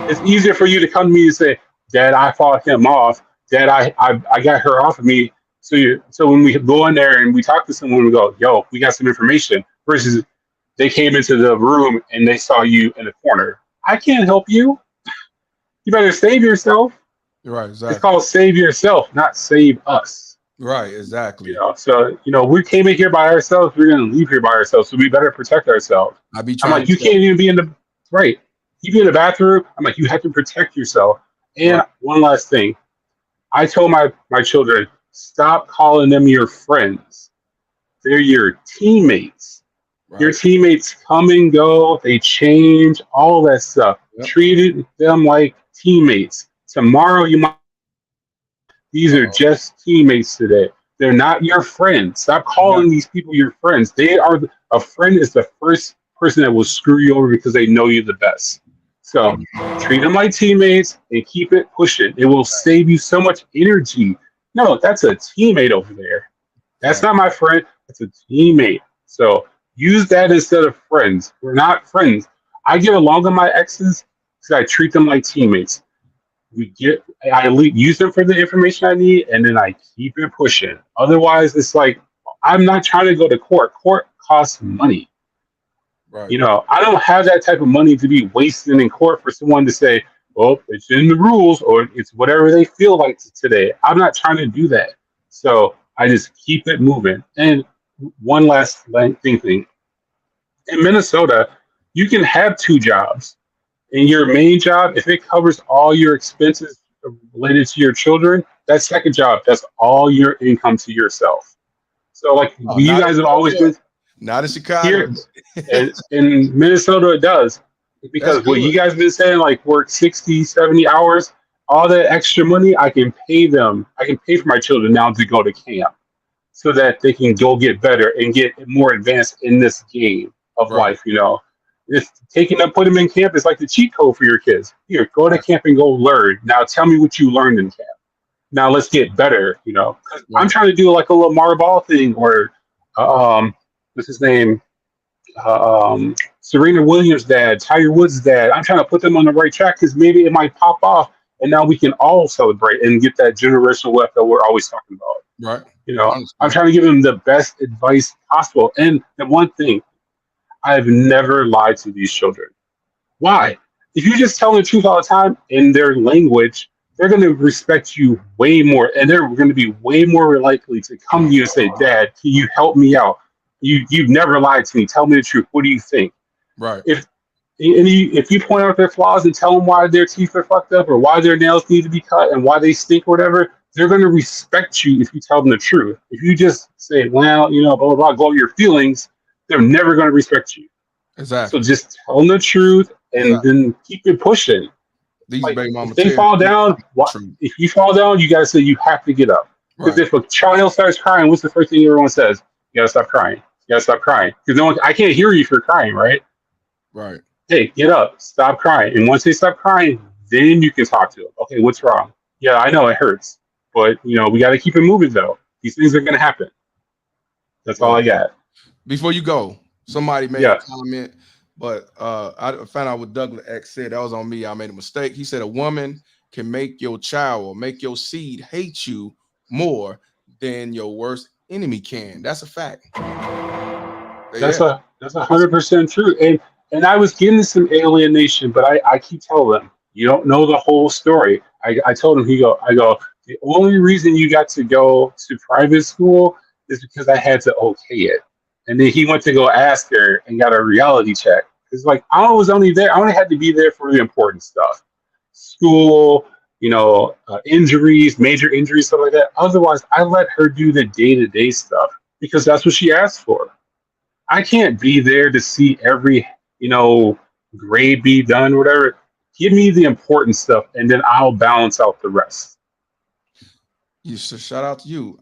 It's easier for you to come to me and say, Dad, I fought him off. Dad, I got her off of me. So when we go in there and we talk to someone, we go, yo, we got some information, versus they came into the room and they saw you in the corner. I can't help you. You better save yourself. Right, It's exactly. called save yourself, not save us. Right, exactly. So we came in here by ourselves. We're gonna leave here by ourselves. So we better protect ourselves. I'm like, you can't even be in the right. You be in the bathroom. I'm like, you have to protect yourself. And one last thing, I told my children, stop calling them your friends. They're your teammates. Right. Your teammates come and go. They change. All that stuff. Yep. Treat them like teammates. Tomorrow you might. These are just teammates today. They're not your friends. Stop calling these people your friends. A friend is the first person that will screw you over because they know you the best. So treat them like teammates and keep it pushing. It will save you so much energy. No, that's a teammate over there. That's not my friend. That's a teammate. So use that instead of friends. We're not friends. I get along with my exes because I treat them like teammates. I use them for the information I need, and then I keep it pushing. Otherwise, it's like I'm not trying to go to court. Court costs money. Right. I don't have that type of money to be wasting in court for someone to say, well, it's in the rules or it's whatever they feel like today. I'm not trying to do that. So I just keep it moving. And one last thing. In Minnesota, you can have 2 jobs. And your main job, if it covers all your expenses related to your children, that second job, that's all your income to yourself. So, you guys have always been. Not in Chicago. Here, in Minnesota, it does. Because what you guys have been saying, work 60, 70 hours, all that extra money, I can pay them. I can pay for my children now to go to camp so that they can go get better and get more advanced in this game of life, If putting them in camp is like the cheat code for your kids. Here, go to camp and go learn. Now tell me what you learned in camp. Now let's get better, I'm trying to do a little Mariball thing or what's his name? Serena Williams' dad, Tiger Woods' dad. I'm trying to put them on the right track because maybe it might pop off and now we can all celebrate and get that generational wealth that we're always talking about. Right. I'm trying to give them the best advice possible. And the one thing, I've never lied to these children. Why? If you just tell them the truth all the time in their language, they're going to respect you way more. And they're going to be way more likely to come to you and say, Dad, can you help me out? You've never lied to me. Tell me the truth. What do you think? Right. If you point out their flaws and tell them why their teeth are fucked up or why their nails need to be cut and why they stink or whatever, they're going to respect you if you tell them the truth. If you just say, well, blah, blah, blah, go over your feelings, they're never going to respect you. Exactly. So just tell them the truth and then keep it pushing. If they fall down, if you fall down, you got to say you have to get up. Because if a child starts crying, what's the first thing everyone says? You got to stop crying. You got to stop crying. Because I can't hear you if you're crying, right? Right. Hey, get up. Stop crying. And once they stop crying, then you can talk to them. Okay, what's wrong? Yeah, I know it hurts. But, we got to keep it moving, though. These things are going to happen. That's all I got. Before you go, somebody made a comment, but I found out what Douglas X said. That was on me. I made a mistake. He said a woman can make your child or make your seed hate you more than your worst enemy can. That's a fact. That's 100% true. And I was getting some alienation, but I keep telling them, you don't know the whole story. I told him, I go, the only reason you got to go to private school is because I had to okay it. And then he went to go ask her and got a reality check. It's I was only there. I only had to be there for the important stuff. School, injuries, major injuries, stuff like that. Otherwise, I let her do the day-to-day stuff because that's what she asked for. I can't be there to see every, grade be done, whatever. Give me the important stuff, and then I'll balance out the rest. Shout out to you.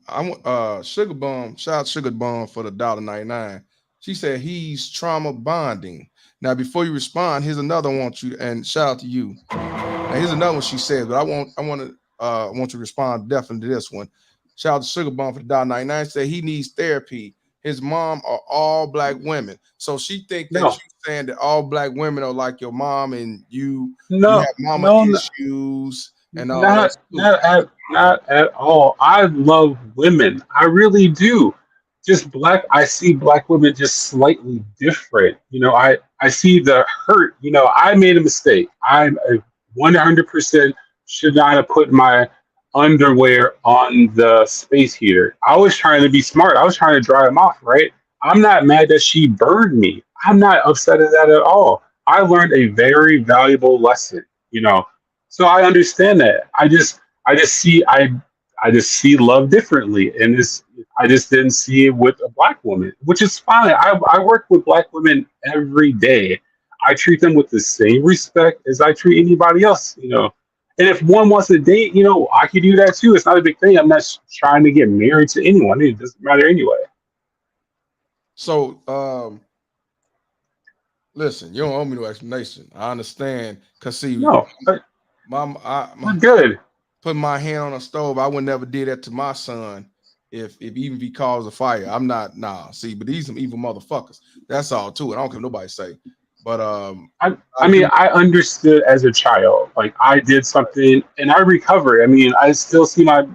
Sugar Bum. Shout out Sugar Bum for the $1.99. She said he's trauma bonding. Now, before you respond, here's another one. And shout out to you. Now, here's another one she said, but I want to I want you to respond definitely to this one. Shout out to Sugar Bum for the $1.99. Say he needs therapy. His mom are all black women. So she think that No. you saying that all black women are like your mom and you No, have mama no, issues and all that. not at all. I love women. I really do. Just I see black women just slightly different. I see the hurt. I made a mistake. I'm 100% should not have put my underwear on the space heater. I was trying to be smart. I was trying to dry them off, right? I'm not mad that she burned me. I'm not upset at that at all. I learned a very valuable lesson, so I understand that. I just see love differently, and I just didn't see it with a black woman, which is fine. I work with black women every day. I treat them with the same respect as I treat anybody else, And if one wants to date, I could do that too. It's not a big thing. I'm not trying to get married to anyone. It doesn't matter anyway. So, listen, you don't owe me no explanation. I understand. Cause see, I'm good. Put my hand on a stove. I would never do that to my son. If even if he caused a fire, I'm not. Nah. See, but these some evil motherfuckers. That's all too. I don't care what nobody say. But I mean, I understood as a child. Like I did something and I recovered. I mean, I still see my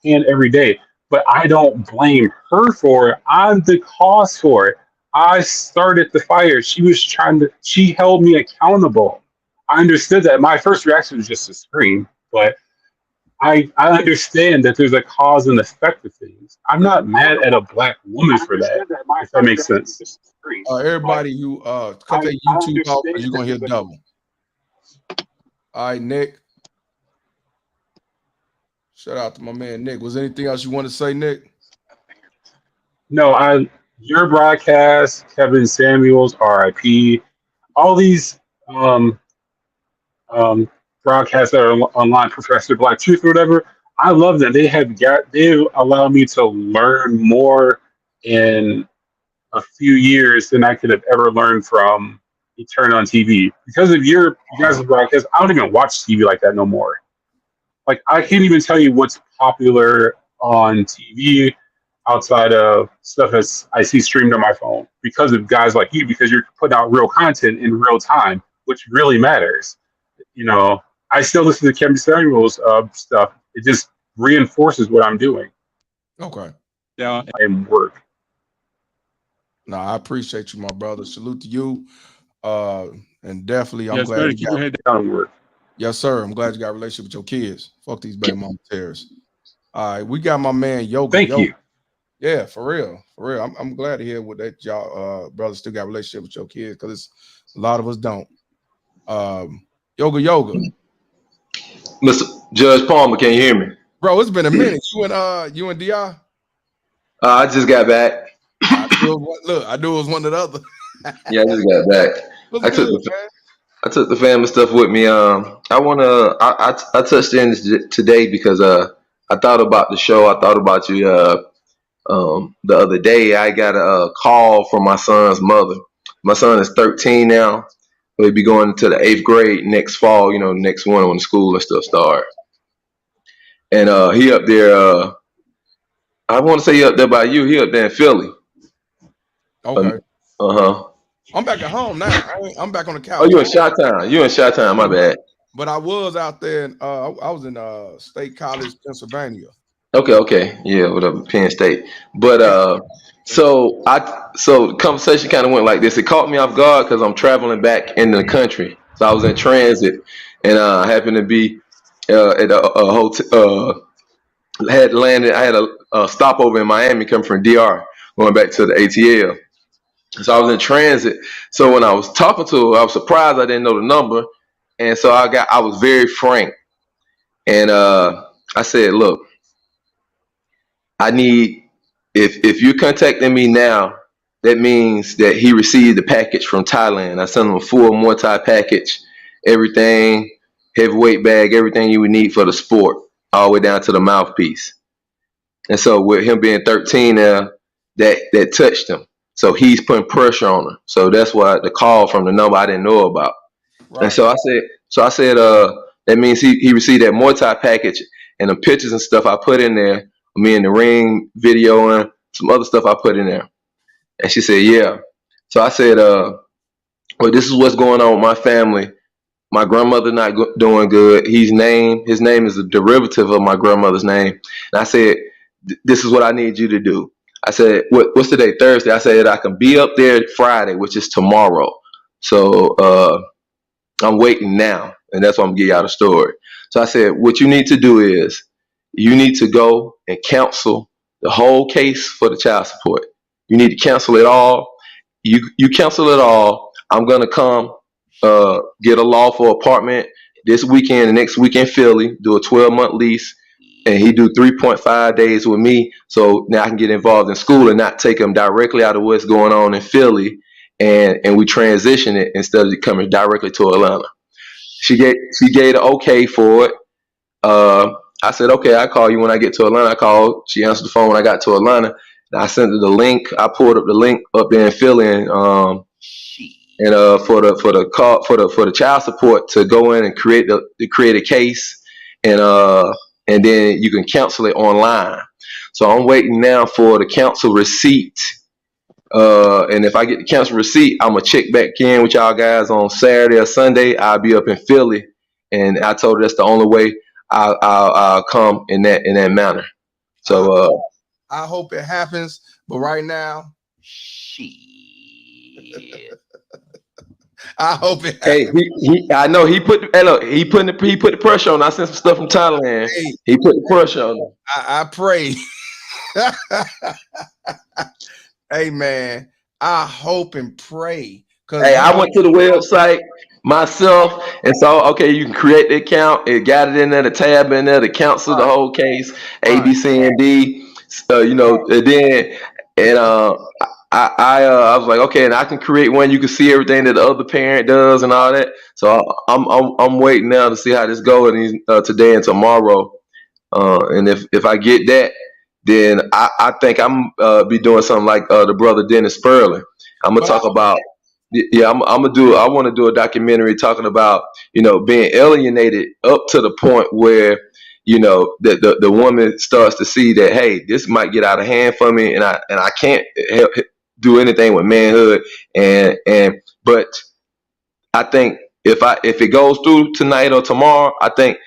hand every day, but I don't blame her for it. I'm the cause for it. I started the fire. She held me accountable. I understood that. My first reaction was just to scream, but I understand that there's a cause and effect of things. I'm not mad at a black woman for that, if that makes sense. Everybody who cut that YouTube off, you're gonna hear double. All right, Nick. Shout out to my man Nick. Was there anything else you want to say, Nick? No, your broadcast, Kevin Samuels, RIP, all these broadcasts that are online, Professor Black Truth or whatever. I love them. They've allowed me to learn more in a few years than I could have ever learned from Turn on TV. Because of your guys' broadcast, I don't even watch TV like that no more. Like I can't even tell you what's popular on TV outside of stuff as I see streamed on my phone because of guys like you, because you're putting out real content in real time, which really matters. I still listen to Kevin Samuels stuff. It just reinforces what I'm doing. Okay. Yeah. And work. No, I appreciate you, my brother. Salute to you. And definitely, I'm Yes, glad keep your head down work. Yes, sir. I'm glad you got a relationship with your kids. Fuck these baby mama terrorists. All right, we got my man Yoga. Thank you. Yeah, for real. I'm glad to hear what that y'all brothers still got a relationship with your kids, because a lot of us don't. Yoga. Mr. Judge Palmer, can you hear me? Bro, it's been a minute. You and Di? I just got back. I knew it was one or the other. Yeah, I just got back. I took the family stuff with me. I touched in today because I thought about the show. I thought about you the other day. I got a call from my son's mother. My son is 13 now. He'll be going to the 8th grade next fall, next one when the school and stuff start. And he up there, I want to say he up there by you. He up there in Philly. Okay. Uh-huh. I'm back at home now. I'm back on the couch. Oh, you in Chi-Town. You in Chi-Town, my bad. But I was out there, I was in State College, Pennsylvania. Okay. Yeah, whatever, Penn State. But so the conversation kind of went like this. It caught me off guard because I'm traveling back into the country. So I was in transit, and I happened to be at a hotel. Had landed. I had a stopover in Miami, coming from DR, going back to the ATL. So I was in transit. So when I was talking to her, I was surprised I didn't know the number, and so I was very frank, and I said, "Look, I need if you're contacting me now, that means that he received the package from Thailand. I sent him a full Muay Thai package, everything, heavyweight bag, everything you would need for the sport, all the way down to the mouthpiece. And so with him being 13 now, that touched him. So he's putting pressure on her. So that's why the call from the number I didn't know about. Right. And so I said, That means he received that multi package and the pictures and stuff I put in there, me in the ring video and some other stuff I put in there. And she said, yeah. So I said, well, this is what's going on with my family. My grandmother not doing good. His name is a derivative of my grandmother's name. And I said, this is what I need you to do. I said, what's today? Thursday. I said I can be up there Friday, which is tomorrow. So I'm waiting now, and that's why I'm gonna give y'all the story. So I said, what you need to do is you need to go and cancel the whole case for the child support. You need to cancel it all. You cancel it all. I'm gonna come get a lawful apartment this weekend and next week in Philly, do a 12-month lease, and he do 3.5 days with me. So now I can get involved in school and not take him directly out of what's going on in Philly, and we transition it instead of coming directly to Atlanta. She gave the okay for it. I said, okay, I'll call you when I get to Atlanta. I called. She answered the phone when I got to Atlanta. And I sent her the link. I pulled up the link up there in Philly, and for the child support to go in and create a case, and then you can cancel it online. So I'm waiting now for the council receipt. And if I get the council receipt, I'm gonna check back in with y'all guys on Saturday or Sunday. I'll be up in Philly, and I told her that's the only way I'll come in that manner. So I hope it happens, but right now, I hope it happens. Hey, I know he put the pressure on. I sent some stuff from Thailand. Hey, he put the pressure on. I pray. Hey man, I hope and pray. Hey, I went to the website myself, and so okay, you can create the account. It got it in there, the tab in there, to cancel the whole case, A, B, C, and D. And then I was like, okay, and I can create one. You can see everything that the other parent does and all that. So I'm waiting now to see how this goes today and tomorrow. And if I get that, then I think I'm be doing something like the brother Dennis Sperling. I'm gonna talk about. Yeah, I want to do a documentary talking about being alienated up to the point where the woman starts to see that, hey, this might get out of hand for me, and I can't do anything with manhood, but I think if it goes through tonight or tomorrow, I think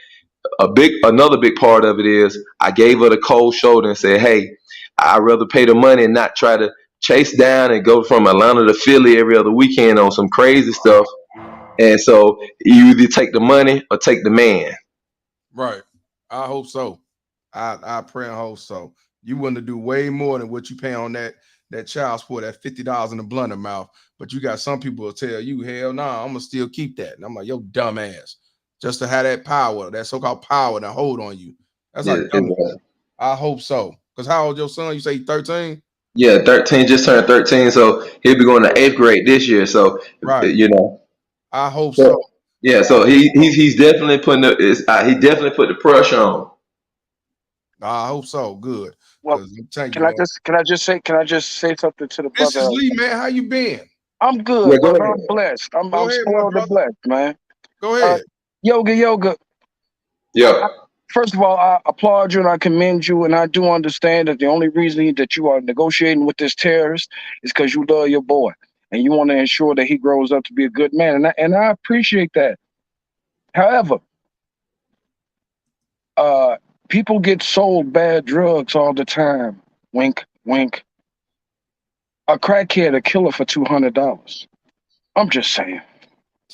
another big part of it is I gave her the cold shoulder and said, hey, I'd rather pay the money and not try to chase down and go from Atlanta to Philly every other weekend on some crazy stuff. And so you either take the money or take the man. Right. I hope so. I pray and hope so. You want to do way more than what you pay on that child support, that $50 in the blunder mouth. But you got some people will tell you, hell no, I'm gonna still keep that. And I'm like, yo, dumb ass. Just to have that power, that so-called power to hold on you. That's like I hope so. Because how old your son? You say 13? Yeah, 13, just turned 13. So he'll be going to 8th grade this year. So right. I hope so. Yeah, so he's definitely putting he definitely put the pressure on. I hope so. Good. Well, can I just say something to the brother? This is Lee, man. How you been? I'm good. Yeah, I'm blessed. I'm spoiled and blessed, man. Go ahead. Yoga. Yeah. First of all, I applaud you and I commend you, and I do understand that the only reason that you are negotiating with this terrorist is because you love your boy and you want to ensure that he grows up to be a good man, and I appreciate that. However, people get sold bad drugs all the time. Wink, wink. A crackhead, a killer for $200. I'm just saying.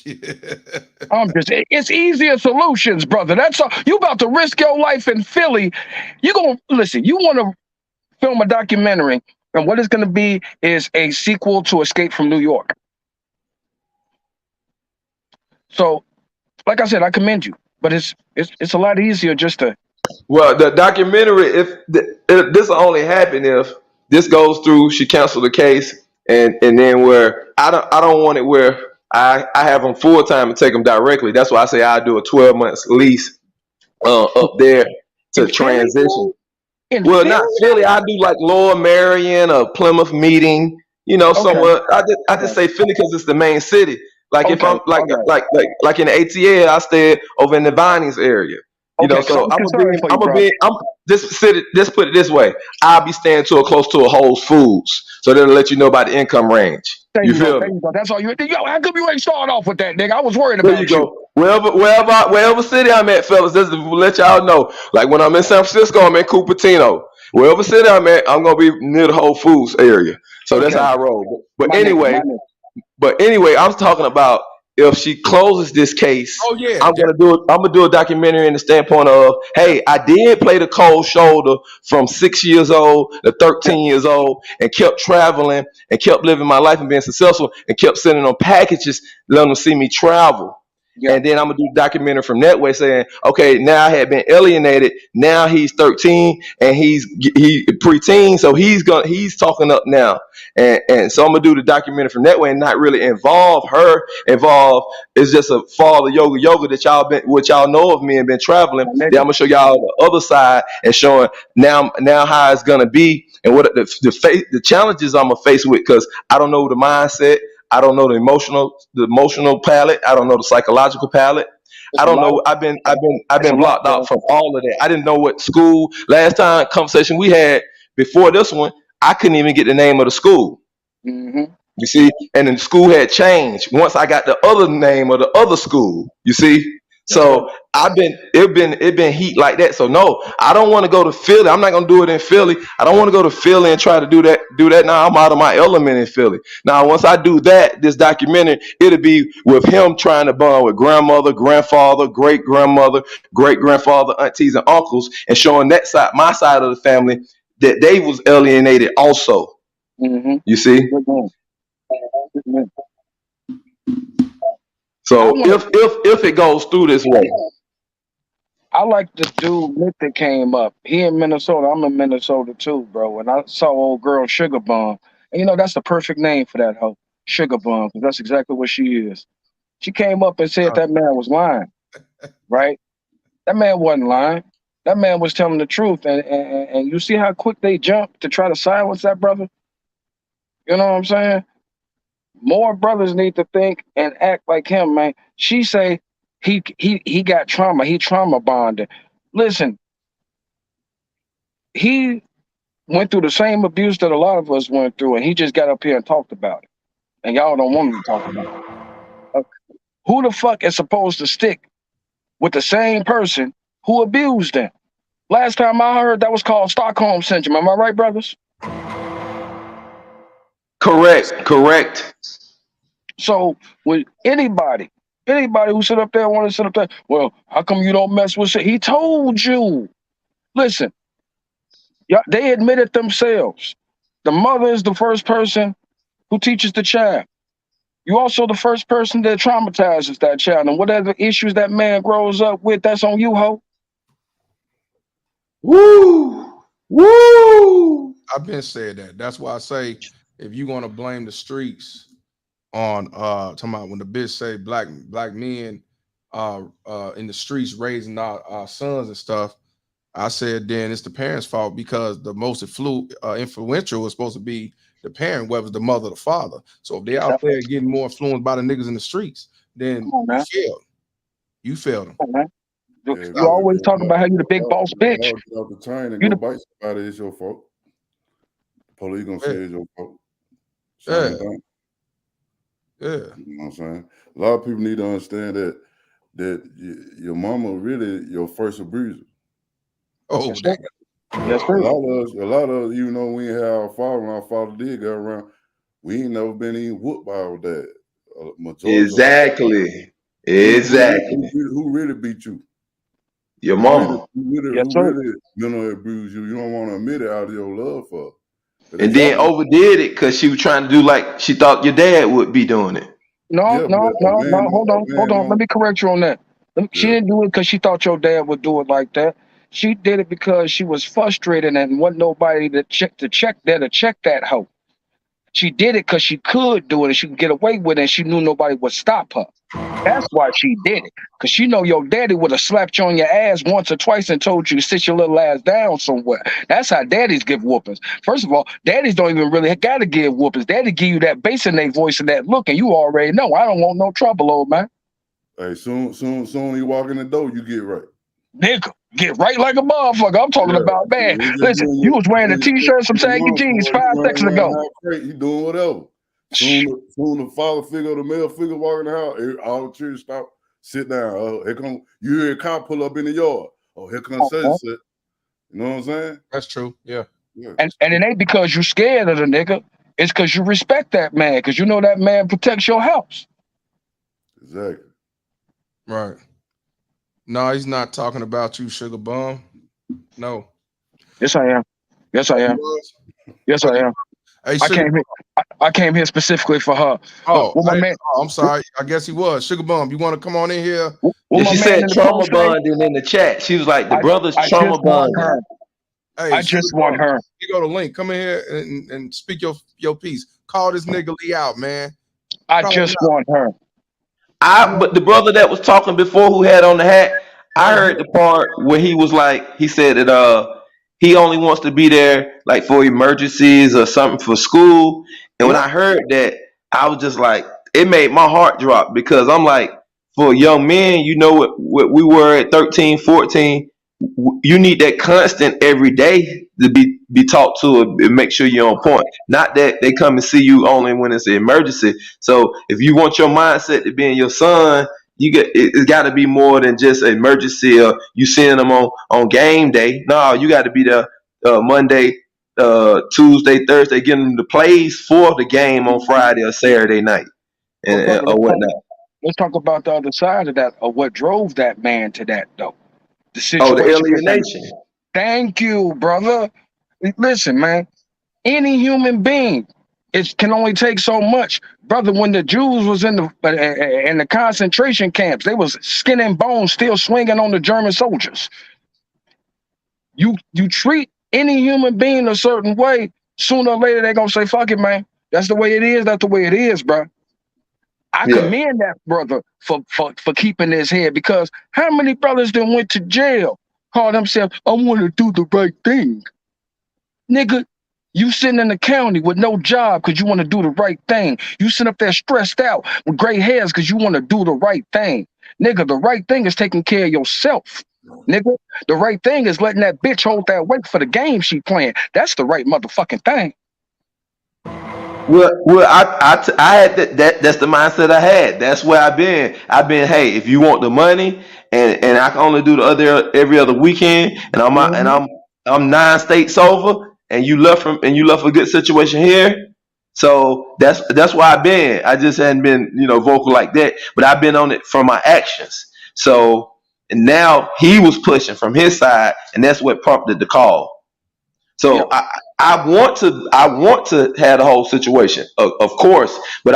It's easier solutions, brother. That's all. You about to risk your life in Philly. You gonna listen. You want to film a documentary, and what it's gonna be is a sequel to Escape from New York. So, like I said, I commend you, but it's a lot easier just to. Well, the documentary, if this will only happen if this goes through, she canceled the case, and then where I don't want it where I have them full time and take them directly. That's why I say I do a 12 months lease up there to transition. Well, not Philly. I do like Lower Marion or Plymouth Meeting. Somewhere. I just say Philly because it's the main city. Like if I'm like in the ATL, I stay over in the Vinings area. You know, Okay, 'cause I so was concerned for you, brother. I'm just put it this way. I'll be staying close to a Whole Foods, so that'll let you know about the income range. There You you go. feel There me? you go. That's all you. Yo, how come you ain't starting off with that, nigga? I was worried There you about you. go. Wherever city I'm at, fellas, just to let y'all know. Like when I'm in San Francisco, I'm in Cupertino. Wherever city I'm at, I'm gonna be near the Whole Foods area. So that's Okay, how I roll. But my nigga, my anyway, nigga. I was talking about if she closes this case, Oh yeah, I'm gonna do it. I'm gonna do a documentary in the standpoint of, hey, I did play the cold shoulder from 6 years old to 13 years old, and kept traveling and kept living my life and being successful, and kept sending them packages, letting them see me travel. Yeah. And then I'm gonna do a documentary from that way, saying, okay, now I had been alienated. Now he's 13 and he preteen, so he's talking up now. And so I'm gonna do the documentary from that way and not really involve her. Involve it's just a father yoga that y'all know of me and been traveling. My Then nigga. I'm gonna show y'all the other side and showing now how it's gonna be and what the challenges I'm gonna face with, because I don't know the mindset. I don't know the emotional palette. I don't know the psychological palette. It's I a don't lot. know. I've It's a been lot, blocked bro. out from all of that. I didn't know what school. Last time conversation we had before this one, I couldn't even get the name of the school. Mm-hmm. You see, and then the school had changed once I got the other name of the other school. You see, Yes, sir. so it been heat like that. So no, I don't want to go to Philly. I'm not gonna do it in Philly. I don't want to go to Philly and try to do that. Now I'm out of my element in Philly. Now once I do that, this documentary, it'll be with him trying to bond with grandmother, grandfather, great grandmother, great grandfather, aunties and uncles, and showing that side, my side of the family, that they was alienated also. Mm-hmm. You see. Good man. Good man. I So want if it goes through this way, I like the dude Nick that came up. He in Minnesota. I'm in Minnesota too, bro. And I saw old girl Sugar Bum. And you know that's the perfect name for that hoe, Sugar Bum, because that's exactly what she is. She came up and said that man was lying, right? That man wasn't lying. That man was telling the truth. And you see how quick they jump to try to silence that brother? You know what I'm saying? More brothers need to think and act like him, man. She say he got trauma. He trauma bonded. Listen, he went through the same abuse that a lot of us went through, and he just got up here and talked about it. And y'all don't want him to talk about it. Who the fuck is supposed to stick with the same person who abused them? Last time I heard, that was called Stockholm Syndrome. Am I right, brothers? correct. So with anybody who sit up there want to sit up there, well, how come you don't mess with shit? He told you. Listen, yeah, they admitted themselves. The mother is the first person who teaches the child. You also the first person that traumatizes that child. And whatever issues that man grows up with, that's on you, ho. Woo. I've been said that. That's why I say if you want to blame the streets on talking about when the bitch say black men in the streets raising our sons and stuff, I said then it's the parents' fault, because the most influential is supposed to be the parent, whether it's the mother or the father. So if they out there getting more influenced by the niggas in the streets, then Come on, man. you failed them. Come on, man. Yeah, You always talk about how you the big boss bitch. Get off the train and You go the bite somebody, it's your fault. The police gonna say it's your fault. Yeah. Same thing. Yeah. You know what I'm saying? A lot of people need to understand that your mama really your first abuser. Oh, yes, sir. Yes, A sir. lot of us, even though we ain't had our father, when our father did go around, we ain't never been even whooped by our dad. Majority of Exactly. who really beat you? Your mama. Yes, Who sir. really mentally abused you? You don't want to admit it out of your love for her. But And it's then happening. overdid it because she was trying to do like she thought your dad would be doing it. No, Yeah, but no, no, no. Hold on. Let me correct you on that. She didn't do it because she thought your dad would do it like that. She did it because she was frustrated and wasn't nobody to check that hoe. She did it because she could do it and she could get away with it and she knew nobody would stop her. That's why she did it. Because she know your daddy would have slapped you on your ass once or twice and told you to sit your little ass down somewhere. That's how daddies give whoopings. First of all, daddies don't even really got to give whoopings. Daddy give you that bass in their voice and that look, and you already know, I don't want no trouble, old man. Hey, soon you walk in the door, you get right. Nigga, get right like a motherfucker. I'm talking about, man. Listen, you was wearing a t-shirt, some saggy jeans 5 seconds ago. You doing whatever. Soon the father figure, the male figure walking the house, all the children stop, sit down. Oh, here come, you hear a car pull up in the yard. Oh, here comes such and such. You know what I'm saying? That's true. Yeah. And it ain't because you scared of the nigga. It's because you respect that man, because you know that man protects your house. Exactly. Right. No, he's not talking about you, sugar bum. No. Yes, I am. Yes, I am. Yes, I am. Hey, I came here specifically for her. Oh, my man, I'm sorry. I guess he was. Sugar bum, you want to come on in here? Yeah, she said trauma bonding in the chat. She was like, the brother's trauma bonding. Hey, I just want her. You go to Link. Come in here and speak your piece. Call this nigga Lee out, man. I just want her. But the brother that was talking before who had on the hat, I heard the part where he was like, he said that he only wants to be there like for emergencies or something for school. And when I heard that, I was just like, it made my heart drop because I'm like, for young men, you know what we were at 13, 14, you need that constant every day to be talked to and make sure you're on point. Not that they come and see you only when it's an emergency. So if you want your mindset to be in your son, it's got to be more than just an emergency or you seeing them on game day. No, you got to be there Monday, Tuesday, Thursday, getting them the plays for the game on Friday or Saturday night or whatnot. Let's talk about the other side of that, of what drove that man to that, though. The situation. situation. Oh, the alienation. Thank you, brother. Listen, man. Any human being, it can only take so much, brother. When the Jews was in the concentration camps, they was skin and bones, still swinging on the German soldiers. You treat any human being a certain way, sooner or later they're gonna say, "Fuck it, man. That's the way it is. That's the way it is, bro." I commend that brother for keeping his head, because how many brothers that went to jail called themselves, "I want to do the right thing." Nigga, you sitting in the county with no job because you want to do the right thing. You sit up there stressed out with gray hairs because you want to do the right thing. Nigga, the right thing is taking care of yourself. Nigga, the right thing is letting that bitch hold that weight for the game she playing. That's the right motherfucking thing. Well, I had that's the mindset I had. That's where I've been. Hey, if you want the money, and I can only do every other weekend, and I'm 9 states over, and you left a good situation here. So that's why I've been. I just hadn't been vocal like that, but I've been on it from my actions. So and now he was pushing from his side, and that's what prompted the call. So I want to have the whole situation, of course. But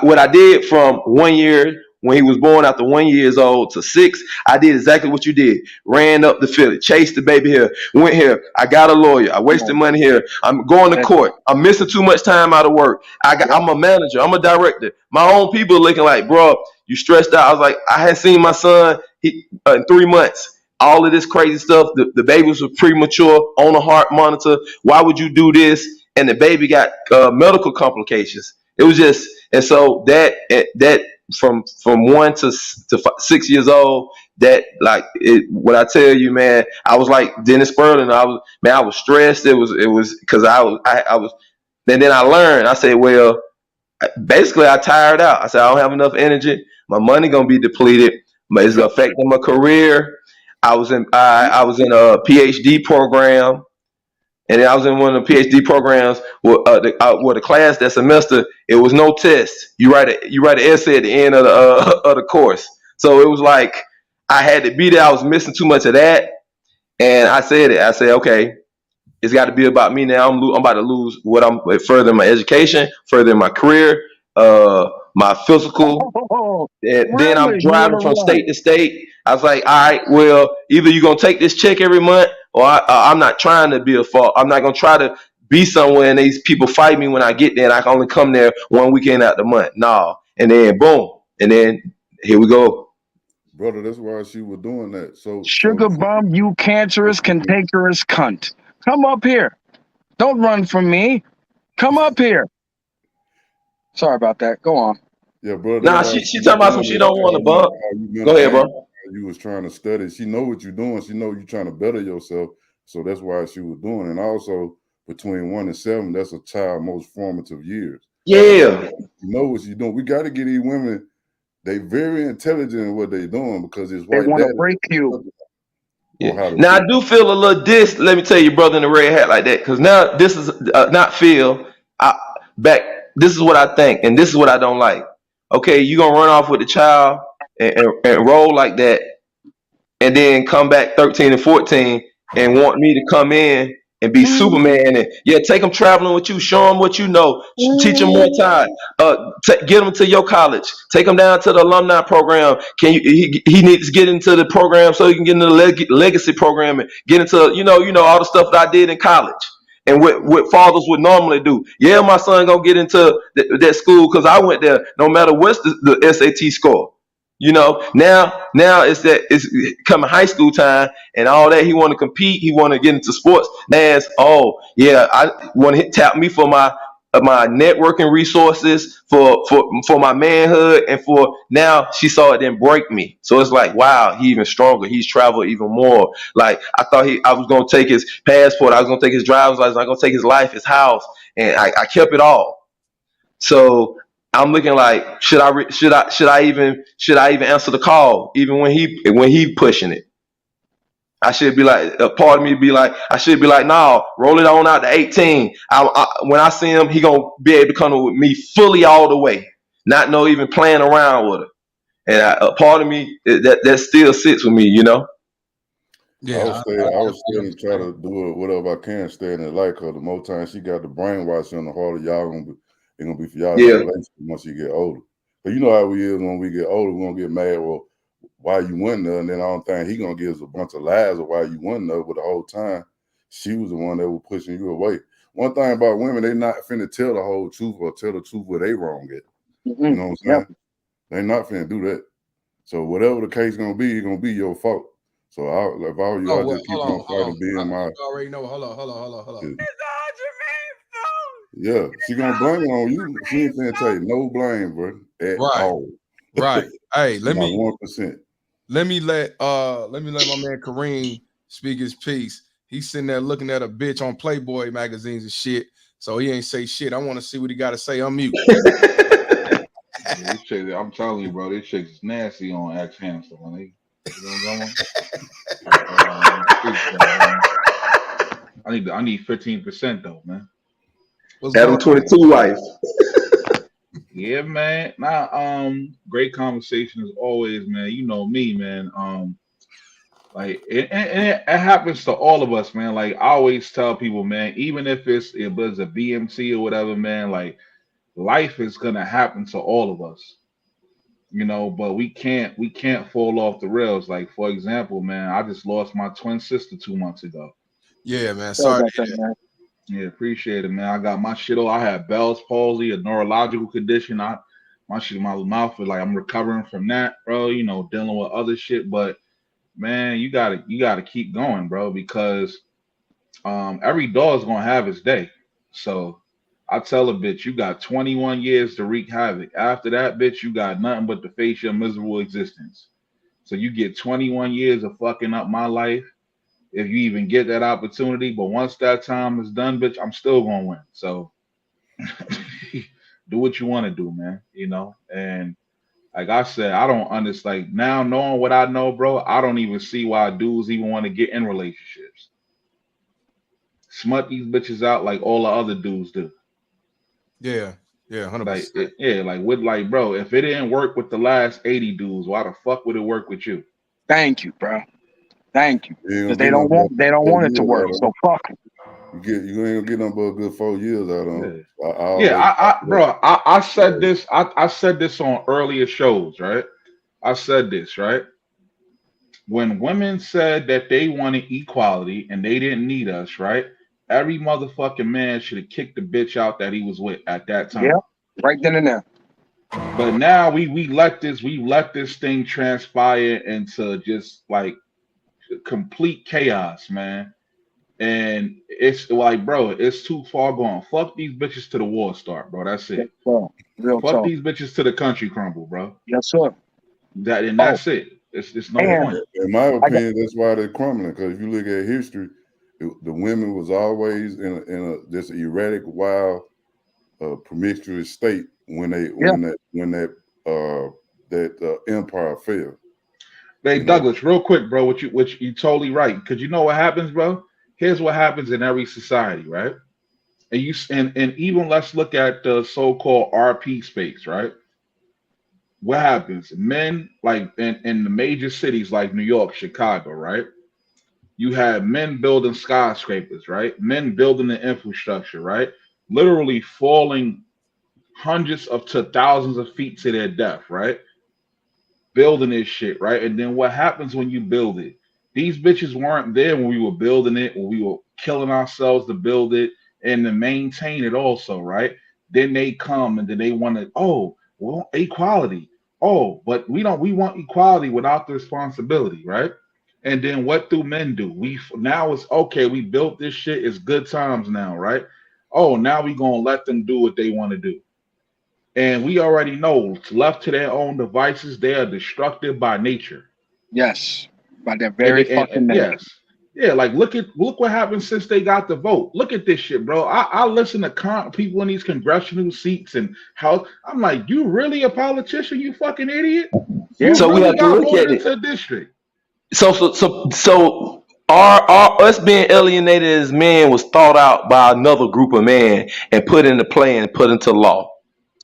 what I did from 1 year when he was born, after 1 year old to 6, I did exactly what you did. Ran up the field, chased the baby here, went here. I got a lawyer. I wasted money here. I'm going to court. I'm missing too much time out of work. I'm a manager. I'm a director. My own people looking like, bro, you stressed out. I was like, I had seen my son in 3 months. All of this crazy stuff. The babies were premature, on a heart monitor. Why would you do this? And the baby got medical complications. It was just, and so that from 1 to 6 years old, that what I tell you, man, I was like Dennis Sperling. I was stressed. It was because I was, and then I learned. I said, well, basically I tired out. I said, I don't have enough energy. My money gonna be depleted. It's affecting my career. I was in a PhD program, and I was in one of the PhD programs where the class that semester it was no test. You write an essay at the end of the course. So it was like I had to be there. I was missing too much of that, and I said, okay, it's got to be about me now. I'm about to lose what I'm further in my education, further in my career, my physical. And then I'm driving from state to state. I was like, all right, well, either you're going to take this check every month, or I'm not trying to be a fault. I'm not going to try to be somewhere and these people fight me when I get there and I can only come there one weekend out the month. No. And then boom. And then here we go. Brother, that's why she was doing that. So Sugar bum, you cancerous, cantankerous cunt. Come up here. Don't run from me. Come up here. Sorry about that. Go on. Yeah, bro. Nah, she talking about some she don't want to bump. Go ahead, bro. You was trying to study. She know what you're doing. She know you're trying to better yourself. So that's why she was doing. And also between 1 and 7, that's a child's most formative years. Yeah. You know what you're doing. We got to get these women. They very intelligent in what they're doing because it's They white want to daddy. break you. Yeah. Now I do feel a little diss. Let me tell you, brother in the red hat like that, because now this is not feel. This is what I think, and this is what I don't like. Okay, you gonna run off with the child and roll like that, and then come back 13 and 14 and want me to come in and be Superman and take them traveling with you, show them what you know, teach them more time, get them to your college, take them down to the alumni program. He needs to get into the program so he can get into the legacy program and get into you know all the stuff that I did in college. And what fathers would normally do. Yeah, my son gonna get into that school because I went there. No matter what's the SAT score. You know, now it's coming high school time and all that. He want to compete. He want to get into sports. As I want to tap me for my networking resources for my manhood and for now she saw it then break me. So it's like wow, he even stronger. He's traveled even more. Like I thought I was gonna take his passport. I was gonna take his driver's license. I was gonna take his life, his house, and I kept it all. So I'm looking like should I even answer the call even when he pushing it? I should be like a part of me be like I should be like no, roll it on out to 18. When I see him, he gonna be able to come with me fully all the way, not no even playing around with her. And a part of me that still sits with me, you know. I was still try to do it whatever I can, stay in it like her. The more time she got the brainwashing, the harder y'all gonna be for y'all once you get older. But you know how we is when we get older, we're gonna get mad, well, why you wasn't there, and then I don't think he gonna give us a bunch of lies of why you wasn't there, but the whole time she was the one that was pushing you away. One thing about women, they not finna tell the whole truth or tell the truth where they wrong at. You know what I'm saying? They not finna do that. So whatever the case gonna be, it's gonna be your fault. So if I were you, I just keep on fighting, being my. You already know. Hold on. Yeah, she gonna blame it on you. She ain't finna take no blame, bro, at all. Right. Hey, let me 1%. Let me let my man Kareem speak his piece. He's sitting there looking at a bitch on Playboy magazines and shit. So he ain't say shit. I want to see what he got to say. Unmute. This chick, I'm telling you, bro, this chick's nasty on X Hamster. When they, I need 15% though, man. Adam 22 wife. Yeah, man. Nah, great conversation as always, man. You know me, man. Like it happens to all of us, man. Like I always tell people, man, even if it was a BMC or whatever, man, like life is gonna happen to all of us. You know, but we can't fall off the rails. Like, for example, man, I just lost my twin sister 2 months ago. Yeah, man. Sorry to hear that. Yeah, appreciate it, man. I got my shit all. I had Bell's palsy, a neurological condition. My mouth is like I'm recovering from that, bro. You know, dealing with other shit. But man, you gotta keep going, bro, because every dog's gonna have its day. So I tell a bitch, you got 21 years to wreak havoc. After that, bitch, you got nothing but to face your miserable existence. So you get 21 years of fucking up my life, if you even get that opportunity. But once that time is done, bitch, I'm still gonna win. So do what you want to do, man. You know, and like I said, I don't understand. Like now, knowing what I know, bro, I don't even see why dudes even want to get in relationships. Smut these bitches out like all the other dudes do. Yeah, 100%. Like, bro, if it didn't work with the last 80 dudes, why the fuck would it work with you? Thank you, bro. Thank you. Because they don't want it to work. So fuck it. You ain't gonna get them but a good 4 years out of them. I said this. I said this on earlier shows, right? I said this, right? When women said that they wanted equality and they didn't need us, right? every motherfucking man should have kicked the bitch out that he was with at that time. Yep. Right then and there. But now we let this thing transpire into just like complete chaos, man. And it's like, bro, it's too far gone. Fuck these bitches to the war start, bro. That's it. Real Fuck talk. these bitches to the country crumble, bro. Yes, sir. That's it. It's no point. In my opinion, that's why they're crumbling. Because if you look at history, the women was always in a just erratic, wild, promiscuous state when that empire fell. Hey, Douglas, real quick, bro, which you totally right. Because you know what happens, bro? Here's what happens in every society, right? And even let's look at the so-called RP space, right? What happens? Men, like in the major cities like New York, Chicago, right? You have men building skyscrapers, right? Men building the infrastructure, right? Literally falling hundreds to thousands of feet to their death, right? Building this shit, right? And then what happens when you build it? These bitches weren't there when we were building it, when we were killing ourselves to build it and to maintain it also, right? Then they come and then they want to, oh, well, equality. Oh, but we want equality without the responsibility, right? And then what do men do? Now it's okay, we built this shit, it's good times now, right? Oh, now we gonna let them do what they want to do. And we already know, left to their own devices, they are destructive by nature. Yes, by their very fucking nature. Yes. Yeah, like look what happened since they got the vote. Look at this shit, bro. I listen to people in these congressional seats and how I'm like, you really a politician, you fucking idiot? Yeah. So we have to look at it. Into a district. So our us being alienated as men was thought out by another group of men and put into play and put into law.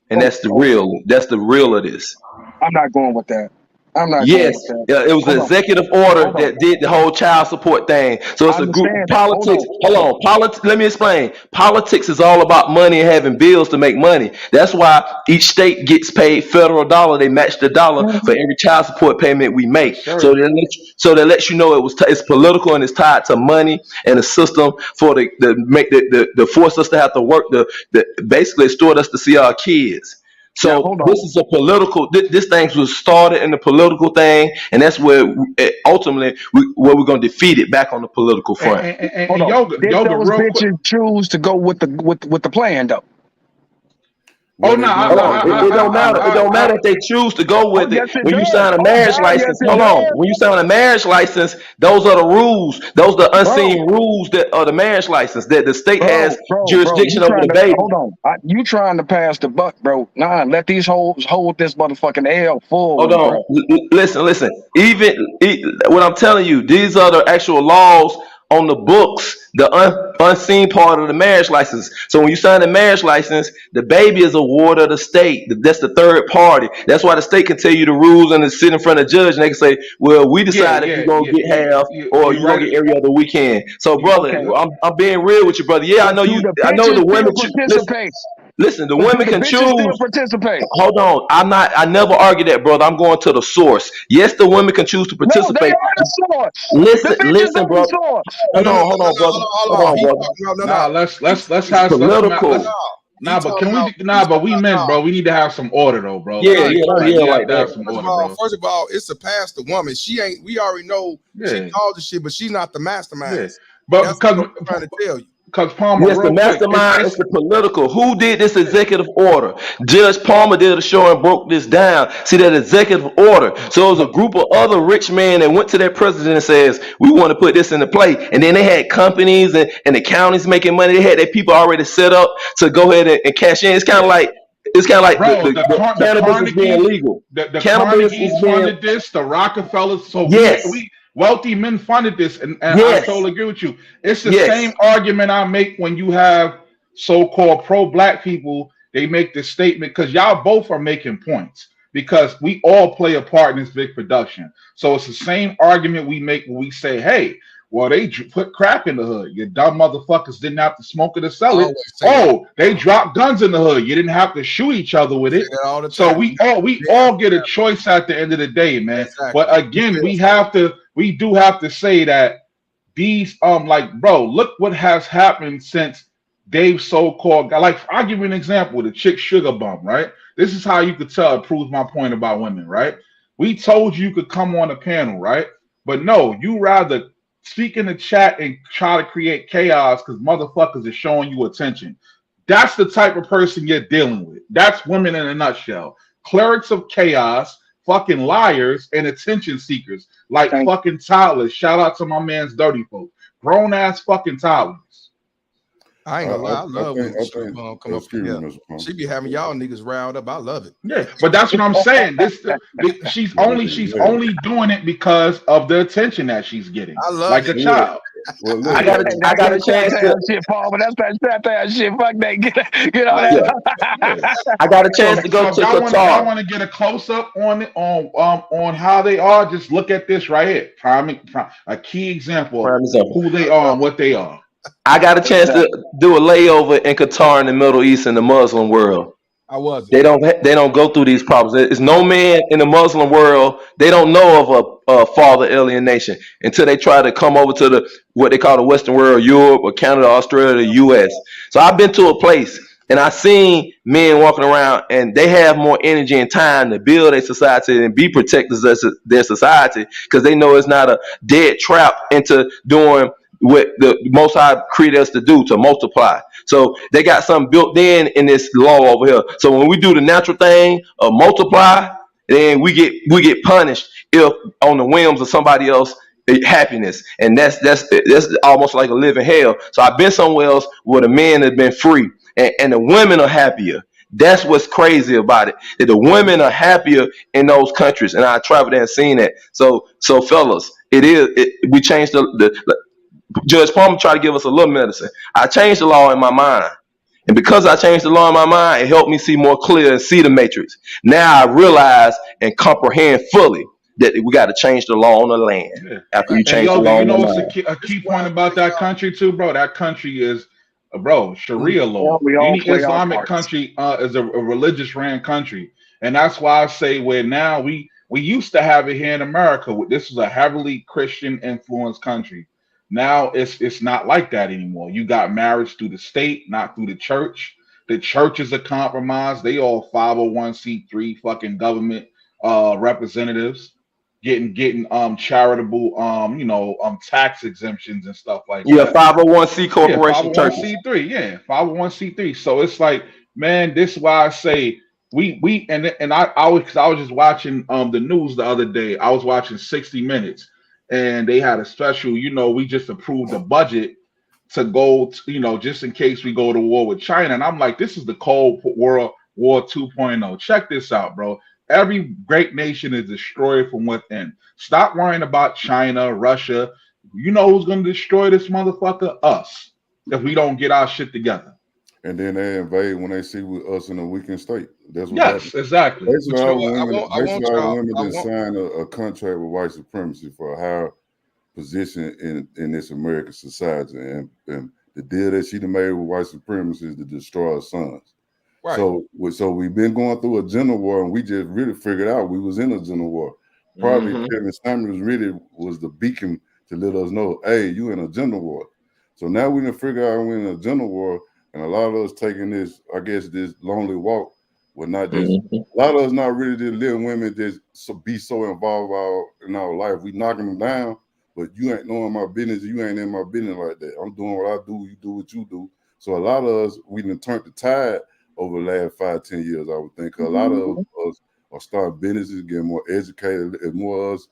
And that's the real of this. I'm not going with that. I'm not Yes, going with that. it was an executive order that did the whole child support thing. So it's a group of politics. Hold on. Politics. Let me explain. Politics is all about money and having bills to make money. That's why each state gets paid federal dollar. They match the dollar for every child support payment we make. Sure. So that lets you know it's political and it's tied to money and a system for the force us to have to work basically extort us to see our kids. So this is a political. This thing was started in the political thing, and that's where ultimately we're going to defeat it back on the political front. And yoga, Did those bitches choose to go with the plan though? Oh no! It don't matter. It don't matter if they choose to go with it. When you sign a marriage license, hold on. When you sign a marriage license, those are the rules. Those are the unseen rules that are the marriage license that the state has jurisdiction over the baby. Hold on, you trying to pass the buck, bro? Nah, let these hoes hold this motherfucking L forward. Hold on. Listen. Even what I'm telling you, these are the actual laws on the books, the unseen part of the marriage license. So when you sign a marriage license, the baby is a ward of the state. That's the third party. That's why the state can tell you the rules and sit in front of the judge and they can say, well, we decided you're going to get half or you're going to get every other weekend. So, brother, I'm being real with you, brother. Yeah, I know the women participate. Listen, the women can choose. Participate. Hold on, I never argue that, brother. I'm going to the source. Yes, the women can choose to participate. No, they are the source. Listen, bro. Hold on, brother. Nah, let's have political. But we meant, bro. We need to have some order, though, bro. Like that. First of all, it's a past the woman. She ain't. We already know she called the shit, but she's not the mastermind. Yeah. But because I'm trying to tell you. Because Palmer, yes, the mastermind is the political. Who did this executive order? Judge Palmer did a show and broke this down. See that executive order. So it was a group of other rich men that went to their president and says, we want to put this into play. And then they had companies and the counties making money. They had their people already set up to go ahead and cash in. It's kind of like bro, the cannabis is being legal. The Carnegies funded this. The Rockefellers. So we wealthy men funded this, and I totally agree with you. It's the same argument I make when you have so-called pro-black people. They make this statement because y'all both are making points because we all play a part in this big production. So it's the same argument we make when we say, hey, well, they put crack in the hood. You dumb motherfuckers didn't have to smoke it or sell it. Oh, they dropped guns in the hood. You didn't have to shoot each other with it. So we all get a choice at the end of the day, man. Exactly. But again, we do have to say that these like, bro, look what has happened since Dave's so-called guy. Like, I'll give you an example with the chick Sugar Bum, right? This is how you could tell it proves my point about women, right? We told you could come on the panel, right? But no, you rather speak in the chat and try to create chaos because motherfuckers is showing you attention. That's the type of person you're dealing with. That's women in a nutshell. Clerics of chaos, fucking liars, and attention seekers. Like fucking toddlers. Shout out to my man's Dirty Folk. Grown ass fucking toddlers. I ain't gonna lie, I love when think, Sugar Plum come up excuse in me, here. Mr. Plum. She be having y'all niggas riled up. I love it. Yeah, but that's what I'm saying. She's only doing it because of the attention that she's getting. I love like it. a child. Well, I got a chance to. Shit, Paul, but that's that satire shit. Fuck that. Get on that. I got a chance to go to Qatar. Y'all want to get a close up on it on how they are. Just look at this right here. Prime a key example of who they are and what they are. I got a chance to do a layover in Qatar in the Middle East in the Muslim world. I wasn't. They don't go through these problems. There's no man in the Muslim world. They don't know of a father alienation until they try to come over to what they call the Western world, Europe or Canada, Australia, the U.S. So I've been to a place and I seen men walking around and they have more energy and time to build a society and be protectors of their society because they know it's not a dead trap into doing what the Most High created us to do, to multiply. So they got something built in this law over here. So when we do the natural thing of multiply, then we get punished if on the whims of somebody else happiness, and that's almost like a living hell. So I've been somewhere else where the men have been free and the women are happier. That's what's crazy about it. That the women are happier in those countries, and I traveled there and seen that. So fellas, we changed the Judge Palmer tried to give us a little medicine. I changed the law in my mind. And because I changed the law in my mind, it helped me see more clear and see the matrix. Now I realize and comprehend fully that we got to change the law on the land after you change the law on the land. A key point about that country too, bro. That country is, Sharia law. We all Any play our Islamic parts. country is a religious ran country, and that's why I say where now we used to have it here in America. This is a heavily Christian influenced country. Now it's not like that anymore. You got marriage through the state, not through the church. The churches are compromised. They all 501c3 fucking government representatives getting charitable tax exemptions and stuff like that. 501c corporation churches. 501c3, yeah, 501c3. So it's like, man, this is why I say we I was just watching the news the other day. I was watching 60 Minutes. And they had a special, we just approved a budget to go, just in case we go to war with China. And I'm like, this is the Cold War 2.0. Check this out, bro. Every great nation is destroyed from within. Stop worrying about China, Russia. You know who's going to destroy this motherfucker? Us. If we don't get our shit together. And then they invade when they see us in a weakened state. That's what happens. Exactly. Basically, all the women that sign a contract with white supremacy for a higher position in this American society. And the deal that she made with white supremacy is to destroy our sons. Right. So we've been going through a gender war, and we just really figured out we was in a gender war. Probably Kevin Samuels really was the beacon to let us know, hey, you in a gender war. So now we done figure out we're in a gender war. And a lot of us taking this, this lonely walk with not just a lot of us not really just letting women just be so involved in our life. We knocking them down, but you ain't knowing my business. You ain't in my business like that. I'm doing what I do. You do what you do. So a lot of us, we done turned the tide over the last 5-10 years, I would think. A lot of us are starting businesses, getting more educated, and more of us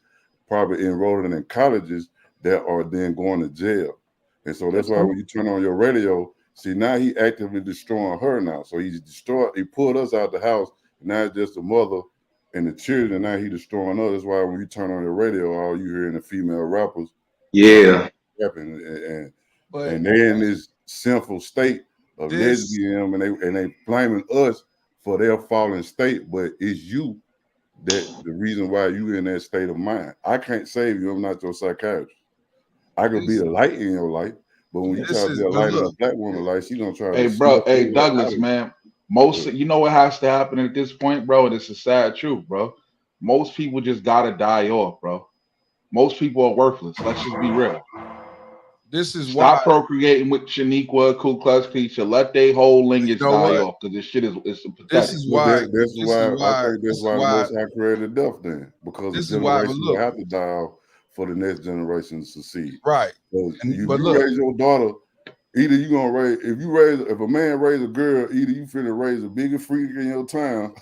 probably enrolling in colleges that are then going to jail. And so that's why when you turn on your radio, see, now he actively destroying her now. So he pulled us out the house, and now it's just the mother and the children, and now he destroying us. That's why when you turn on the radio, all you hearing the female rappers. Yeah. And they're in this sinful state of lesbian, and they blaming us for their fallen state, but it's you that the reason why you in that state of mind. I can't save you. I'm not your psychiatrist. I could be a light in your life. But when you try to be a light in a black woman life, she gonna try to. Hey, Douglas, man. You know what has to happen at this point, bro? And it's a sad truth, bro. Most people just gotta die off, bro. Most people are worthless. Let's just be real. This is why. Stop procreating with Shaniqua, Ku Klux Klan. Let they whole lineage die off because this shit is pathetic. This is why. I think that's why the Most High created death then, because the generation will have to die off for the next generation to succeed. Right. But you raise your daughter, either you gonna raise if a man raise a girl, either you finna raise a bigger freak in your town,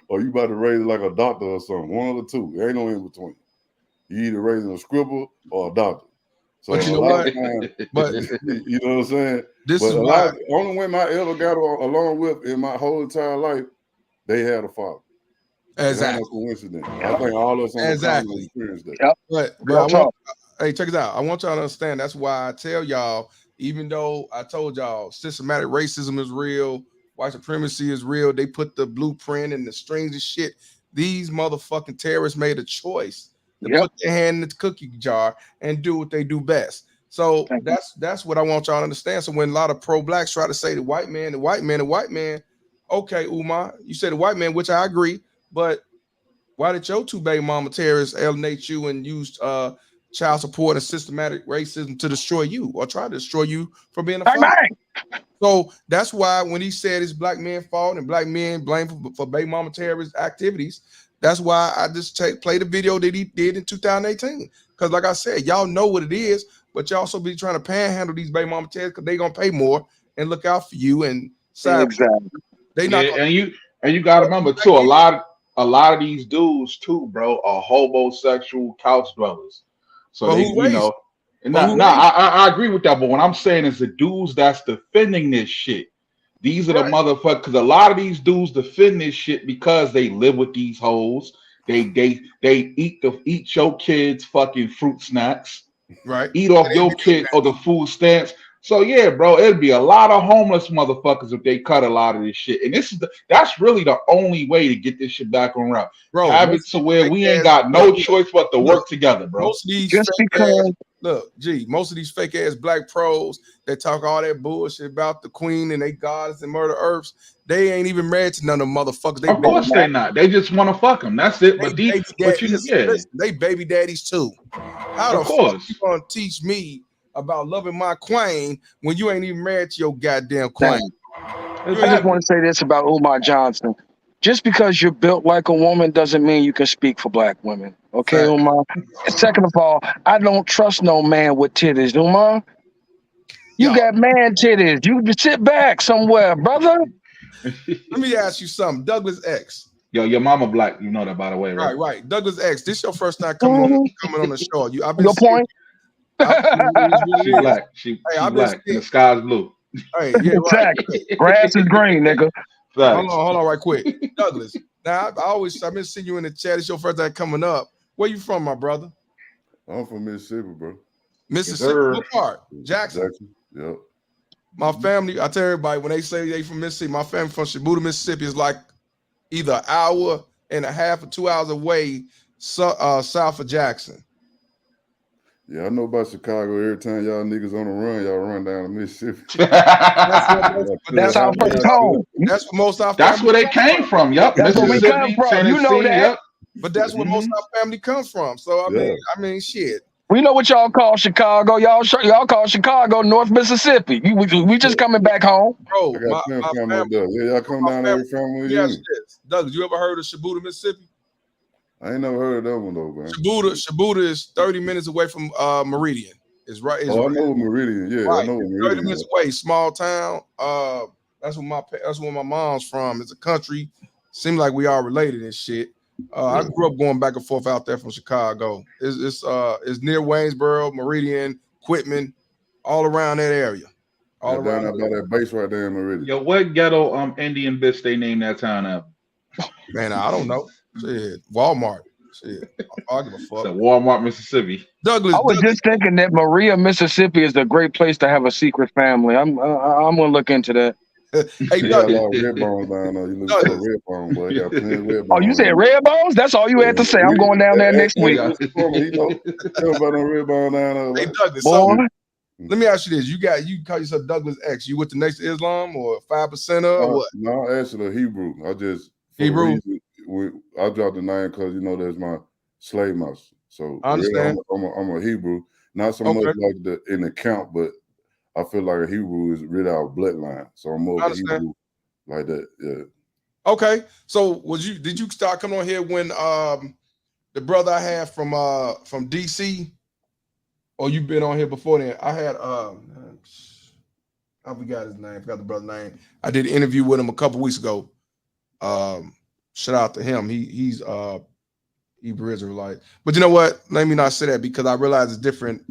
or you about to raise like a doctor or something. One of the two. There ain't no in between. You either raising a scribble or a doctor. So but you know what? But you know what I'm saying? This but is why. Only women I ever got along with in my whole entire life, they had a father. Exactly. It's not no coincidence. I think all of us on the panel experienced that. But I want, hey, check this out. I want y'all to understand. That's why I tell y'all, even though I told y'all systematic racism is real, white supremacy is real, they put the blueprint and the strings of shit. These motherfucking terrorists made a choice to put their hand in the cookie jar and do what they do best. So that's what I want y'all to understand. So when a lot of pro-blacks try to say the white man, okay, Umar, you said the white man, which I agree, but why did your two baby mama terrorists alienate you and use child support and systematic racism to destroy you or try to destroy you from being a father? So that's why when he said it's black men fault and black men blamed for baby mama terrorist activities, that's why I just play the video that he did in 2018. Because like I said, y'all know what it is, but y'all also be trying to panhandle these baby mama terrorists because they gonna pay more and look out for you and exactly. They not and you got to remember too, a lot of these dudes too, bro, are homosexual couch dwellers. So I agree with that. But what I'm saying is the dudes that's defending this shit. These are the motherfuckers. Because a lot of these dudes defend this shit because they live with these hoes. They eat your kids' fucking fruit snacks. Right. Eat off your kid or the food stamps. So yeah, bro, it'd be a lot of homeless motherfuckers if they cut a lot of this shit. And that's really the only way to get this shit back on route. Bro, have it to where we ain't got no choice but to work together, bro. Most of these most of these fake ass black pros that talk all that bullshit about the queen and they gods and murder earths, they ain't even married to none of them motherfuckers. Of course they not. They just want to fuck them. That's it. But they baby daddies too. How the fuck you gonna teach me about loving my queen when you ain't even married to your goddamn queen? I just want to say this about Umar Johnson. Just because you're built like a woman doesn't mean you can speak for black women. Okay, Umar? Second of all, I don't trust no man with titties, Umar. You got man titties. You sit back somewhere, brother. Let me ask you something. Douglas X. Yo, your mama black. You know that, by the way, right? Right. Douglas X. This your first time coming on the show. I've been your point. She black. She black. And the sky's blue. Hey, yeah, right. Exactly. Grass is green, nigga. Hold on, right quick. Douglas. Now I've been seeing you in the chat. It's your first time coming up. Where you from, my brother? I'm from Mississippi, bro. Mississippi. What part? Jackson. Yep. My family, I tell everybody when they say they from Mississippi, my family from Shibuya, Mississippi is like either an hour and a half or 2 hours away south of Jackson. Yeah, I know about Chicago. Every time y'all niggas on the run, y'all run down to Mississippi. That's our first home. That's what most of our That's where they came from. Yep. That's where we come from. Tennessee, you know that. Yep. But that's where most of our family comes from. So I mean, shit. We know what y'all call Chicago. Y'all call Chicago North Mississippi. We just coming back home. Bro, my family. Yeah, y'all come down every family. Yes, Doug, you ever heard of Shibuya, Mississippi? I ain't never heard of that one though, man. Shibuya is 30 minutes away from Meridian. It's right. It's I know Meridian. Yeah, right. I know Meridian. 30 minutes away, small town. That's where my mom's from. It's a country. Seems like we all related and shit. I grew up going back and forth out there from Chicago. It's near Waynesboro, Meridian, Quitman, all around that area. All around down by that base right there in Meridian. Yo, what ghetto Indian bitch they named that town after? Man, I don't know. Shit, Walmart. Shit, I give a fuck. So Walmart, Mississippi. I was just thinking that Maria, Mississippi is a great place to have a secret family. I'm gonna look into that. Hey, got a lot of red bones down there. You look for red bones, boy. Got plenty of red bones. Oh, you said red bones? That's all you had to say. I'm going down there next week. Tell about them red bones down there. Hey, Douglas, so, let me ask you this: you call yourself Douglas X? You with the Nation of Islam or 5%er or what? No, actually Hebrew. I just Hebrew. I dropped the name because that's my slave master. So I understand. I'm a Hebrew. Not so much like in the count, but I feel like a Hebrew is really our bloodline. So I'm more of a Hebrew like that. Yeah. Okay. So did you start coming on here when the brother I had from DC, or you been on here before then? I had I forgot his name, forgot the brother's name. I did an interview with him a couple weeks ago. Shout out to him. He's Hebrew Israelite. But you know what? Let me not say that because I realize it's different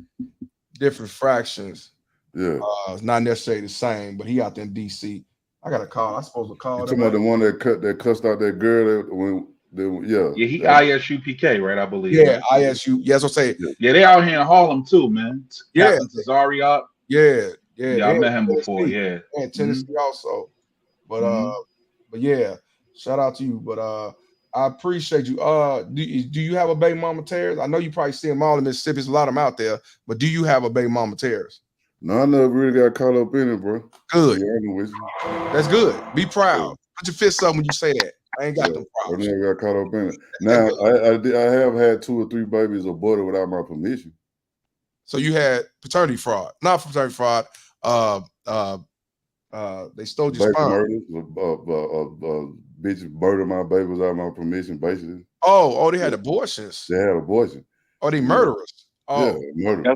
fractions. Yeah. It's not necessarily the same, but he out there in DC. I got a call. I supposed to call You them. talking about the one that cussed out that girl Yeah, he ISUPK, right? I believe. Yeah, Right? ISU. Yes, I'll say. Yeah, they out here in Harlem too, man. Yeah. Captain Tazariot. Yeah. I met him before. Yeah. And Tennessee also. But yeah, shout out to you. But I appreciate you. Do you have a baby mama Terrence? I know you probably see them all in Mississippi. There's a lot of them out there. But do you have a baby mama Terrence? No, I never really got caught up in it, bro. Good. With you. That's good. Be proud. Put your fist up when you say that. I ain't got them problems. I never got caught up in it. Now I have had 2 or 3 babies aborted without my permission. So you had paternity fraud, not paternity fraud. They stole your sperm. Bitches murdered my baby without my permission, basically. Oh, they had abortions. They had abortion. Oh, they murderers. Oh, yeah, murderers.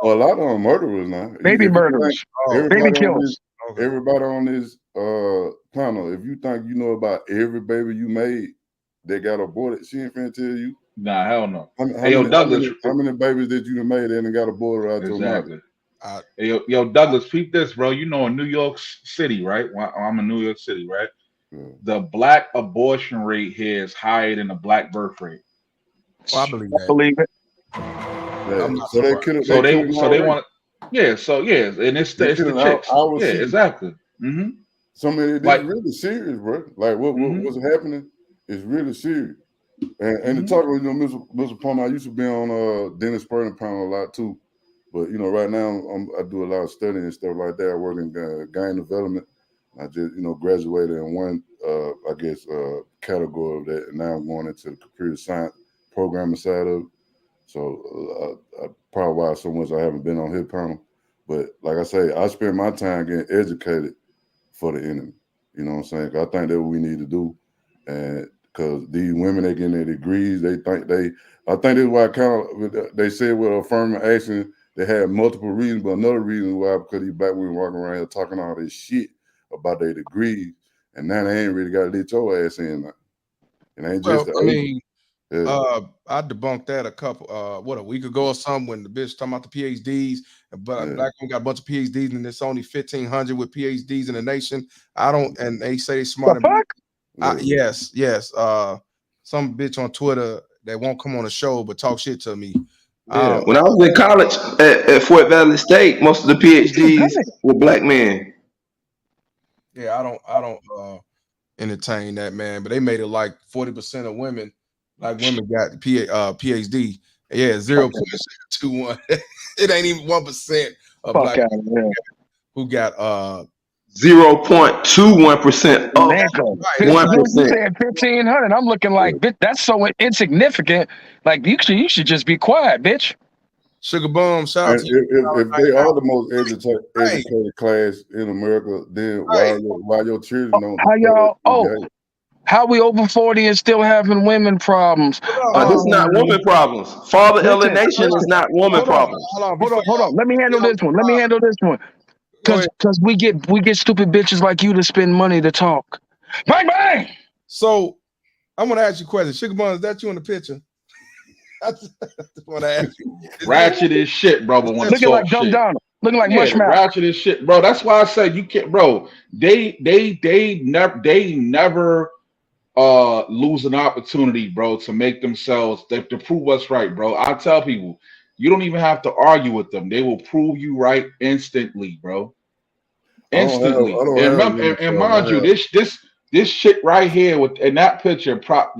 A lot of them murderers now. Baby murderers. Baby killers. Everybody on this panel, if you think you know about every baby you made that got aborted, she ain't finna tell you. Nah, hell no. Douglas, how many babies did you made that and got aborted out your mouth? Hey, yo, Douglas, peep this, bro. You know, in New York City, right? I'm in New York City, right? Yeah. The black abortion rate here is higher than the black birth rate. Well, I believe that. I believe it. So they want. Yeah, and it's the chicks. Yeah, exactly. Mm-hmm. So it's really serious, bro. Like what's happening is really serious. And to talk with Mr. Palmer, I used to be on Dennis Spurgeon panel a lot too. But right now I do a lot of studying and stuff like that. I work in game development. I just graduated in one category of that, and now I'm going into the computer science programming side of it. So probably why so much I haven't been on his panel. But like I say, I spend my time getting educated for the enemy. You know what I'm saying? 'Cause I think that's what we need to do. And because these women, they getting their degrees, I think this is why they said with affirmative action, they had multiple reasons, but another reason why, because these black women walking around here talking all this shit about their degrees, and now they ain't really got to let your ass in now. It ain't just I debunked that a week ago or something when the bitch talking about the PhDs, but black women got a bunch of PhDs and it's only 1,500 with PhDs in the nation. And they say they smart. Yes. Some bitch on Twitter that won't come on the show but talk shit to me. Yeah. When I was in college at Fort Valley State, most of the PhDs were black men. Yeah, I don't entertain that, man. But they made it like 40% of women, got PhD. Yeah, 0.21. It ain't even 1% of black women who got 0.21% of 1%. You said 1,500. I'm looking like, bitch, that's so insignificant. Like you should just be quiet, bitch. Sugar Bum, shout out to you. If they are the most educated class in America, then why your children don't? How we over 40 and still having women problems? This is not woman problems. Father alienation is not woman problems. Hold on. Let me handle this one. Because we get stupid bitches like you to spend money to talk. Bang bang. So I'm gonna ask you a question. Sugar Bun, is that you in the picture? I just want to ask you. Ratchet as shit, bro. Looking like Dumb Donald. Looking like Mushmouth. Ratchet as shit, bro. That's why I said you can't, bro. They never lose an opportunity, bro, to make themselves to prove us right, bro. I tell people, you don't even have to argue with them. They will prove you right instantly, bro. Instantly. And mind you, this shit right here in that picture,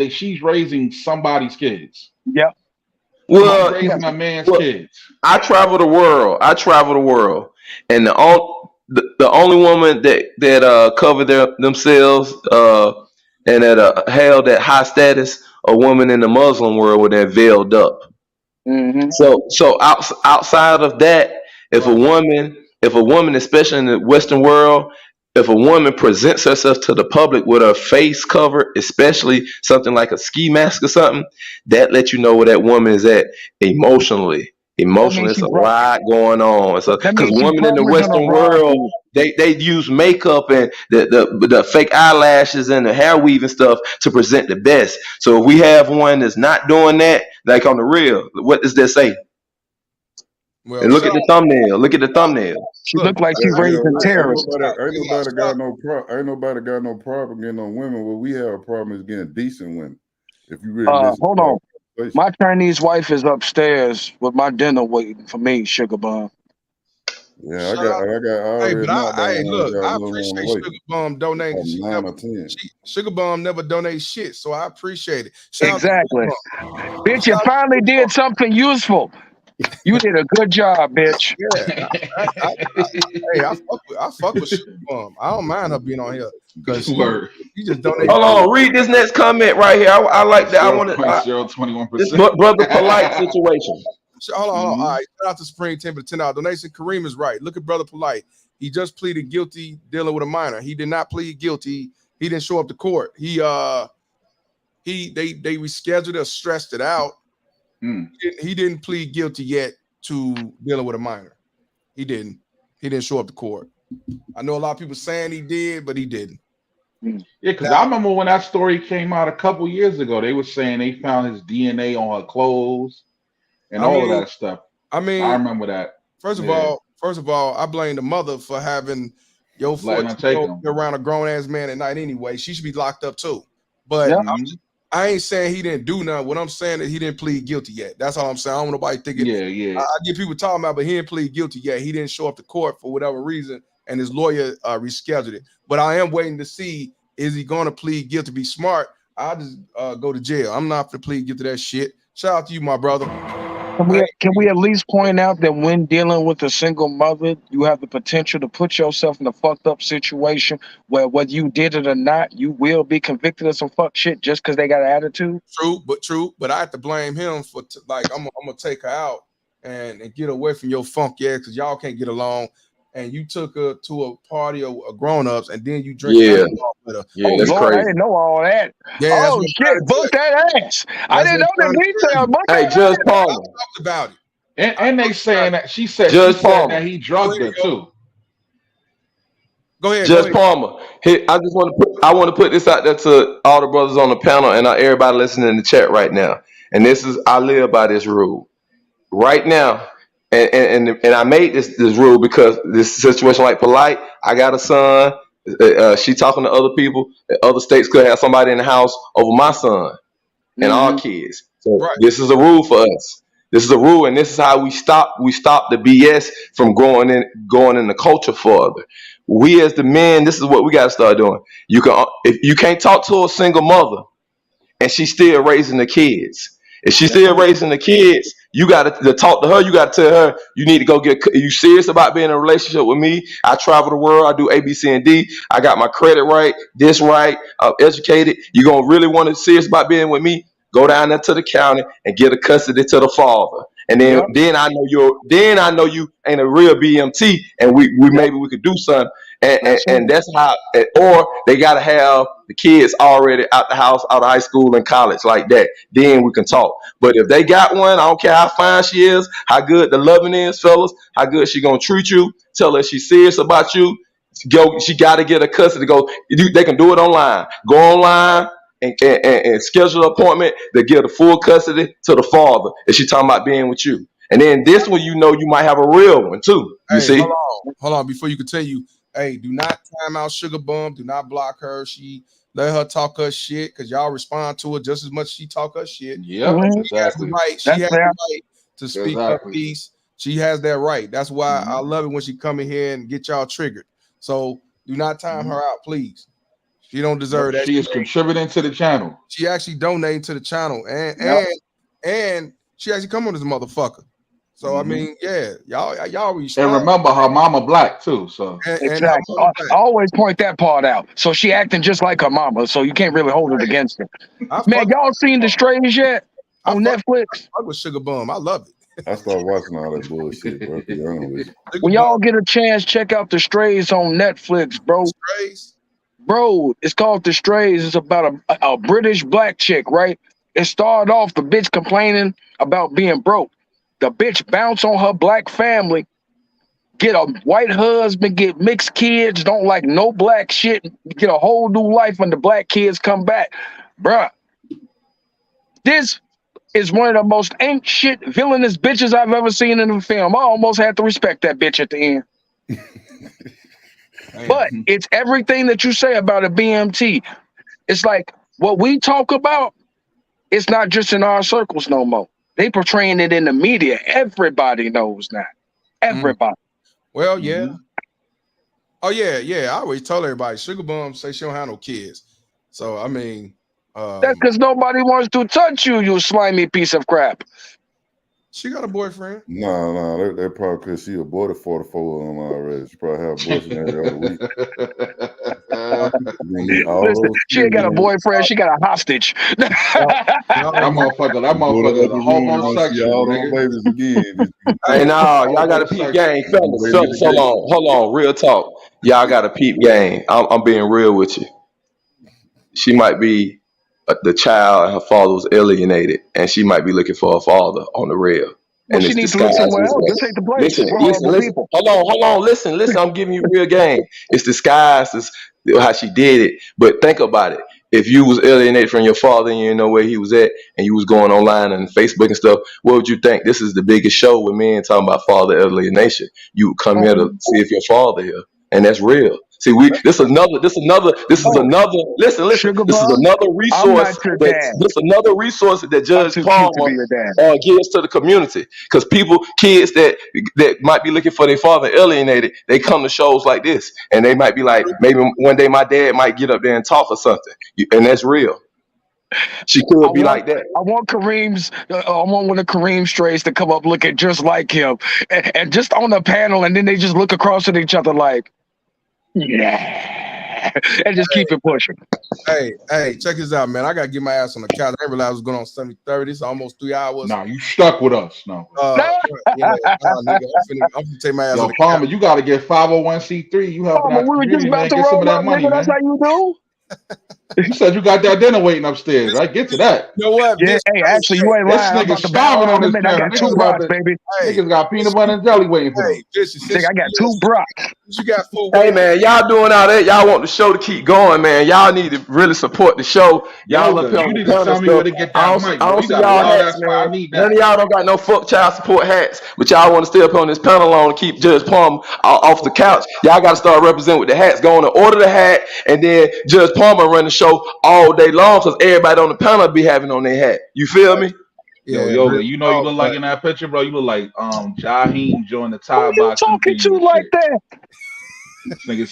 she's raising somebody's kids. Yep. Well, raising my man's kids. I travel the world, and the only woman that cover themselves and that held that high status, a woman in the Muslim world with that veiled up. Mm-hmm. So outside of that, if a woman, especially in the Western world, if a woman presents herself to the public with her face covered, especially something like a ski mask or something, that lets you know where that woman is at emotionally. That Emotionally, means it's she's a lot going on. So, that because means she's women in the probably gonna Western ride world, you. they use makeup and the fake eyelashes and the hair weave and stuff to present the best. So if we have one that's not doing that, like on the real, what does that say? Well, And look shout at the out, thumbnail. Look at the thumbnail. She look, looked like she Yeah, yeah. raising terrorists. Ain't nobody got no problem getting on women. What we have a problem is getting decent women. If you really listen Hold to our on. conversation. My Chinese wife is upstairs with my dinner waiting for me, Sugar Bum. Yeah, I shout out. Hey, already but knocked down hey, one. look, Got I another one on the appreciate way. Sugar Bum donating. About 9 or 10. Sugar Bum never donates shit, so I appreciate it. Shout out to Exactly. Sugar Bum. Bitch, you Shout out to finally Sugar did something useful. You did a good job, bitch. Bum. Yeah, hey, I fuck with Sugar Bum. I don't mind her being on here because Word. she just donates. Hold on, read this next comment right here. I like that. I want to. This 0.021%. brother polite situation. Hold on. All right, shout out to Spring Timber, $10 donation. Kareem is right. Look at Brother Polite. He just pleaded guilty dealing with a minor. He did not plead guilty. He didn't show up to court. They rescheduled or stressed it out. He didn't plead guilty yet to dealing with a minor. He didn't show up to court. I know a lot of people saying he did, but he didn't. Yeah, because I remember when that story came out a couple years ago, they were saying they found his DNA on her clothes and all of that stuff. I remember that. First of all, I blame the mother for having your 14-year-old around a grown ass man at night anyway. She should be locked up too. But I ain't saying he didn't do nothing. What I'm saying is he didn't plead guilty yet. That's all I'm saying. I don't want nobody thinking. Yeah. I get people talking about, but he didn't plead guilty yet. He didn't show up to court for whatever reason, and his lawyer rescheduled it. But I am waiting to see, is he going to plead guilty? Be smart. I'll just go to jail. I'm not for plead guilty to that shit. Shout out to you, my brother. Can we at least point out that when dealing with a single mother, you have the potential to put yourself in a fucked up situation where whether you did it or not, you will be convicted of some fuck shit just because they got an attitude? True. But I have to blame him for I'm gonna take her out and get away from your funk, because y'all can't get along. And you took her to a party of grown-ups, and then you drink alcohol with her. Yeah, that's Lord, crazy. I didn't know all that. Yeah, that's Oh what shit, book that ass. I didn't know the details. Book Hey, that Judge ass. Palmer. Talked about it. And they saying that she said Judge Palmer. that he drugged her too. Go ahead. Judge Palmer. Hey, I want to put this out there to all the brothers on the panel and everybody listening in the chat right now. And I live by this rule. Right now, and I made this rule because this situation like Polite, I got a son. She talking to other people. Other states could have somebody in the house over my son and our kids. So this is a rule for us. This is a rule, and this is how we stop the BS from going in the culture further. We as the men, this is what we got to start doing. If you can't talk to a single mother and she's still raising the kids. If she's still raising the kids, you got to talk to her. You got to tell her you need to go you serious about being in a relationship with me. I travel the world. I do A, B, C, and D. I got my credit right, this right. I'm educated. You gonna really want to serious about being with me? Go down there to the county and get a custody to the father. And then I know you ain't a real BMT, and maybe we could do something. And that's how, or they got to have the kids already out the house, out of high school and college like that. Then we can talk. But if they got one, I don't care how fine she is, how good the loving is, fellas, how good she gonna treat you. Tell her she's serious about you. She got to get a custody. They can do it online. Go online and schedule an appointment to get a full custody to the father if she talking about being with you. And then this one, you might have a real one too. You see? Hold on. Before you continue, hey, do not time out Sugar Bum. Do not block her. Let her talk her shit because y'all respond to her just as much as she talk her shit. Yep, She has the right. She has the right to speak her piece. She has that right. That's why I love it when she come in here and get y'all triggered. So do not time her out, please. She don't deserve that. She is contributing to the channel. She actually donating to the channel, and she actually come on this motherfucker. So I mean, yeah, y'all respond. And remember, her mama black too. So Exactly. I always point that part out. So she acting just like her mama. So you can't really hold it against her. Man, y'all seen The Strays yet? on Netflix. I fuck with Sugar Bum. I love it. I started watching all that bullshit, bro. To be honest with you. When y'all get a chance, check out The Strays on Netflix, bro. Strays? Bro, it's called The Strays. It's about a British black chick, right? It started off the bitch complaining about being broke. The bitch bounce on her black family, get a white husband, get mixed kids, don't like no black shit, get a whole new life when the black kids come back. Bruh, this is one of the most ain't shit villainous bitches I've ever seen in a film. I almost had to respect that bitch at the end. But it's everything that you say about a BMT. It's like what we talk about, it's not just in our circles no more. They portraying it in the media. Everybody knows now. Everybody. Well, yeah. Oh, yeah. I always tell everybody, Sugar Bum say she don't have no kids. So, I mean. That's because nobody wants to touch you, you slimy piece of crap. She got a boyfriend. Nah, they probably because she aborted 44 of them already. She probably have abortion every other week. Listen, she ain't got a boyfriend, she got a hostage. That motherfucker is a homosexual, nigga. Hey, no, y'all got to peep game, fellas. Hold on, real talk. Y'all got to peep game. I'm being real with you. She might be the child, and her father was alienated, and she might be looking for her father on the real. Well, And she it's needs to look disguised somewhere as else. that. This ain't the place. We're horrible Listen. people. Hold on. Listen. I'm giving you real game. It's disguised as how she did it. But think about it. If you was alienated from your father and you didn't know where he was at, and you was going online and Facebook and stuff, what would you think? This is the biggest show with men talking about father alienation. You would come here to see if your father here, and that's real. See, this is another. Listen. Sugar This is Bum, another I'm not resource your dad. that I'm Judge too cute to Palmer be your dad. gives to the community. Because kids that might be looking for their father alienated, they come to shows like this, and they might be like, maybe one day my dad might get up there and talk or something, and that's real. She could be like that. I want one of Kareem's strays to come up looking just like him, and just on the panel, and then they just look across at each other like, yeah, and just keep it pushing. Hey, check this out, man. I gotta get my ass on the couch. I didn't realize I was going on 70-30. It's almost 3 hours. Nah, you stuck with us. No. Nigga, I'm finna take my ass on the couch. Palmer, you gotta get 501c3. You helping Palmer, out the we were just community, about man. to Get some of roll that up, money, nigga. That's man. how you do. You said you got that dinner waiting upstairs. I get to that. You know what? Yeah, hey, actually, you ain't This lying. I'm nigga about to bow starving out on in a this minute. I panel. got two brats, baby. Niggas got peanut butter and jelly waiting for them. I got two brats. You got food. Hey man, y'all doing all that? Y'all want the show to keep going, man. Y'all need to really support the show. Y'all up Yoga, here on you the need to panel tell me where stuff. to get I that don't, mic, I bro. don't You see got a y'all lot of hats, that spot. man. I need None that. of y'all don't got no fuck child support hats, but y'all want to stay up on this panel on and keep Judge Palmer off the couch. Y'all got to start representing with the hats. Go on and order the hat, and then Judge Palmer run the show all day long because everybody on the panel be having on their hat. You feel me? Yo, Yoga, you know you look like in that picture, bro. You look like Jaheim joined the Who Thai you boxing talking team to and like shit. that? This nigga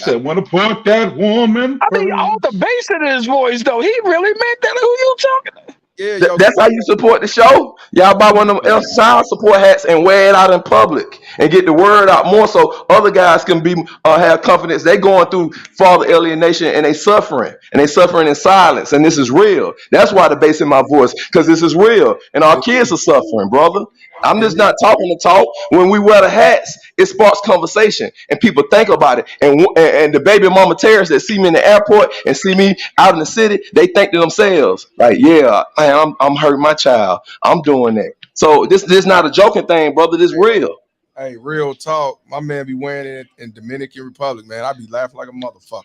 said, wanna put that woman I mean, first. all the bass in his voice, though. He really meant that. Who you talking to? Yeah, That's how you support the show. Y'all buy one of them sound support hats and wear it out in public and get the word out more so other guys can be have confidence. They going through father alienation and they suffering in silence, and this is real. That's why the bass in my voice, because this is real and our kids are suffering, brother. I'm just not talking to talk. When we wear the hats, it sparks conversation and people think about it. And the baby mama terrorists that see me in the airport and see me out in the city, they think to themselves, like, yeah, man, I'm hurting my child. I'm doing that. So this not a joking thing, brother. This real. Hey, real talk. My man be wearing it in Dominican Republic, man. I be laughing like a motherfucker.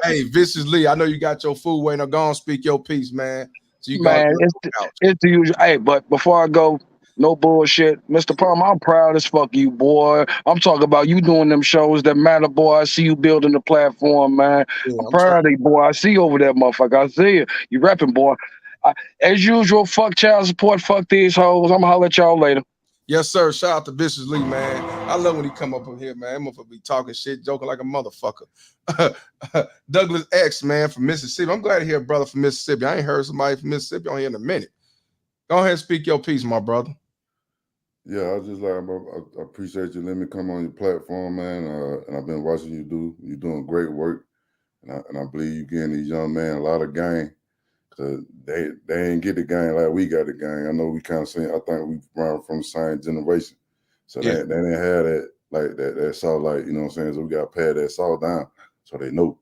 Hey, Vicious Lee, I know you got your food waiting. Go on, speak your piece, man. So you Man, it's the usual. Hey, but before I go, no bullshit. Mr. Palmer, I'm proud as fuck of you, boy. I'm talking about you doing them shows that matter, boy. I see you building the platform, man. I'm proud of you, boy. I see you over there, motherfucker. I see you. You repping, boy. As usual, fuck child support, fuck these hoes. I'm gonna holler at y'all later. Yes, sir. Shout out to Vicious Lee, man. I love when he come up in here, man. That motherfucker be talking shit, joking like a motherfucker. Douglas X, man, from Mississippi. I'm glad to hear a brother from Mississippi. I ain't heard somebody from Mississippi on here in a minute. Go ahead and speak your piece, my brother. Yeah, I was just like, I appreciate you letting me come on your platform, man. And I've been watching you do. You're doing great work, and I believe you getting these young men a lot of game. Cause they ain't get the game like we got the game. I know we kind of saying, I think we run from the same generation. So they didn't have that, like that salt, like, you know what I'm saying? So we got to pad that salt down so they know,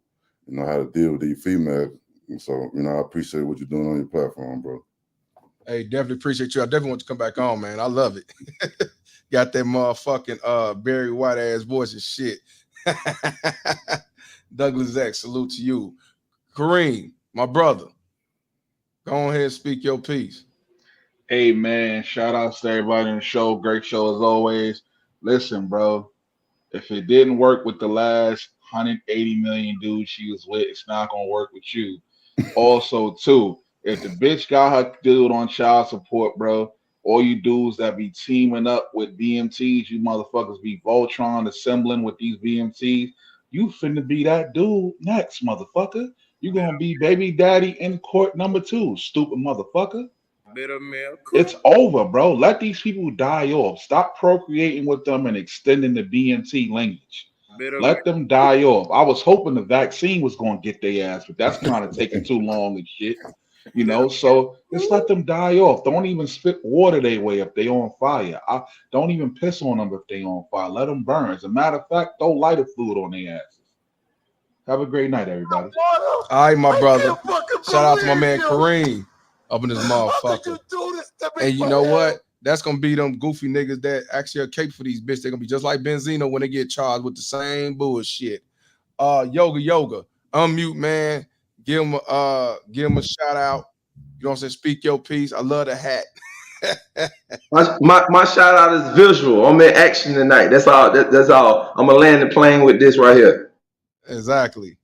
how to deal with these females. And so, I appreciate what you're doing on your platform, bro. Hey, definitely appreciate you. I definitely want you to come back on, man. I love it. Got that motherfucking Barry White ass voice and shit. Douglas X, salute to you. Kareem, my brother, go ahead and speak your piece. Hey man, shout outs to everybody in the show. Great show as always. Listen, bro, if it didn't work with the last 180 million dudes she was with, it's not gonna work with you. Also, too, if the bitch got her dude on child support, bro, all you dudes that be teaming up with BMTs, you motherfuckers be Voltron assembling with these BMTs, you finna be that dude next, motherfucker. You gonna be baby daddy in court number 2, stupid motherfucker. Bitter milk. It's over, bro. Let these people die off. Stop procreating with them and extending the BMT lineage. Let them die off. I was hoping the vaccine was going to get their ass, but that's kind of taking too long and shit. So just let them die off. Don't even spit water their way if they on fire. Don't even piss on them if they on fire. Let them burn. As a matter of fact, throw lighter fluid on their asses. Have a great night, everybody. All right, my brother. Shout out to my man Kareem up in this motherfucker. And you know what? That's gonna be them goofy niggas that actually are capable for these bitches. They're gonna be just like Benzino when they get charged with the same bullshit. Yoga. Unmute, man. Give him a shout out. You know what I'm saying? Speak your piece. I love the hat. My shout out is visual. I'm in action tonight. That's all. That's all. I'm gonna land the plane with this right here. Exactly.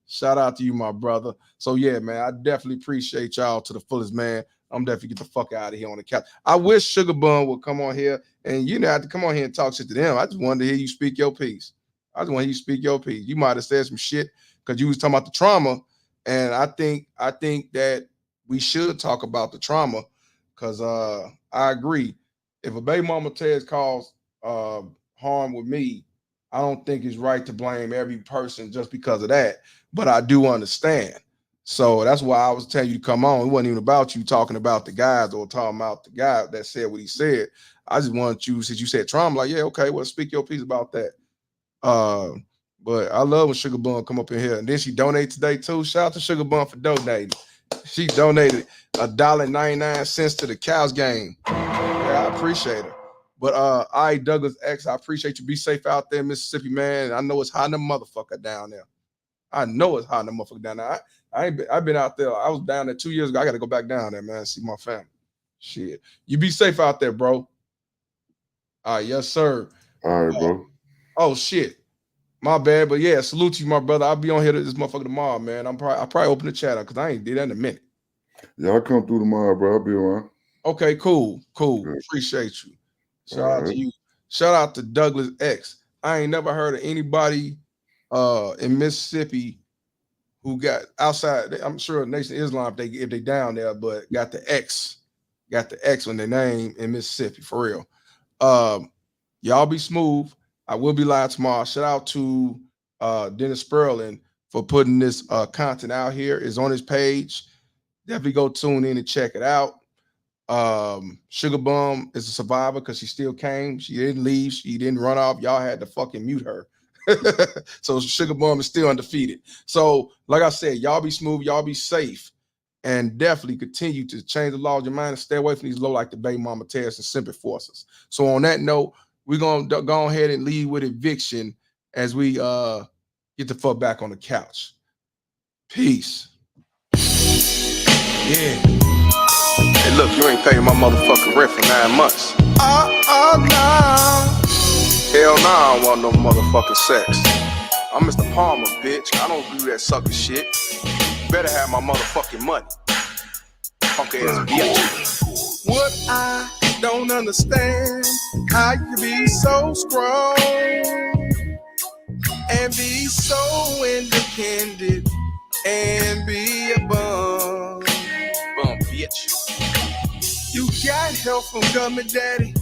Shout out to you, my brother. So yeah, man, I definitely appreciate y'all to the fullest, man. I'm definitely get the fuck out of here on the couch. I wish Sugar Bun would come on here and you know have to come on here and talk shit to them. I just wanted to hear you speak your piece. You might have said some shit because you was talking about the trauma, and I think that we should talk about the trauma because I agree. If a baby mama tells cause harm with me, I don't think it's right to blame every person just because of that, but I do understand. So that's why I was telling you to come on. It wasn't even about you talking about the guys or talking about the guy that said what he said. I just wanted you, since you said trauma, like, yeah, okay, well, speak your piece about that. But I love when Sugar Bun come up in here. And then she donated today too. Shout out to Sugar Bun for donating. She donated $1.99 to the Cows game. Yeah, I appreciate her. But I, Douglas X, I appreciate you. Be safe out there, Mississippi, man. I know it's hot in the motherfucker down there. I've been out there. I was down there 2 years ago. I got to go back down there, man, see my family. Shit. You be safe out there, bro. All right, yes, sir. All right, bro. Oh, shit. My bad. But yeah, salute to you, my brother. I'll be on here this motherfucker tomorrow, man. I'll probably open the chat up because I ain't did that in a minute. Yeah, I'll come through tomorrow, bro. I'll be around. Okay, cool. Yeah. Appreciate you. Shout out to you. Shout out to Douglas X. I ain't never heard of anybody in Mississippi who got outside. I'm sure Nation of Islam if they down there, but got the X on their name in Mississippi for real. Y'all be smooth. I will be live tomorrow. Shout out to Dennis Sperling for putting this content out here. It's on his page. Definitely go tune in and check it out. Sugar Bum is a survivor because she still came. She didn't leave. She didn't run off. Y'all had to fucking mute her. So Sugar Bum is still undefeated. So like I said, y'all be smooth. Y'all be safe. And definitely continue to change the laws of your mind and stay away from these low like the baby mama terrorists and simple forces. So on that note, we're going to go ahead and lead with eviction as we get the fuck back on the couch. Peace. Yeah. Hey, look, you ain't paying my motherfucking rent for 9 months. Nah. Hell nah, I don't want no motherfucking sex. I'm Mr. Palmer, bitch. I don't do that sucker shit. You better have my motherfucking money. Punk ass bitch. What I don't understand, how you be so strong and be so independent and be a bum bitch. You got help from government daddy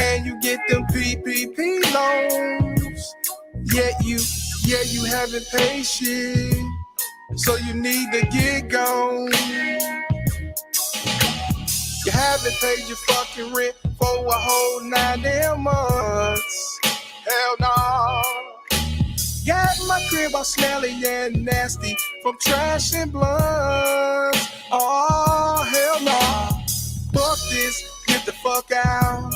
and you get them PPP loans. Yet you haven't paid shit. so you need to get gone. You haven't paid your fucking rent for a whole 9 damn months. Hell no. Got my crib all smelly and nasty from trash and blunts. Oh, hell no. Fuck this, get the fuck out.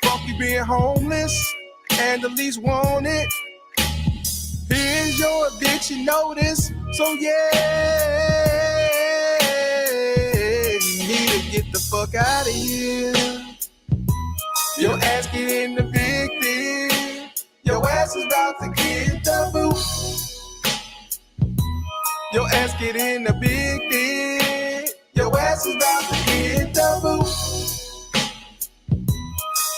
Fuck you being homeless and the least wanted. Here's your addiction notice. So yeah, you need to get the fuck out of here. Your ass get in the big thing. Your ass is about to get the boot. Your ass get in the big thing. Your ass is about to get the boot.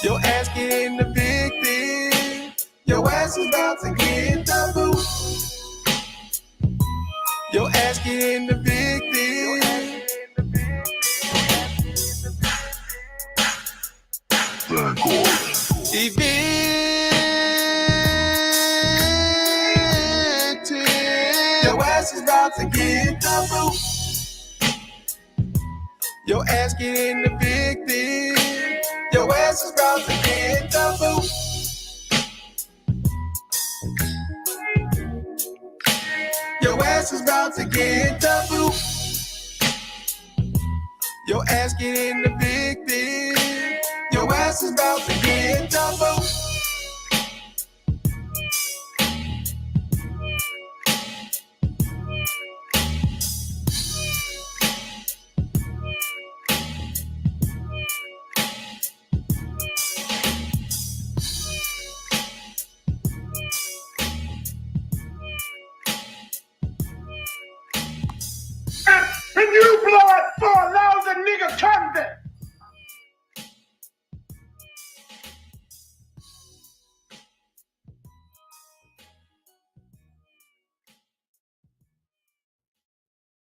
Your ass get in the big thing. Your ass is about to get the boot. Your ass get in the big thing. Evicted. Your ass is about to get the boot. Your ass get in the big thing. Your ass is about to get the boot. Your ass is about to get the boot. Your ass get in the big thing. Your ass is about to get the boot.